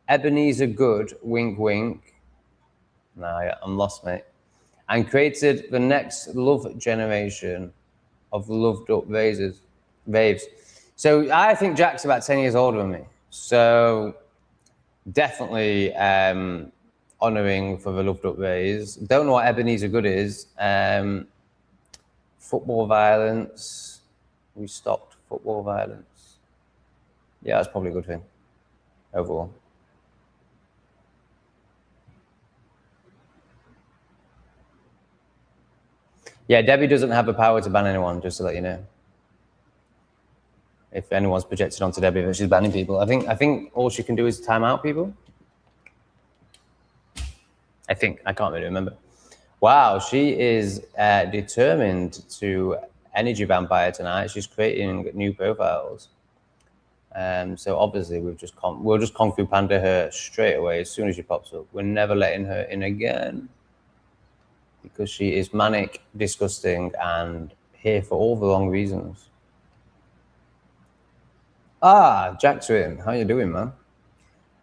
Ebenezer Good, wink, wink. Nah, I'm lost, mate. And created the next love generation of loved up vaves. So I think Jack's about 10 years older than me. So definitely honouring for the loved up rays. Don't know what Ebenezer Good is. Football violence. We stopped football violence. Yeah, that's probably a good thing overall. Yeah, Debbie doesn't have the power to ban anyone, just to let you know. If anyone's projected onto Debbie that she's banning people, I think all she can do is time out people. I can't really remember. Wow, she is determined to energy vampire tonight. She's creating new profiles. So obviously we'll just Kung Fu Panda her straight away as soon as she pops up. We're never letting her in again because she is manic, disgusting, and here for all the wrong reasons. Ah, Jack's in. How you doing, man?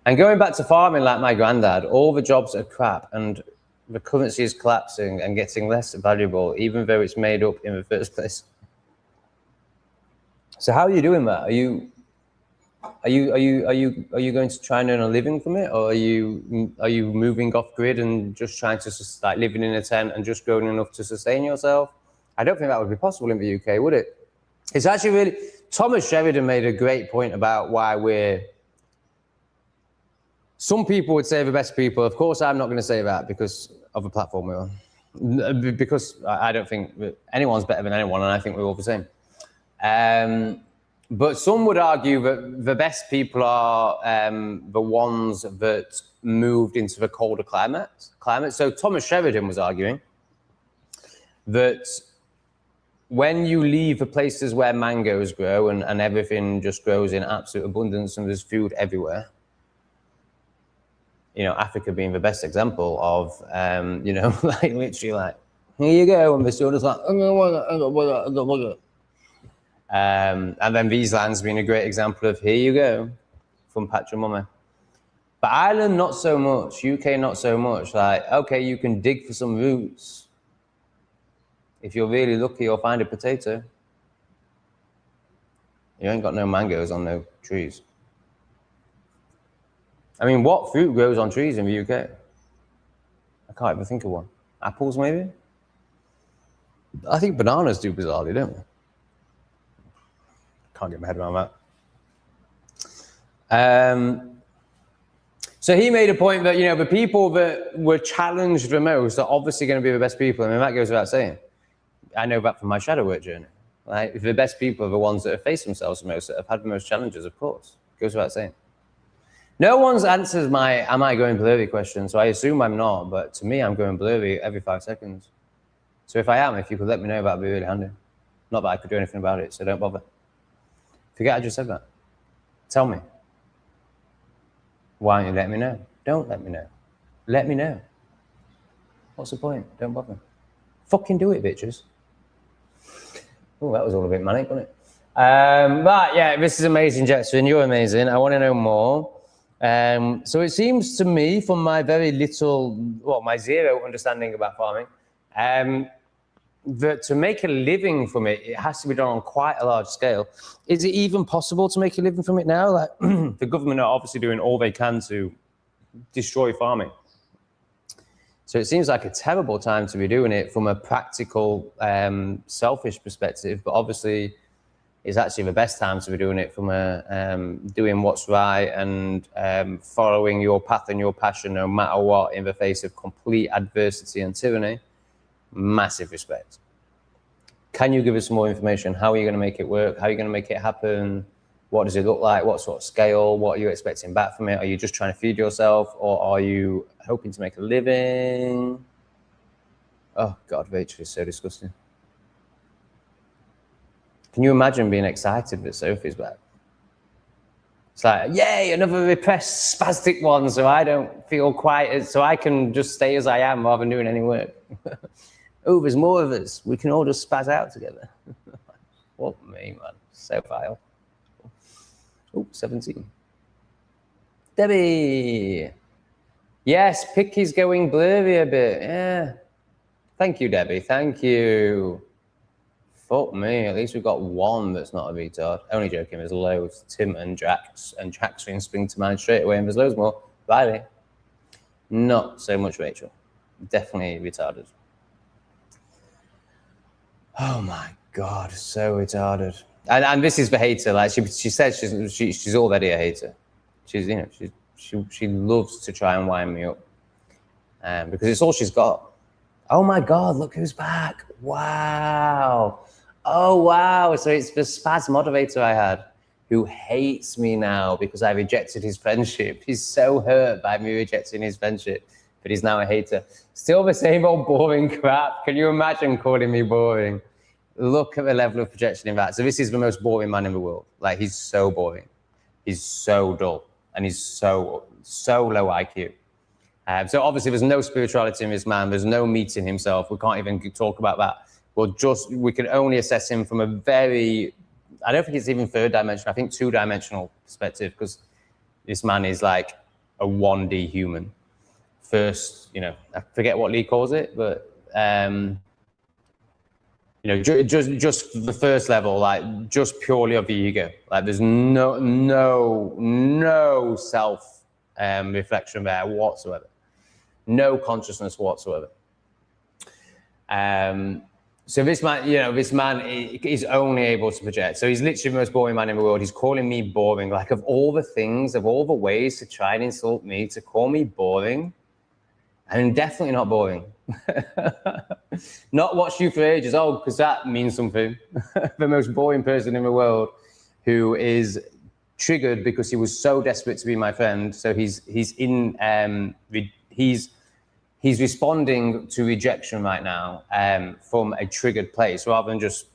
And going back to farming like my granddad, all the jobs are crap and the currency is collapsing and getting less valuable, even though it's made up in the first place. So how are you doing, Matt? Are you going to try and earn a living from it, or are you moving off grid and just trying to like living in a tent and just growing enough to sustain yourself? I don't think that would be possible in the UK, would it? It's actually really. Thomas Sheridan made a great point about why we're. Some people would say the best people. Of course, I'm not going to say that because of the platform we're on. Because I don't think anyone's better than anyone, and I think we're all the same. But some would argue that the best people are the ones that moved into the colder climate. So Thomas Sheridan was arguing that when you leave the places where mangoes grow and everything just grows in absolute abundance and there's food everywhere, you know, Africa being the best example of, you know, like literally like, here you go, and the sun is like, and then these lands being a great example of here you go from Patrick Mummy. But Ireland, not so much. UK, not so much. Like, okay, you can dig for some roots. If you're really lucky, you'll find a potato. You ain't got no mangoes on no trees. I mean, what fruit grows on trees in the UK? I can't even think of one. Apples, maybe? I think bananas do bizarrely, don't they? Can't get my head around that. So he made a point that, the people that were challenged the most are obviously going to be the best people. I mean, that goes without saying. I know that from my shadow work journey. Right? The best people are the ones that have faced themselves the most, that have had the most challenges, of course. Goes without saying. No one's answered my am I going blurry question, so I assume I'm not, but to me, I'm going blurry every 5 seconds. So if I am, if you could let me know, that'd be really handy. Not that I could do anything about it, so don't bother. Forget I just said that. Tell me. Why don't you let me know? Don't let me know. Let me know. What's the point? Don't bother. Fucking do it, bitches. Oh, that was all a bit manic, wasn't it? But yeah, this is amazing, Jackson. You're amazing. I want to know more. So it seems to me, from my very little, my zero understanding about farming, that to make a living from it, it has to be done on quite a large scale. Is it even possible to make a living from it now? Like, the government are obviously doing all they can to destroy farming. So it seems like a terrible time to be doing it from a practical, selfish perspective, but obviously it's actually the best time to be doing it from a doing what's right and following your path and your passion no matter what in the face of complete adversity and tyranny. Massive respect. Can you give us some more information? How are you going to make it work? How are you going to make it happen? What does it look like? What sort of scale? What are you expecting back from it? Are you just trying to feed yourself, or are you hoping to make a living? Oh God, Rachel is so disgusting. Can you imagine being excited that Sophie's back? It's like, yay, another repressed spastic one, so I don't feel quite so I can just stay as I am rather than doing any work. Oh, there's more of us. We can all just spaz out together. What me, man? So vile. Oh, 17. Debbie. Yes, Picky's going blurry a bit. Yeah. Thank you, Debbie. Thank you. Fuck me. At least we've got one that's not a retard. Only joking. There's loads. Tim and Jax. And Jax will spring to mind straight away. And there's loads more. Riley. Not so much Rachel. Definitely retarded. Oh my God. So retarded. And this is the hater. Like she says she's already a hater. She loves to try and wind me up, because it's all she's got. Oh my God! Look who's back! Wow! Oh wow! So it's the spaz moderator I had, who hates me now because I rejected his friendship. He's so hurt by me rejecting his friendship, but he's now a hater. Still the same old boring crap. Can you imagine calling me boring? Look at the level of projection in that. So this is the most boring man in the world. Like, he's so boring. He's so dull. And he's so low IQ. So obviously there's no spirituality in this man. There's no meeting himself. We can't even talk about that. We can only assess him from a very, I don't think it's even third dimension. I think 2-dimensional perspective, because this man is like a 1D human. First, I forget what Lee calls it, but, just the first level, like just purely of the ego. Like there's no self reflection there whatsoever. No consciousness whatsoever. So this man is only able to project. So he's literally the most boring man in the world. He's calling me boring. Like, of all the things, of all the ways to try and insult me, to call me boring, I'm definitely not boring. Not watched you for ages. Oh, because that means something. The most boring person in the world, who is triggered because he was so desperate to be my friend. So he's responding to rejection right now from a triggered place, rather than just,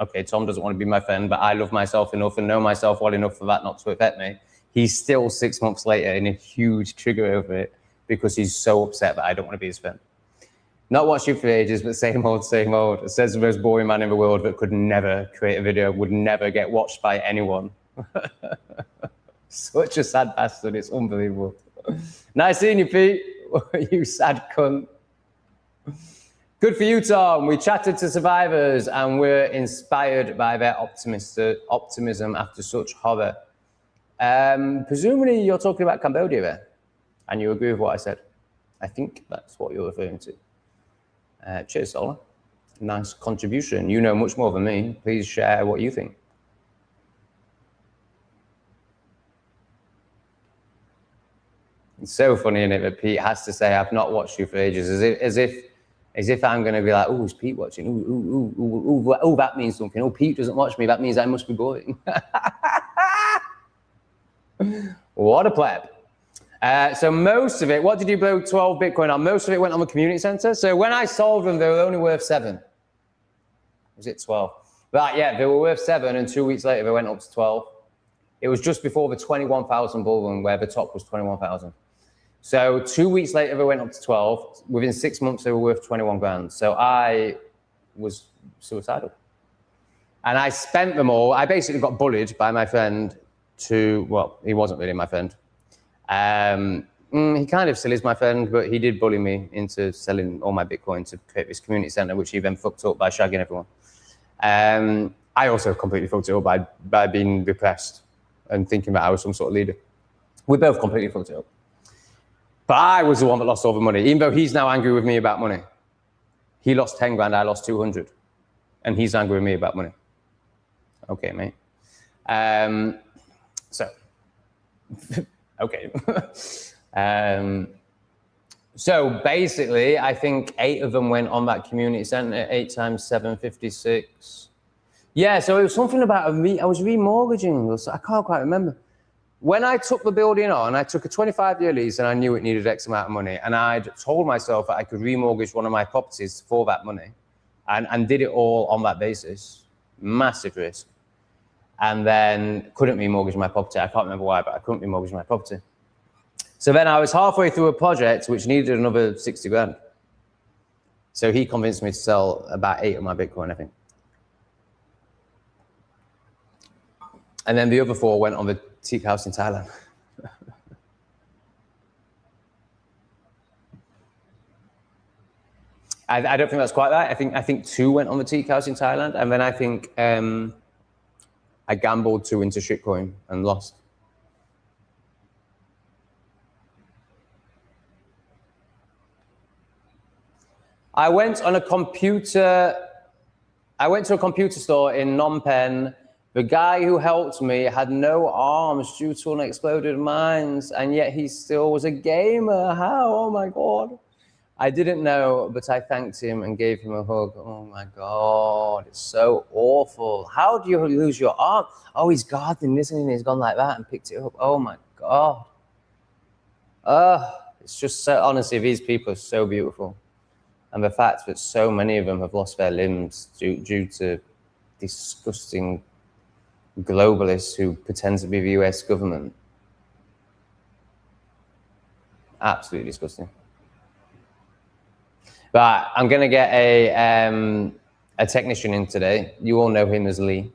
okay, Tom doesn't want to be my friend, but I love myself enough and know myself well enough for that not to affect me. He's still 6 months later in a huge trigger over it, because he's so upset that I don't want to be his friend. Not watched you for ages, but same old, same old. It says the most boring man in the world that could never create a video, would never get watched by anyone. Such a sad bastard, it's unbelievable. Nice seeing you, Pete. You sad cunt. Good for you, Tom. We chatted to survivors and we're inspired by their optimism after such horror. Presumably you're talking about Cambodia there, and you agree with what I said. I think that's what you're referring to. Cheers, Solar. Nice contribution. You know much more than me. Please share what you think. It's so funny, isn't it, that Pete has to say, I've not watched you for ages, as if I'm going to be like, oh, is Pete watching? Ooh, that means something. Oh, Pete doesn't watch me. That means I must be boring. What a pleb. So most of it, what did you blow 12 Bitcoin on? Most of it went on the community center. So when I sold them, they were only worth 7. Was it 12? Right, yeah, they were worth 7, and 2 weeks later, they went up to 12. It was just before the 21,000 bull run, where the top was 21,000. So 2 weeks later, they went up to 12. Within 6 months, they were worth 21 grand. So I was suicidal. And I spent them all. I basically got bullied by my friend well, he wasn't really my friend. He kind of still is my friend, but he did bully me into selling all my Bitcoin to create this community center, which he then fucked up by shagging everyone. I also completely fucked it up by being depressed and thinking that I was some sort of leader. We both completely fucked it up. But I was the one that lost all the money, even though he's now angry with me about money. He lost 10 grand, I lost 200. And he's angry with me about money. Okay, mate. Okay. So basically, I think 8 of them went on that community center, 8 times 7, 56. Yeah, so it was something about I was remortgaging, I can't quite remember. When I took the building on, I took a 25-year lease and I knew it needed X amount of money. And I'd told myself that I could remortgage one of my properties for that money and did it all on that basis. Massive risk. And then couldn't remortgage my property. I can't remember why, but I couldn't remortgage my property. So then I was halfway through a project which needed another 60 grand. So he convinced me to sell about 8 of my Bitcoin, I think. And then the other 4 went on the teak house in Thailand. I don't think that's quite right. I think 2 went on the teak house in Thailand, and then I think I gambled 2 into shitcoin and lost. I went to a computer store in Phnom Penh. The guy who helped me had no arms due to unexploded mines, and yet he still was a gamer. How? Oh my God. I didn't know, but I thanked him and gave him a hug. Oh my God, it's so awful. How do you lose your arm? Oh, he's gardening, isn't he? He's gone like that and picked it up. Oh my God. It's just so, honestly, these people are so beautiful. And the fact that so many of them have lost their limbs due to disgusting globalists who pretend to be the US government. Absolutely disgusting. But I'm going to get a technician in today. You all know him as Lee,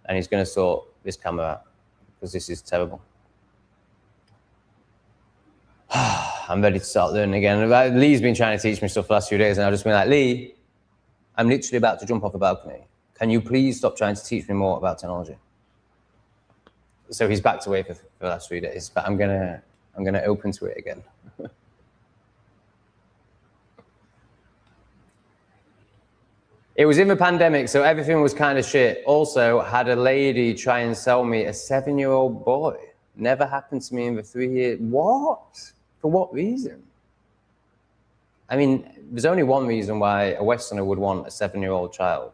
and he's going to sort this camera out because this is terrible. I'm ready to start learning again. Lee's been trying to teach me stuff the last few days, and I've just been like, Lee, I'm literally about to jump off a balcony. Can you please stop trying to teach me more about technology? So he's backed away for the last 3 days, but I'm gonna open to it again. It was in the pandemic, so everything was kind of shit. Also, had a lady try and sell me a 7-year-old boy. Never happened to me in the 3 years. What? For what reason? I mean, there's only one reason why a Westerner would want a 7-year-old child.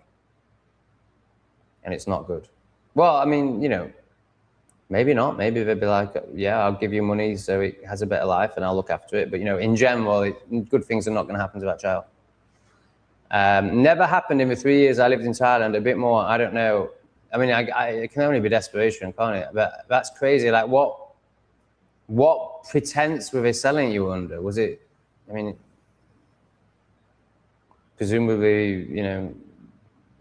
And it's not good. Well, I mean, you know, maybe not. Maybe they'd be like, yeah, I'll give you money so it has a better life and I'll look after it. But, you know, in general, good things are not going to happen to that child. Never happened in the 3 years I lived in Thailand. A bit more, I don't know. I mean, it can only be desperation, can't it? But that's crazy. Like, what pretense were they selling you under? Was it, I mean, presumably, you know,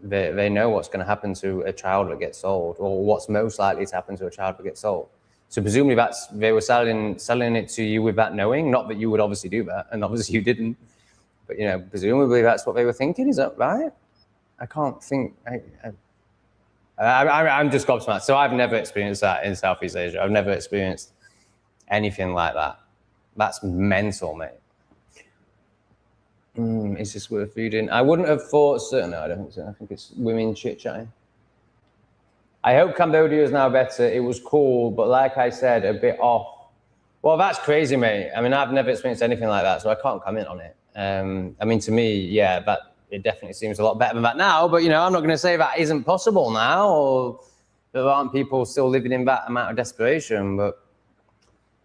they know what's going to happen to a child that gets sold, or what's most likely to happen to a child that gets sold. So presumably they were selling it to you with that knowing, not that you would obviously do that, and obviously you didn't. But, you know, presumably that's what they were thinking. Is that right? I can't think. I'm just gobsmacked. So I've never experienced that in Southeast Asia. I've never experienced anything like that. That's mental, mate. Is this worth reading? I wouldn't have thought so. No, I don't think so. I think it's women chit-chatting. I hope Cambodia is now better. It was cool, but like I said, a bit off. Well, that's crazy, mate. I mean, I've never experienced anything like that, so I can't comment on it. I mean, to me, yeah, it definitely seems a lot better than that now, but, you know, I'm not going to say that isn't possible now, or there aren't people still living in that amount of desperation, but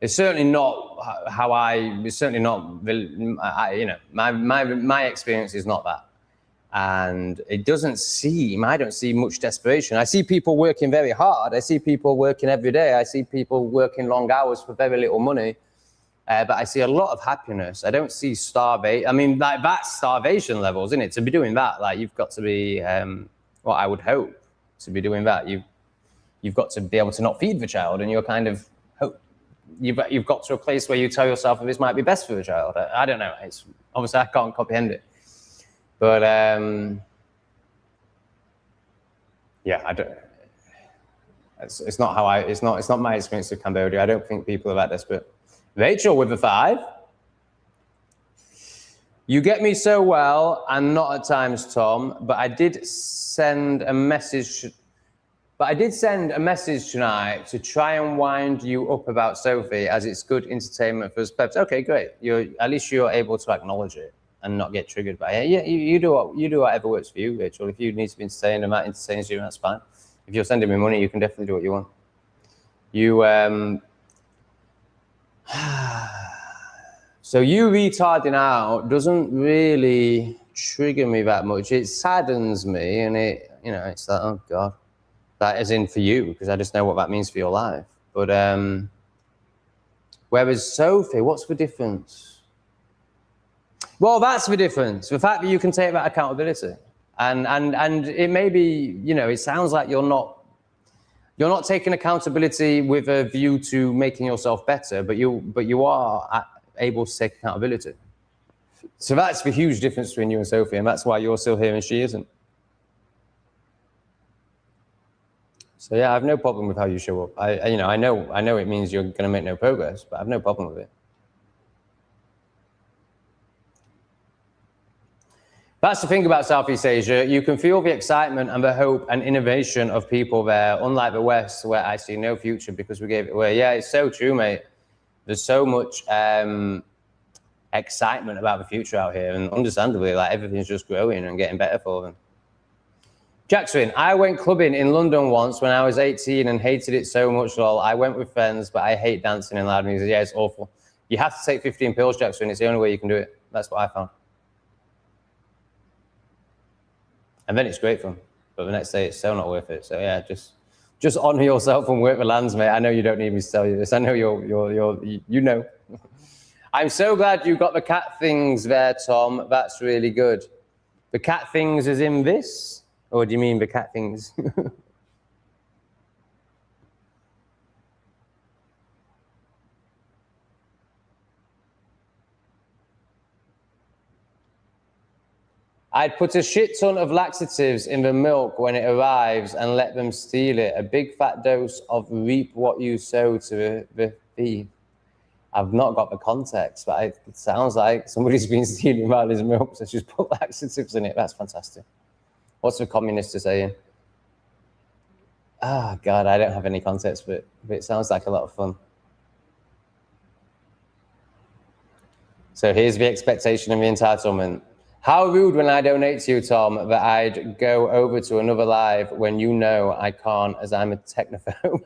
it's certainly not it's certainly not, you know, my experience is not that. And it doesn't seem, I don't see much desperation. I see people working very hard. I see people working every day. I see people working long hours for very little money. But I see a lot of happiness. I don't see starvation. I mean, like, that's starvation levels, isn't it? To be doing that, like, you've got to be, well, I would hope to be doing that. You've got to be able to not feed the child, and you're kind of, you've got to a place where you tell yourself that this might be best for the child. I don't know. It's obviously, I can't comprehend it. But yeah, I don't. It's not how it's not my experience of Cambodia. I don't think people are that desperate. Rachel with a 5. You get me so well, and not at times, Tom. But I did send a message. Tonight to try and wind you up about Sophie, as it's good entertainment for us peps. Okay, great. At least you're able to acknowledge it and not get triggered by it. Yeah, you do whatever works for you, Rachel. If you need to be entertained and that entertains you, that's fine. If you're sending me money, you can definitely do what you want. So you retarding out doesn't really trigger me that much. It saddens me, and it's like, oh God. That is in for you, because I just know what that means for your life. But whereas Sophie, what's the difference? Well, that's the difference. The fact that you can take that accountability, and it may be, you know, it sounds like you're not taking accountability with a view to making yourself better, but you are able to take accountability. So that's the huge difference between you and Sophie, and that's why you're still here and she isn't. So yeah, I have no problem with how you show up. I know it means you're going to make no progress, but I have no problem with it. That's the thing about Southeast Asia. You can feel the excitement and the hope and innovation of people there, unlike the West, where I see no future because we gave it away. Yeah, it's so true, mate. There's so much excitement about the future out here, and understandably, like, everything's just growing and getting better for them. Jackson, I went clubbing in London once when I was 18 and hated it so much, lol. I went with friends, but I hate dancing in loud music. Yeah, it's awful. You have to take 15 pills, Jackson. It's the only way you can do it. That's what I found. And then it's great fun, but the next day it's so not worth it. So yeah, just honor yourself and work the lands, mate. I know you don't need me to tell you this. I know you know. I'm so glad you got the cat things there, Tom. That's really good. The cat things is in this? Or do you mean the cat things? I'd put a shit ton of laxatives in the milk when it arrives and let them steal it. A big fat dose of reap what you sow to the thief. I've not got the context, but it sounds like somebody's been stealing Riley's milk, so she's put laxatives in it. That's fantastic. What's the communist saying? Ah, God, I don't have any context, but it sounds like a lot of fun. So here's the expectation and the entitlement. How rude when I donate to you, Tom, that I'd go over to another live when you know I can't, as I'm a technophobe.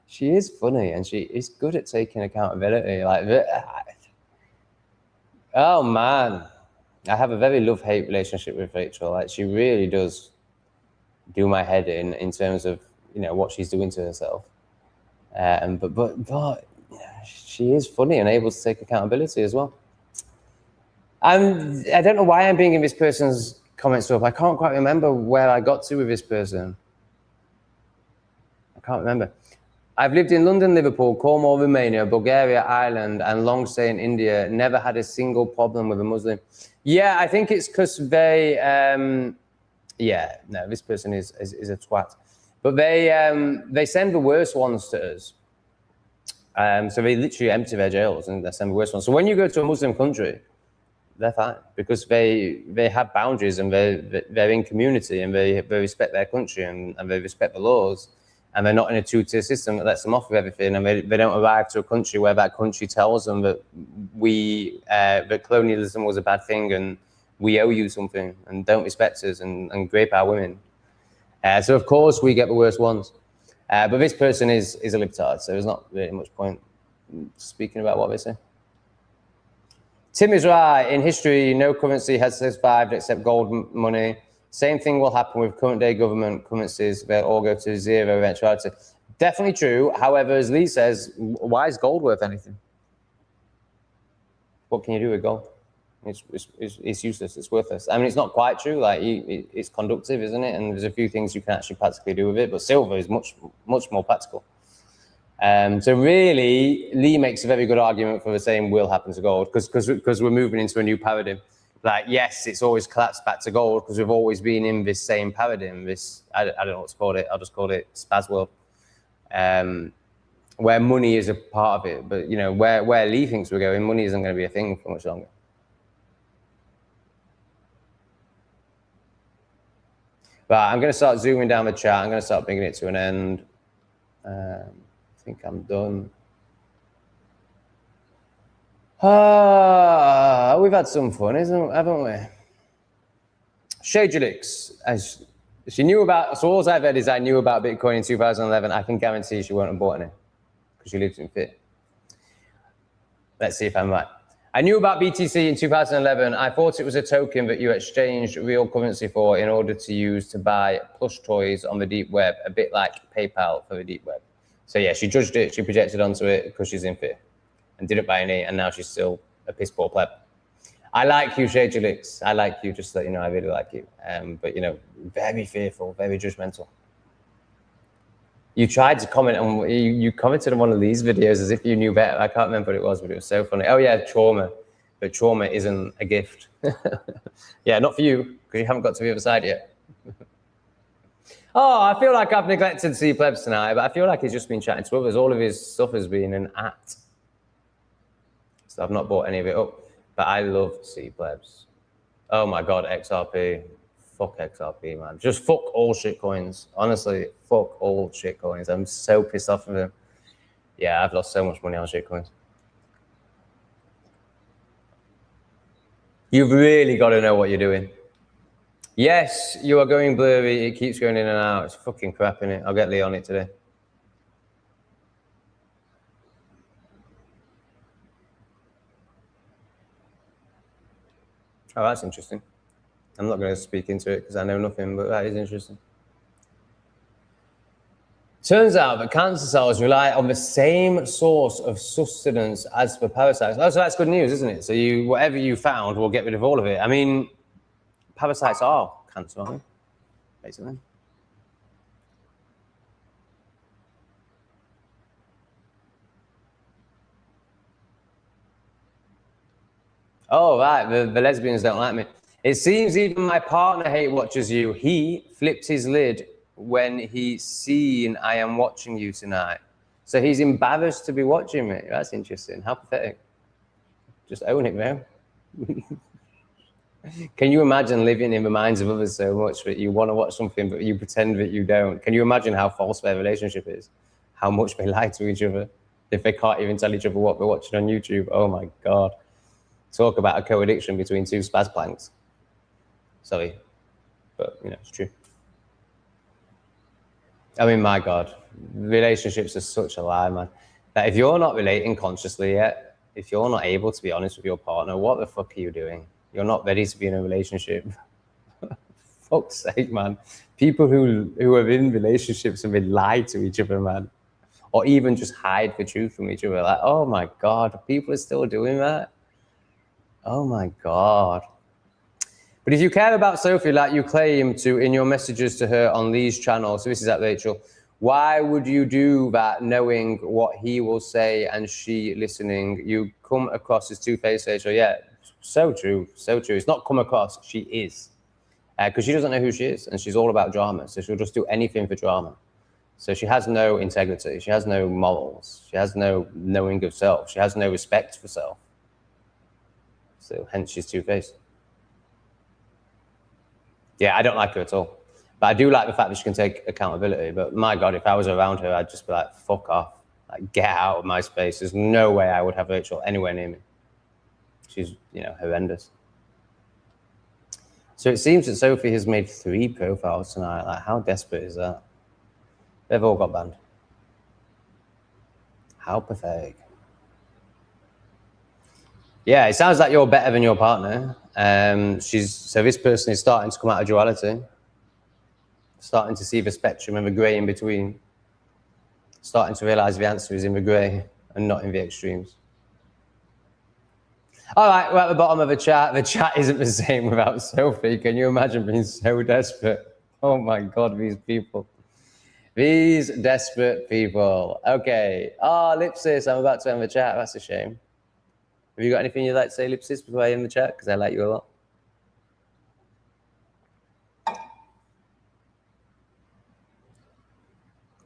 She is funny, and she is good at taking accountability. Like, oh man, I have a very love-hate relationship with Rachel. Like, she really does do my head in terms of, you know, what she's doing to herself. But she is funny and able to take accountability as well. I don't know why I'm being in this person's comments up. I can't quite remember where I got to with this person. I can't remember. I've lived in London, Liverpool, Cornwall, Romania, Bulgaria, Ireland, and long stay in India. Never had a single problem with a Muslim. Yeah, I think it's because they Yeah, no, this person is a twat. But they send the worst ones to us. So they literally empty their jails and they send the worst ones. So when you go to a Muslim country, they're fine because they have boundaries and they're in community and they respect their country and they respect the laws, and they're not in a two-tier system that lets them off with everything, and they don't arrive to a country where that country tells them that that colonialism was a bad thing and we owe you something and don't respect us and rape our women. So of course we get the worst ones. But this person is a libtard, so there's not really much point speaking about what they say. Tim is right. In history, no currency has survived except gold money. Same thing will happen with current day government currencies. They'll all go to zero eventuality. Definitely true. However, as Lee says, why is gold worth anything? What can you do with gold? It's useless. It's worthless. I mean, it's not quite true. Like it's conductive, isn't it? And there's a few things you can actually practically do with it. But silver is much more practical. So really, Lee makes a very good argument for the same will happen to gold because we're moving into a new paradigm. Like, yes, it's always collapsed back to gold because we've always been in this same paradigm. This I don't know what to call it. I'll just call it spaz world, where money is a part of it. But you know, where Lee thinks we're going, money isn't going to be a thing for much longer. Right, I'm going to start zooming down the chat. I'm going to start bringing it to an end. I think I'm done. We've had some fun, haven't we? Shagelix, as she knew about, so all I've read is I knew about Bitcoin in 2011. I can guarantee she won't have bought any because she lives in fear. Let's see if I'm right. I knew about BTC in 2011. I thought it was a token that you exchanged real currency for in order to use to buy plush toys on the deep web, a bit like PayPal for the deep web. So yeah, she judged it, she projected onto it because she's in fear and didn't buy any, and now she's still a piss poor pleb. I like you, Shagelix. I like you, just so you know, I really like you. But you know, very fearful, very judgmental. You tried to comment on, you commented on one of these videos as if you knew better. I can't remember what it was, but it was so funny. Oh yeah, trauma. But trauma isn't a gift. Yeah, not for you, because you haven't got to the other side yet. Oh, I feel like I've neglected C Plebs tonight, but I feel like he's just been chatting to others. All of his stuff has been an at. So I've not bought any of it up. But I love C Plebs. Oh my God, XRP. Fuck XRP, man. Just fuck all shitcoins. Honestly, fuck all shitcoins. I'm so pissed off of them. Yeah, I've lost so much money on shitcoins. You've really got to know what you're doing. Yes, you are going blurry. It keeps going in and out. It's fucking crap, innit? I'll get Lee on it today. Oh, that's interesting. I'm not going to speak into it because I know nothing, but that is interesting. Turns out that cancer cells rely on the same source of sustenance as for parasites. Oh, so that's good news, isn't it? So whatever you found will get rid of all of it. I mean, parasites are cancer, aren't they? Basically. Oh, right. The lesbians don't like me. It seems even my partner hate watches you. He flipped his lid when he seen I am watching you tonight. So he's embarrassed to be watching me. That's interesting. How pathetic. Just own it, man. Can you imagine living in the minds of others so much that you want to watch something, but you pretend that you don't? Can you imagine how false their relationship is? How much they lie to each other if they can't even tell each other what they're watching on YouTube? Oh my God. Talk about a co-addiction between two spaz planks. Sorry, but you know, it's true. I mean, my God, relationships are such a lie, man. That if you're not relating consciously yet, if you're not able to be honest with your partner, what the fuck are you doing? You're not ready to be in a relationship. Fuck's sake, man. People who are in relationships and they lie to each other, man. Or even just hide the truth from each other. Like, oh my God, people are still doing that? Oh my God. But if you care about Sophie like you claim to in your messages to her on Lee's channel, so this is at Rachel, why would you do that knowing what he will say and she listening? You come across as two-faced, Rachel. Yeah, so true, so true. It's not come across, she is. because she doesn't know who she is, and she's all about drama. So she'll just do anything for drama. So she has no integrity. She has no morals. She has no knowing of self. She has no respect for self. So hence she's two-faced. Yeah, I don't like her at all. But I do like the fact that she can take accountability. But my God, if I was around her, I'd just be like, fuck off. Like, get out of my space. There's no way I would have Rachel anywhere near me. She's, horrendous. So it seems that Sophie has made 3 profiles tonight. Like, how desperate is that? They've all got banned. How pathetic. Yeah, it sounds like you're better than your partner. So this person is starting to come out of duality, starting to see the spectrum and the grey in between, starting to realize the answer is in the grey and not in the extremes. All right, we're at the bottom of the chat. The chat isn't the same without Sophie. Can you imagine being so desperate? Oh my God, these people. These desperate people. Okay. Lipsis, I'm about to end the chat. That's a shame. Have you got anything you'd like to say, Lipsis, before I end the chat? Because I like you a lot.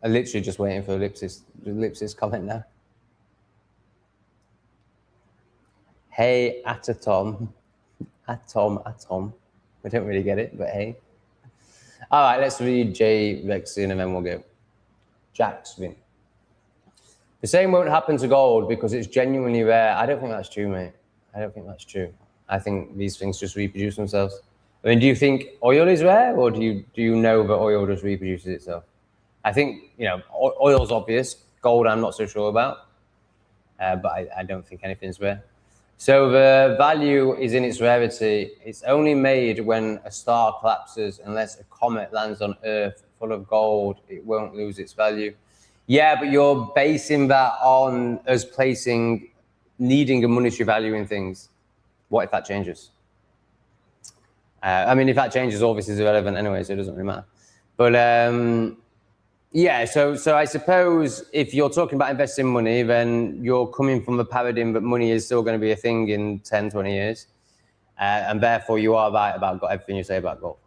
I'm literally just waiting for Lipsis comment now. Hey, Atom. We don't really get it, but hey. All right, let's read Jay Rexin and then we'll go. Jackson. The same won't happen to gold because it's genuinely rare. I don't think that's true, mate. I don't think that's true. I think these things just reproduce themselves. I mean, do you think oil is rare, or do you know that oil just reproduces itself? I think, oil's obvious. Gold, I'm not so sure about. But I don't think anything's rare. So the value is in its rarity. It's only made when a star collapses. Unless a comet lands on Earth full of gold, it won't lose its value. Yeah, but you're basing that on us needing a monetary value in things. What if that changes? I mean, if that changes, obviously it's irrelevant anyway, so it doesn't really matter. But yeah, so I suppose if you're talking about investing money, then you're coming from the paradigm that money is still going to be a thing in 10, 20 years. And therefore you are right about everything you say about gold.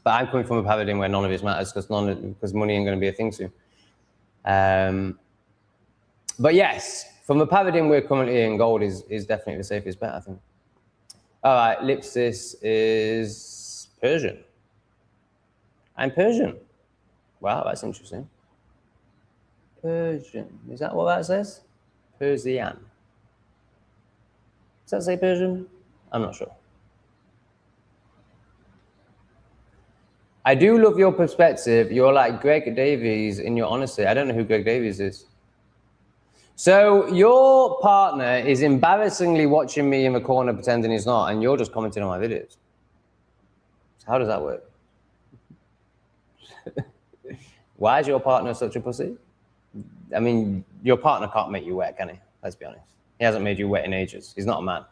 But I'm coming from a paradigm where none of this matters because money ain't going to be a thing soon. But yes, from the paradigm we're currently in, gold is definitely the safest bet, I think. All right, Lipsis is Persian. I'm Persian. Wow, that's interesting. Persian. Is that what that says? Persian. Does that say Persian? I'm not sure. I do love your perspective. You're like Greg Davies in your honesty. I don't know who Greg Davies is. So your partner is embarrassingly watching me in the corner pretending he's not, and you're just commenting on my videos. So how does that work? Why is your partner such a pussy? I mean, your partner can't make you wet, can he? Let's be honest. He hasn't made you wet in ages. He's not a man.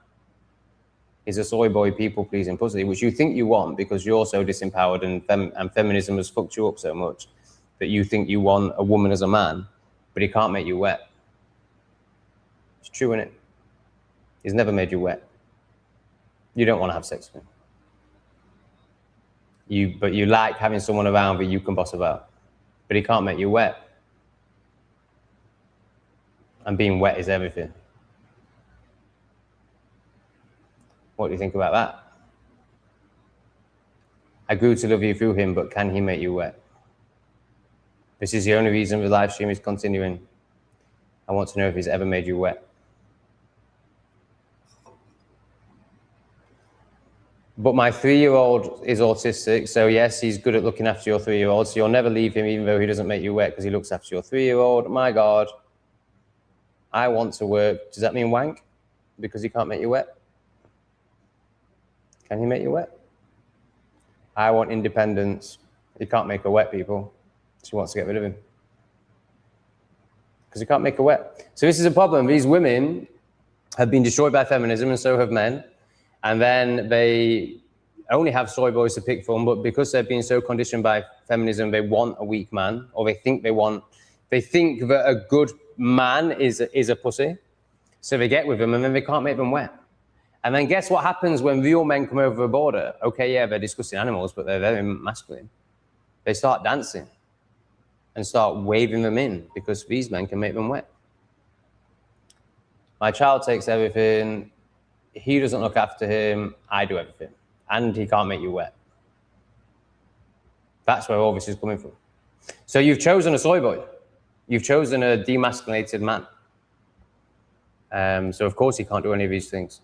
He's a soy boy, people-pleasing pussy, which you think you want because you're so disempowered and feminism has fucked you up so much that you think you want a woman as a man, but he can't make you wet. It's true, isn't it? He's never made you wet. You don't want to have sex with him. But you like having someone around that you can boss about. But he can't make you wet. And being wet is everything. What do you think about that? I grew to love you through him, but can he make you wet? This is the only reason the live stream is continuing. I want to know if he's ever made you wet. But my 3-year-old is autistic, so yes, he's good at looking after your 3-year-old, so you'll never leave him even though he doesn't make you wet because he looks after your 3-year-old. My God, I want to work. Does that mean wank? Because he can't make you wet? Can he make you wet? I want independence. He can't make her wet, people. She wants to get rid of him. Because he can't make her wet. So this is a problem. These women have been destroyed by feminism, and so have men. And then they only have soy boys to pick from, but because they've been so conditioned by feminism, they want a weak man, or they think that a good man is a pussy. So they get with them, and then they can't make them wet. And then guess what happens when real men come over the border? Okay, yeah, they're disgusting animals, but they're very masculine. They start dancing and start waving them in because these men can make them wet. My child takes everything. He doesn't look after him. I do everything. And he can't make you wet. That's where all this is coming from. So you've chosen a soy boy. You've chosen a demasculinated man. So of course he can't do any of these things.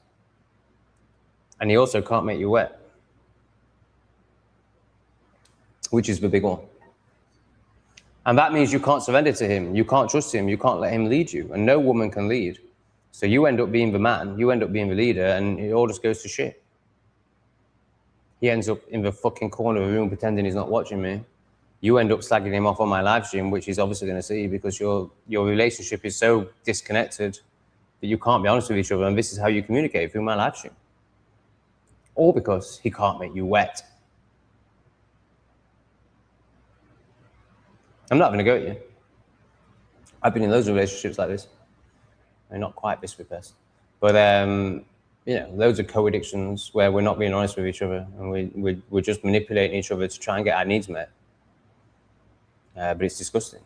And he also can't make you wet, which is the big one. And that means you can't surrender to him. You can't trust him. You can't let him lead you. And no woman can lead. So you end up being the man. You end up being the leader, and it all just goes to shit. He ends up in the fucking corner of the room pretending he's not watching me. You end up slagging him off on my live stream, which he's obviously going to see because your relationship is so disconnected that you can't be honest with each other. And this is how you communicate through my live stream. All because he can't make you wet. I'm not having a go at you. I've been in loads of relationships like this. And not quite this repressed. But, you know, loads of co-addictions where we're not being honest with each other and we're just manipulating each other to try and get our needs met. But it's disgusting.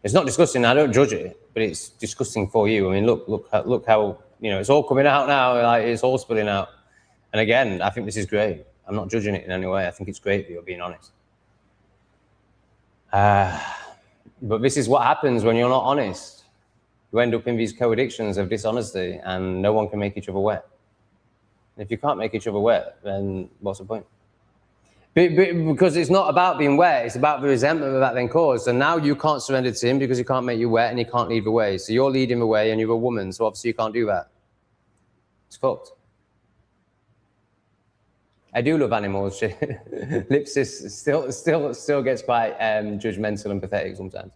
It's not disgusting, I don't judge it, but it's disgusting for you. I mean, look how, you know, it's all coming out now, like it's all spilling out. And again, I think this is great. I'm not judging it in any way. I think it's great that you're being honest. But this is what happens when you're not honest. You end up in these co-addictions of dishonesty and no one can make each other wet. And if you can't make each other wet, then what's the point? Because it's not about being wet, it's about the resentment that then caused. And now you can't surrender to him because he can't make you wet and he can't lead the way. So you're leading the way and you're a woman, so obviously you can't do that. It's fucked. I do love animals. Lipsis still gets quite judgmental and pathetic sometimes.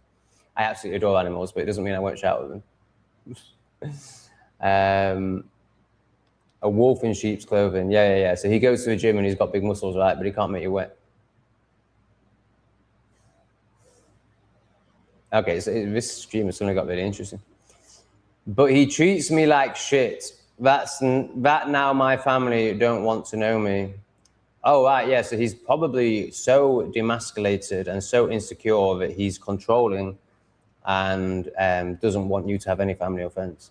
I absolutely adore animals, but it doesn't mean I won't shout at them. A wolf in sheep's clothing. Yeah. So he goes to the gym and he's got big muscles, right? But he can't make you wet. Okay, so this stream has suddenly got really interesting. But he treats me like shit. That now my family don't want to know me. Oh, right, yeah, so he's probably so demasculated and so insecure that he's controlling and doesn't want you to have any family or friends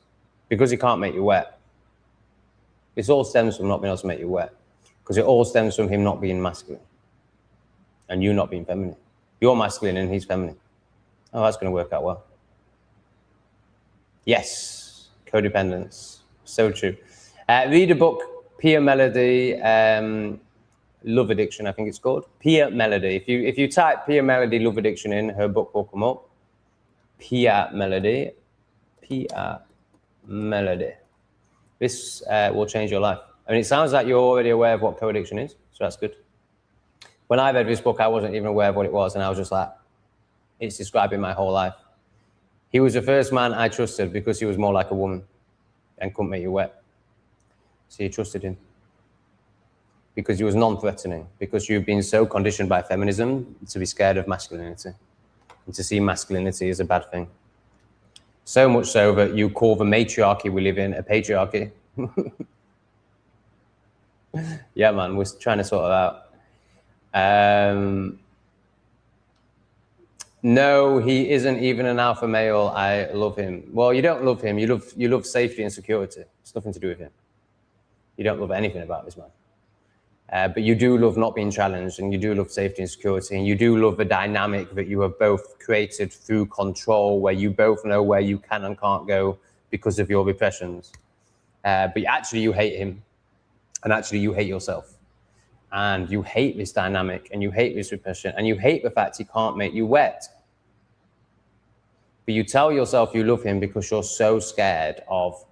because he can't make you wet. This all stems from not being able to make you wet because it all stems from him not being masculine and you not being feminine. You're masculine and he's feminine. Oh, that's going to work out well. Yes, codependence. So true. Read a book, Pia Melody, Love Addiction, I think it's called. Pia Melody. If you type Pia Melody Love Addiction in, her book will come up. Pia Melody. Pia Melody. This will change your life. I mean, it sounds like you're already aware of what co-addiction is, so that's good. When I read this book, I wasn't even aware of what it was, and I was just like, it's describing my whole life. He was the first man I trusted because he was more like a woman and couldn't make you wet. So you trusted him. Because he was non-threatening, because you've been so conditioned by feminism to be scared of masculinity and to see masculinity as a bad thing. So much so that you call the matriarchy we live in a patriarchy. Yeah, man, we're trying to sort it out. No, he isn't even an alpha male. I love him. Well, you don't love him. You love safety and security. It's nothing to do with him. You don't love anything about this man. But you do love not being challenged, and you do love safety and security, and you do love the dynamic that you have both created through control, where you both know where you can and can't go because of your repressions. But actually you hate him, and actually you hate yourself. And you hate this dynamic, and you hate this repression, and you hate the fact he can't make you wet. But you tell yourself you love him because you're so scared of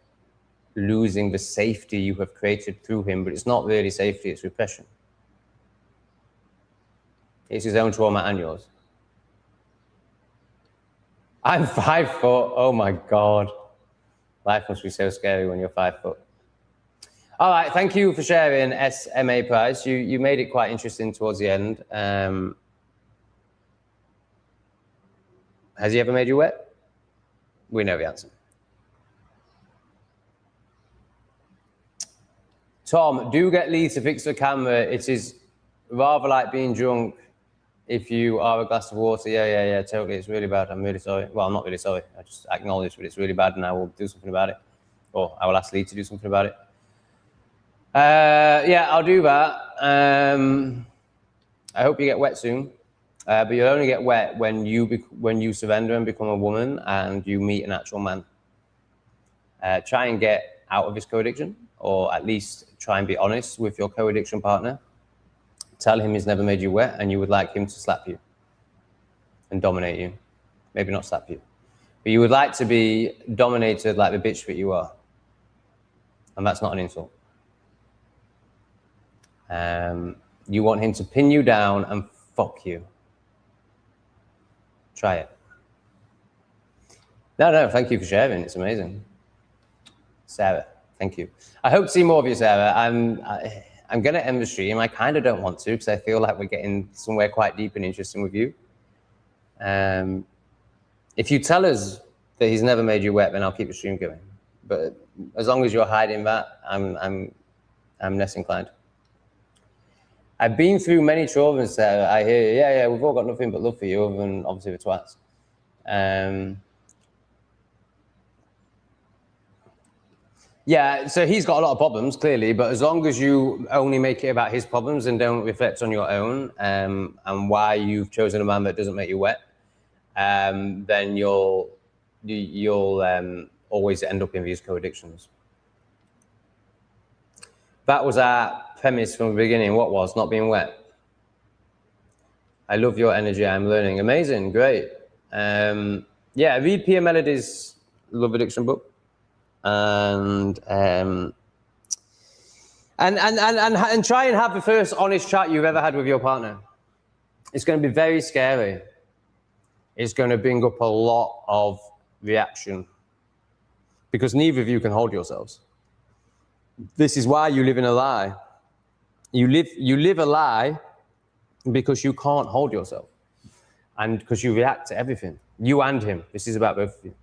losing the safety you have created through him, but it's not really safety, it's repression. It's his own trauma and yours. I'm 5 foot, oh my God. Life must be so scary when you're 5 foot. All right, thank you for sharing, SMA Prize. You made it quite interesting towards the end. Has he ever made you wet? We know the answer. Tom, do get Lee to fix the camera. It is rather like being drunk if you are a glass of water. Yeah, totally. It's really bad. I'm really sorry. Well, I'm not really sorry. I just acknowledge that it's really bad and I will do something about it. Or I will ask Lee to do something about it. Yeah, I'll do that. I hope you get wet soon. But you'll only get wet when you surrender and become a woman and you meet an actual man. Try and get out of his co-addiction, or at least try and be honest with your co-addiction partner. Tell him he's never made you wet and you would like him to slap you and dominate you. Maybe not slap you, but you would like to be dominated like the bitch that you are. And that's not an insult. You want him to pin you down and fuck you. Try it. No, thank you for sharing. It's amazing. Sarah, thank you. I hope to see more of you, Sarah. I'm going to end the stream. I kind of don't want to because I feel like we're getting somewhere quite deep and interesting with you. If you tell us that he's never made you wet, then I'll keep the stream going. But as long as you're hiding that, I'm less inclined. I've been through many traumas, Sarah. I hear you. Yeah, we've all got nothing but love for you, other than obviously the twats. Yeah, so he's got a lot of problems, clearly, but as long as you only make it about his problems and don't reflect on your own and why you've chosen a man that doesn't make you wet, then you'll always end up in these co-addictions. That was our premise from the beginning. What was? Not being wet. I love your energy. I'm learning. Amazing. Great. Yeah, read Pia Melody's Love Addiction book. And try and have the first honest chat you've ever had with your partner. It's going to be very scary. It's going to bring up a lot of reaction because neither of you can hold yourselves. This is why you live in a lie. You live a lie because you can't hold yourself and because you react to everything. You and him. This is about both of you.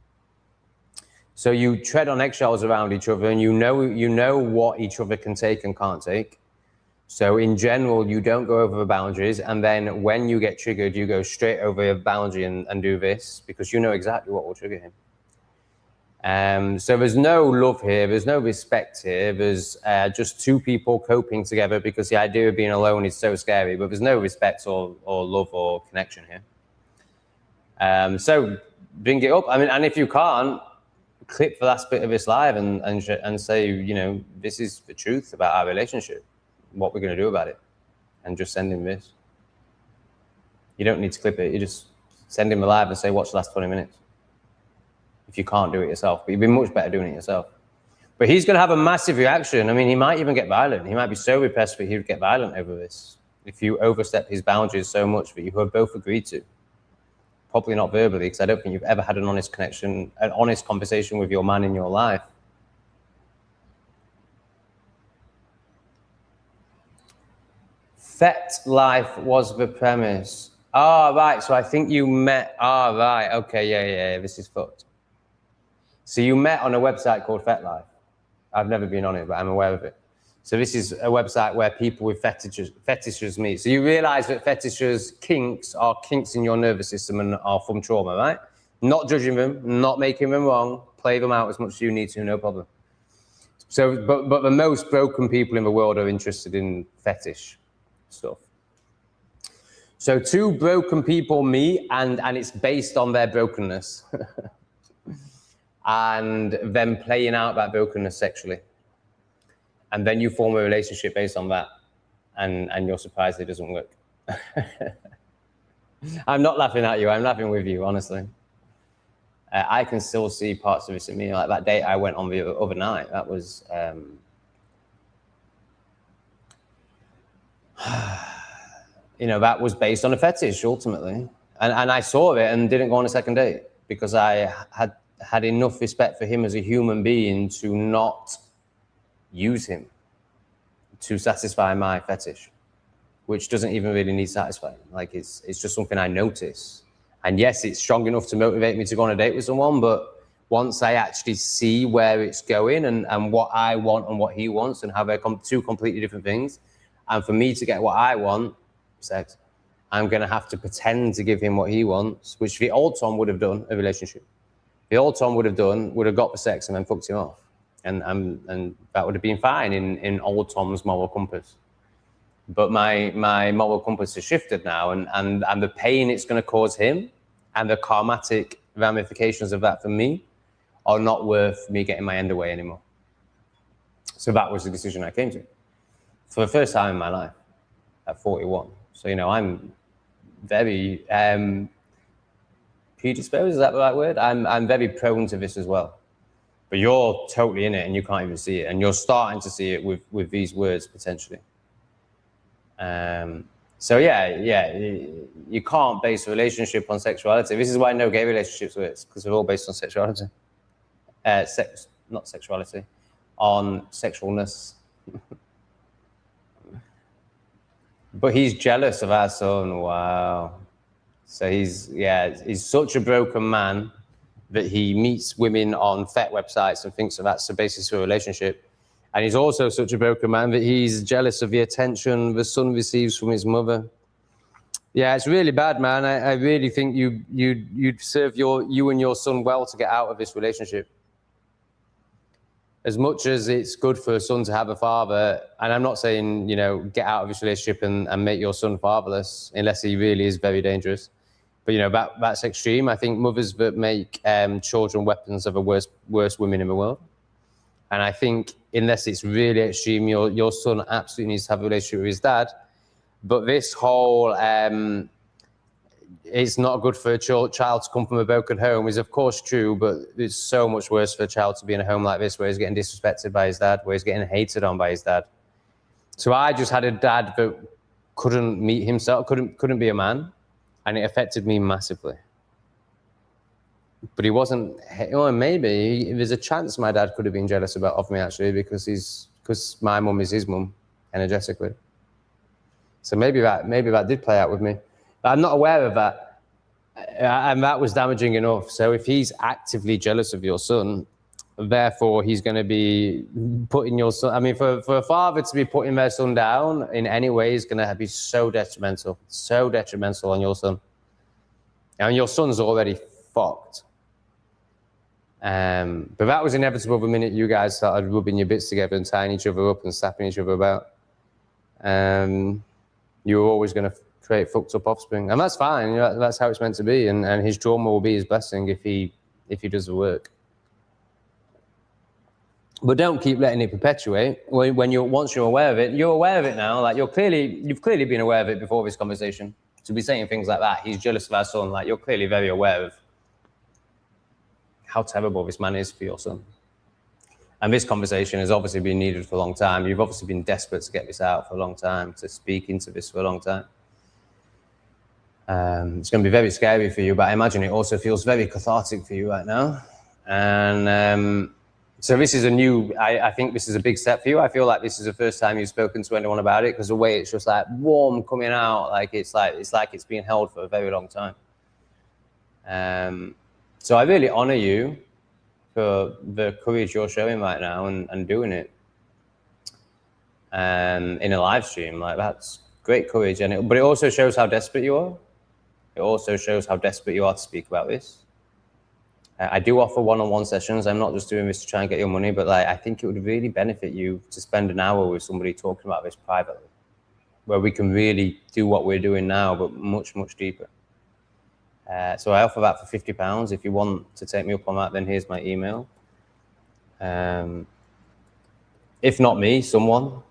So you tread on eggshells around each other and you know what each other can take and can't take. So in general, you don't go over the boundaries. And then when you get triggered, you go straight over a boundary and do this because you know exactly what will trigger him. So there's no love here. There's no respect here. There's just two people coping together because the idea of being alone is so scary, but there's no respect or love or connection here. So bring it up. I mean, and if you can't, clip the last bit of this live and say, you know, this is the truth about our relationship, what we're going to do about it, and just send him this. You don't need to clip it. You just send him a live and say, watch the last 20 minutes. If you can't do it yourself, but you'd be much better doing it yourself. But he's going to have a massive reaction. I mean, he might even get violent. He might be so repressed that he would get violent over this. If you overstep his boundaries so much that you have both agreed to. Probably not verbally, because I don't think you've ever had an honest connection, an honest conversation with your man in your life. Fet life was the premise. Ah, right. So I think you met. Ah, right. Okay. Yeah. This is fucked. So you met on a website called FetLife. I've never been on it, but I'm aware of it. So this is a website where people with fetishes meet. So you realize that fetishes, kinks, are kinks in your nervous system and are from trauma, right? Not judging them, not making them wrong. Play them out as much as you need to, no problem. So, but the most broken people in the world are interested in fetish stuff. So two broken people meet and it's based on their brokenness. And then playing out that brokenness sexually. And then you form a relationship based on that. And you're surprised it doesn't work. I'm not laughing at you, I'm laughing with you, honestly. I can still see parts of this in me. Like that date I went on the other night, that was, you know, that was based on a fetish ultimately. And I saw it and didn't go on a second date because I had enough respect for him as a human being to not use him to satisfy my fetish, which doesn't even really need satisfying. Like it's just something I notice. And yes, it's strong enough to motivate me to go on a date with someone, but once I actually see where it's going and what I want and what he wants and how they're two completely different things. And for me to get what I want, sex, I'm going to have to pretend to give him what he wants, which the old Tom would have done, a relationship. The old Tom would have got the sex and then fucked him off. And that would have been fine in old Tom's moral compass. But my moral compass has shifted now, and the pain it's going to cause him and the karmatic ramifications of that for me are not worth me getting my end away anymore. So that was the decision I came to for the first time in my life at 41. So, I'm very predisposed, is that the right word? I'm very prone to this as well. But you're totally in it and you can't even see it. And you're starting to see it with these words potentially. So you can't base a relationship on sexuality. This is why no gay relationships work, because they're all based on sexuality. Not sexuality, on sexualness. But he's jealous of our son. Wow. So he's such a broken man that he meets women on fet websites and thinks that that's the basis for a relationship. And he's also such a broken man that he's jealous of the attention the son receives from his mother. Yeah, it's really bad, man. I really think you'd serve you and your son well to get out of this relationship. As much as it's good for a son to have a father, and I'm not saying, get out of this relationship and make your son fatherless, unless he really is very dangerous. But, that's extreme. I think mothers that make children weapons are the worst women in the world. And I think unless it's really extreme, your son absolutely needs to have a relationship with his dad. But this whole, it's not good for a child to come from a broken home is of course true, but it's so much worse for a child to be in a home like this where he's getting disrespected by his dad, where he's getting hated on by his dad. So I just had a dad that couldn't meet himself, couldn't be a man, and it affected me massively. But he wasn't, maybe there's a chance my dad could have been jealous of me actually, because my mum is his mum energetically. So maybe that did play out with me. But I'm not aware of that. And that was damaging enough. So if he's actively jealous of your son, therefore he's going to be putting your son, for a father to be putting their son down in any way is going to be so detrimental on your son. And your son's already fucked. But that was inevitable the minute you guys started rubbing your bits together and tying each other up and slapping each other about. You were always going to create fucked up offspring, and that's fine. That's how it's meant to be, and his trauma will be his blessing if he does the work. But don't keep letting it perpetuate. Once you're aware of it, you're aware of it now. Like you've clearly been aware of it before this conversation. To be saying things like that, he's jealous of our son. Like you're clearly very aware of how terrible this man is for your son. And this conversation has obviously been needed for a long time. You've obviously been desperate to get this out for a long time, to speak into this for a long time. It's going to be very scary for you, but I imagine it also feels very cathartic for you right now. And so this is I think this is a big step for you. I feel like this is the first time you've spoken to anyone about it, because the way it's just like warm coming out, it's like it's been held for a very long time. So I really honor you for the courage you're showing right now and doing it in a live stream. Like that's great courage, but it also shows how desperate you are. It also shows how desperate you are to speak about this. I do offer one-on-one sessions. I'm not just doing this to try and get your money, but I think it would really benefit you to spend an hour with somebody talking about this privately, where we can really do what we're doing now, but much, much deeper. So I offer that for £50. If you want to take me up on that, then here's my email. If not me, someone.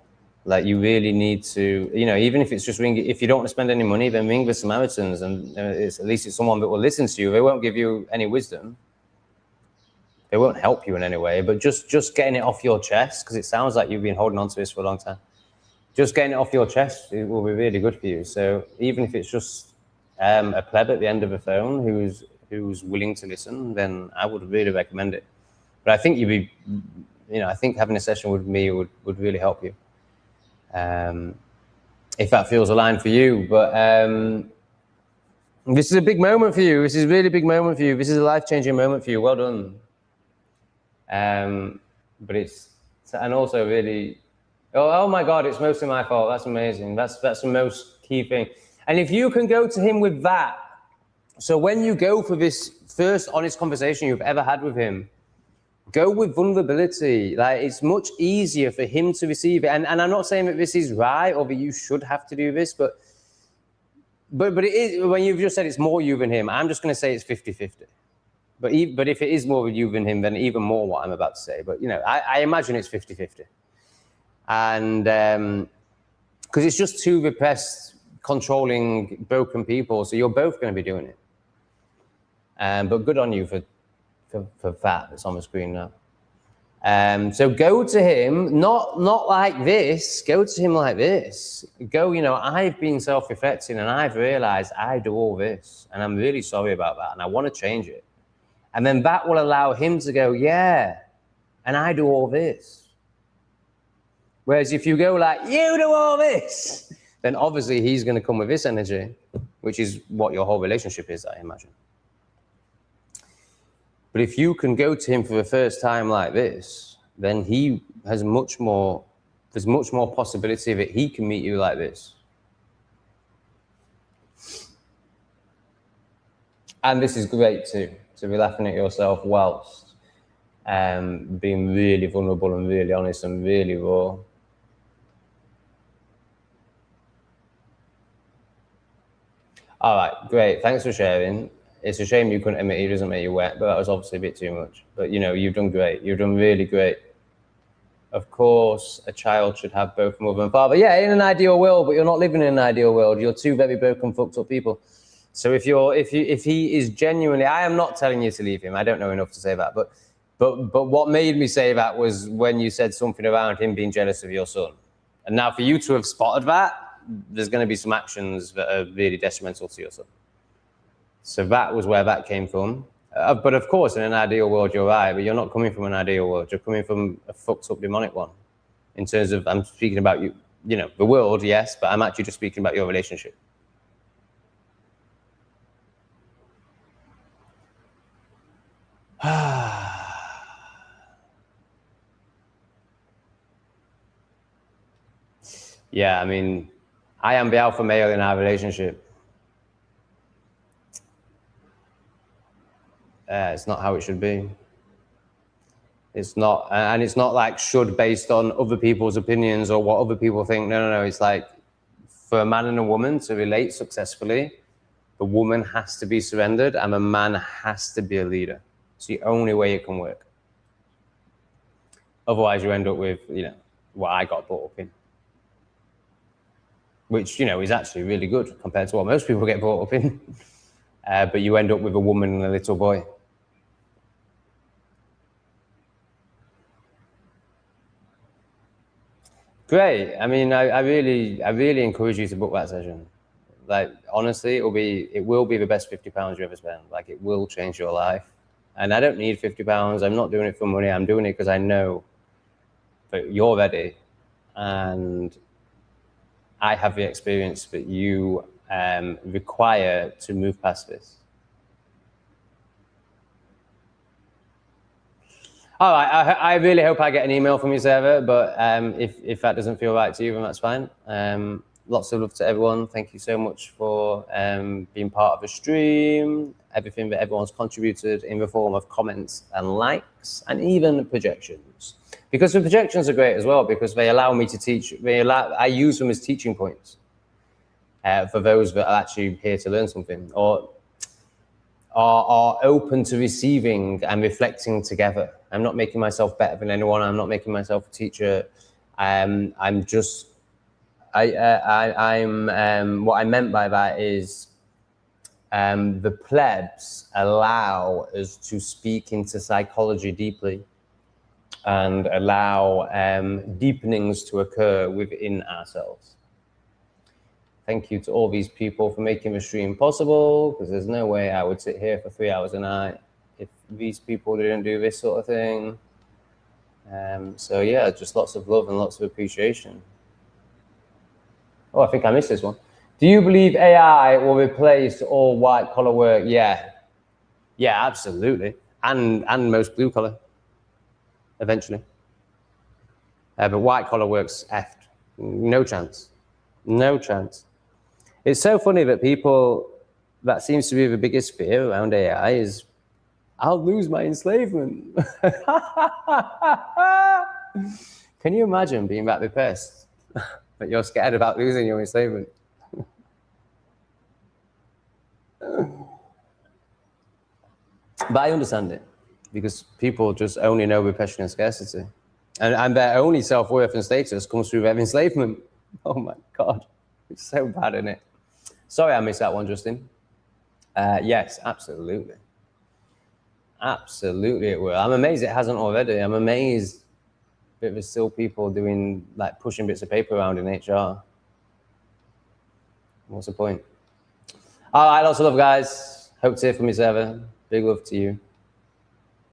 Like you really need to, even if it's just ring, if you don't want to spend any money, then ring the Samaritans, and at least it's someone that will listen to you. They won't give you any wisdom. They won't help you in any way, but just getting it off your chest, because it sounds like you've been holding on to this for a long time. Just getting it off your chest, it will be really good for you. So even if it's just a pleb at the end of the phone who's willing to listen, then I would really recommend it. But I think I think having a session with me would really help you. If that feels aligned for you. But this is a big moment for you. This is a really big moment for you. This is a life-changing moment for you. Well done. But it's, and also really, oh my God, it's mostly my fault. That's amazing. That's the most key thing. And if you can go to him with that, so when you go for this first honest conversation you've ever had with him, go with vulnerability. Like, it's much easier for him to receive it. And I'm not saying that this is right or that you should have to do this, but it is, when you've just said it's more you than him, I'm just going to say it's 50-50. But if it is more with you than him, then even more what I'm about to say. But, you know, I imagine it's 50-50. And because it's just two repressed, controlling, broken people. So you're both going to be doing it. But good on you for that that's on the screen now. So go to him, not like this, go to him like this. Go, you know, I've been self-reflecting and I've realized I do all this and I'm really sorry about that and I want to change it. And then that will allow him to go, yeah, and I do all this. Whereas if you go like, you do all this, then obviously he's going to come with this energy, which is what your whole relationship is, I imagine. But if you can go to him for the first time like this, then he has much more, there's much more possibility that he can meet you like this. And this is great too, to be laughing at yourself whilst being really vulnerable and really honest and really raw. All right, great. Thanks for sharing. It's a shame you couldn't admit he doesn't make you wet, but that was obviously a bit too much. But, you know, you've done great. You've done really great. Of course, a child should have both mother and father. Yeah, in an ideal world, but you're not living in an ideal world. You're two very broken, fucked up people. So if he is genuinely, I am not telling you to leave him. I don't know enough to say that. But what made me say that was when you said something around him being jealous of your son. And now for you to have spotted that, there's going to be some actions that are really detrimental to your son. So that was where that came from. But of course, in an ideal world, you're right, but you're not coming from an ideal world. You're coming from a fucked up demonic one. In terms of, I'm speaking about you know, the world, yes, but I'm actually just speaking about your relationship. Yeah, I mean, I am the alpha male in our relationship. It's not how it should be. It's not, and it's not like should based on other people's opinions or what other people think. No. It's like for a man and a woman to relate successfully, the woman has to be surrendered and the man has to be a leader. It's the only way it can work. Otherwise, you end up with, you know, what I got brought up in, which, you know, is actually really good compared to what most people get brought up in. But you end up with a woman and a little boy. Great. I mean, I really encourage you to book that session. Like, honestly, it will be the best £50 you ever spend. Like, it will change your life. And I don't need £50. I'm not doing it for money. I'm doing it because I know that you're ready. And I have the experience that you require to move past this. All right, I really hope I get an email from you, Sarah, but if that doesn't feel right to you, then that's fine. Lots of love to everyone. Thank you so much for being part of the stream, everything that everyone's contributed in the form of comments and likes, and even projections. Because the projections are great as well, because they allow me to teach, I use them as teaching points for those that are actually here to learn something, or are open to receiving and reflecting together. I'm not making myself better than anyone. I'm not making myself a teacher. I'm just, what I meant by that is the plebs allow us to speak into psychology deeply and allow deepenings to occur within ourselves. Thank you to all these people for making the stream possible, because there's no way I would sit here for 3 hours a night if these people didn't do this sort of thing. So yeah, just lots of love and lots of appreciation. Oh, I think I missed this one. Do you believe AI will replace all white collar work? Yeah, absolutely. And most blue collar. eventually. But white collar work's effed. No chance. No chance. It's so funny that people, that seems to be the biggest fear around AI is, I'll lose my enslavement. Can you imagine being that depressed? But you're scared about losing your enslavement. But I understand it, because people just only know repression and scarcity. And their only self-worth and status comes through their enslavement. Oh my God, it's so bad, isn't it? Sorry I missed that one, Justin. Yes, absolutely. Absolutely it will. I'm amazed it hasn't already. I'm amazed that there's still people doing, like, pushing bits of paper around in HR. What's the point? All right, lots of love, guys. Hope to hear from you, Sarah. Big love to you.